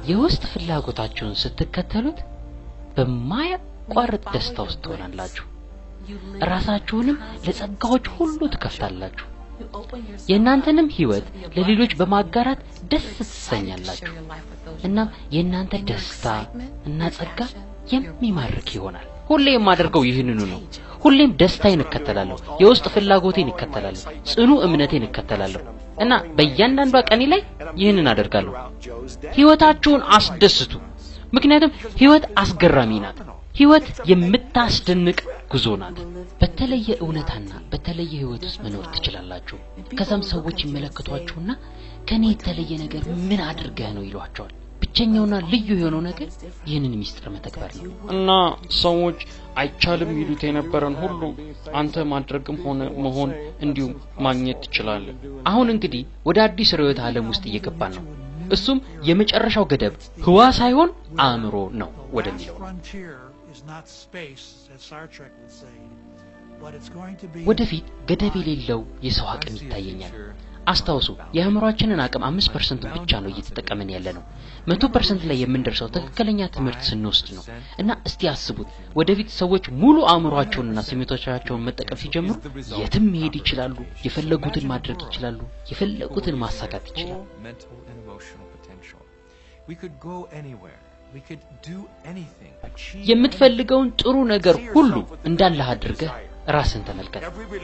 የውስጥ ፍላጎታችሁን ስትከተሉት በማያቋርጥ ደስታ ውስጥ ትሆናላችሁ። ራሳችሁንም ለጸጋዎች ሁሉ ትከፍታላችሁ። የእናንተንም ህይወት ለሌሎች በማጋራት ደስ ትሰኛላችሁ። እናም የእናንተ ደስታ እና ጸጋ የሚማርክ ይሆናል። ሁሌ የማደርገው ይህንኑ ነው። ሁሌም ደስታዬን እከተላለሁ፣ የውስጥ ፍላጎቴን እከተላለሁ፣ ጽኑ እምነቴን እከተላለሁ እና በእያንዳንዷ ቀኔ ላይ ይህንን አደርጋለሁ። ህይወታችሁን አስደስቱ፣ ምክንያቱም ህይወት አስገራሚ ናት። ህይወት የምታስደንቅ ጉዞ ናት። በተለየ እውነታና በተለየ ህይወት ውስጥ መኖር ትችላላችሁ። ከዛም ሰዎች ይመለከቷችሁና ከኔ የተለየ ነገር ምን አድርገህ ነው ይሏቸዋል። ብቸኛውና ልዩ የሆነው ነገር ይህንን ሚስጥር መተግበር ነው። እና ሰዎች አይቻልም ይሉት የነበረን ሁሉ አንተ ማድረግም ሆነ መሆን እንዲሁም ማግኘት ትችላለህ። አሁን እንግዲህ ወደ አዲስ ርዕዮተ ዓለም ውስጥ እየገባን ነው። እሱም የመጨረሻው ገደብ ህዋ ሳይሆን አእምሮ ነው ወደሚለው። ወደፊት ገደብ የሌለው የሰው አቅም ይታየኛል። አስታውሱ፣ የአእምሮአችንን አቅም 5% ብቻ ነው እየተጠቀመን ያለነው። 100% ላይ የምንደርሰው ትክክለኛ ትምህርት ስንወስድ ነው። እና እስቲ አስቡት፣ ወደፊት ሰዎች ሙሉ አእምሮአቸውንና ስሜቶቻቸውን መጠቀም ሲጀምሩ የትም መሄድ ይችላሉ፣ የፈለጉትን ማድረግ ይችላሉ፣ የፈለጉትን ማሳካት ይችላሉ። የምትፈልገውን ጥሩ ነገር ሁሉ እንዳለህ አድርገህ ራስን ተመልከት።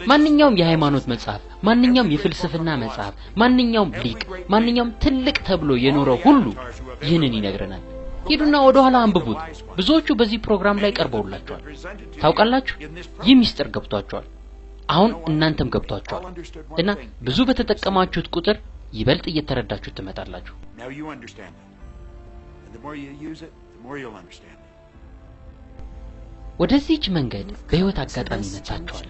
ማንኛውም የሃይማኖት መጽሐፍ፣ ማንኛውም የፍልስፍና መጽሐፍ፣ ማንኛውም ሊቅ፣ ማንኛውም ትልቅ ተብሎ የኖረው ሁሉ ይህንን ይነግረናል። ሄዱና ወደ ኋላ አንብቡት። ብዙዎቹ በዚህ ፕሮግራም ላይ ቀርበውላችኋል። ታውቃላችሁ፣ ይህ ሚስጥር ገብቷችኋል። አሁን እናንተም ገብቷችኋል እና ብዙ በተጠቀማችሁት ቁጥር ይበልጥ እየተረዳችሁት ትመጣላችሁ። ወደዚህች መንገድ በህይወት አጋጣሚ መጣችኋል።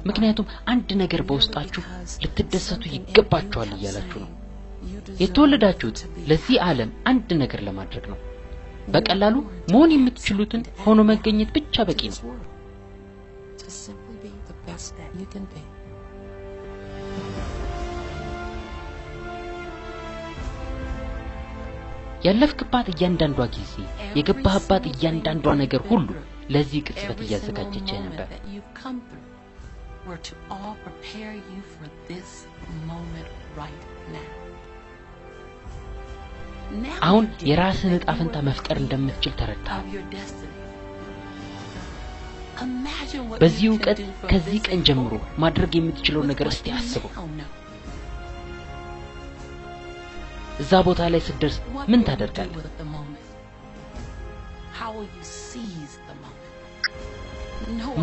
ምክንያቱም አንድ ነገር በውስጣችሁ ልትደሰቱ ይገባችኋል እያላችሁ ነው። የተወለዳችሁት ለዚህ ዓለም አንድ ነገር ለማድረግ ነው። በቀላሉ መሆን የምትችሉትን ሆኖ መገኘት ብቻ በቂ ነው። ያለፍክባት እያንዳንዷ ጊዜ፣ የገባህባት እያንዳንዷ ነገር ሁሉ ለዚህ ቅጽበት እያዘጋጀች ነበር። አሁን የራስህን ዕጣ ፈንታ መፍጠር እንደምትችል ተረድተሃል። በዚህ ዕውቀት ከዚህ ቀን ጀምሮ ማድረግ የምትችለው ነገር እስቲ አስበው። እዛ ቦታ ላይ ስትደርስ ምን ታደርጋለህ?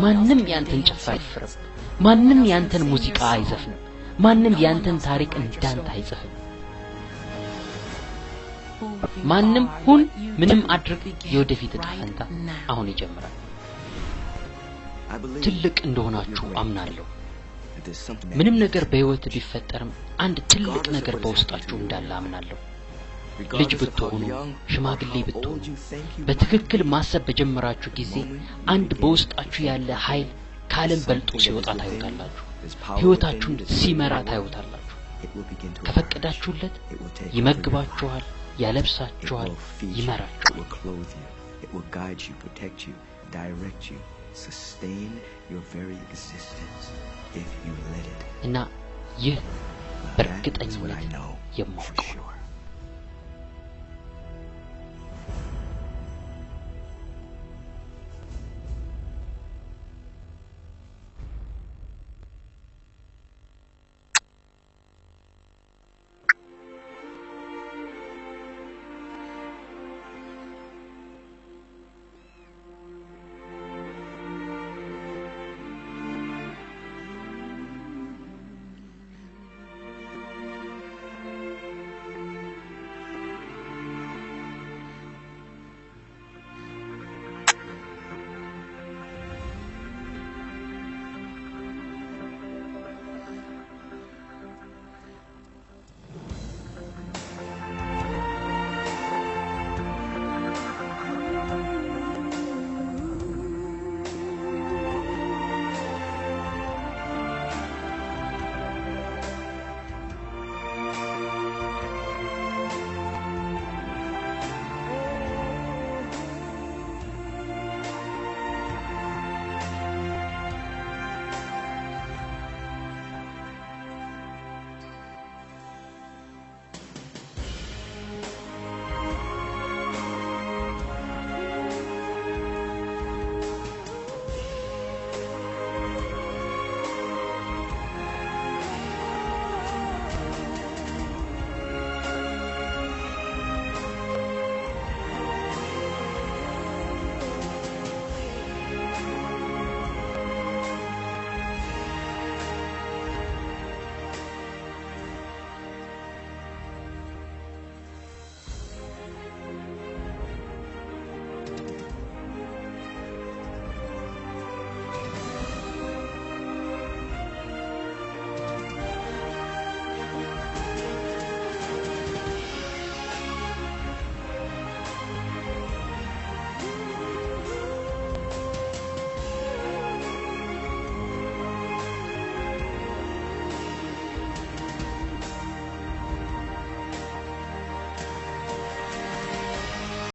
ማንም ያንተን ጭፈራ አይፈርም። ማንም ያንተን ሙዚቃ አይዘፍንም። ማንም ያንተን ታሪክ እንዳንተ አይጽፍም። ማንም ሁን ምንም አድርግ የወደፊት ዕጣ ፈንታ አሁን ይጀምራል። ትልቅ እንደሆናችሁ አምናለሁ። ምንም ነገር በህይወት ቢፈጠርም አንድ ትልቅ ነገር በውስጣችሁ እንዳለ አምናለሁ። ልጅ ብትሆኑ ሽማግሌ ብትሆኑ በትክክል ማሰብ በጀመራችሁ ጊዜ አንድ በውስጣችሁ ያለ ኃይል ከዓለም በልጦ ሲወጣ ታዩታላችሁ። ህይወታችሁን ሲመራ ታዩታላችሁ። ከፈቀዳችሁለት ይመግባችኋል፣ ያለብሳችኋል፣ ይመራችኋል። It will guide you, protect you, direct you, sustain your very existence if you let it. እና ይህ በእርግጠኝነት የማውቀው ነው።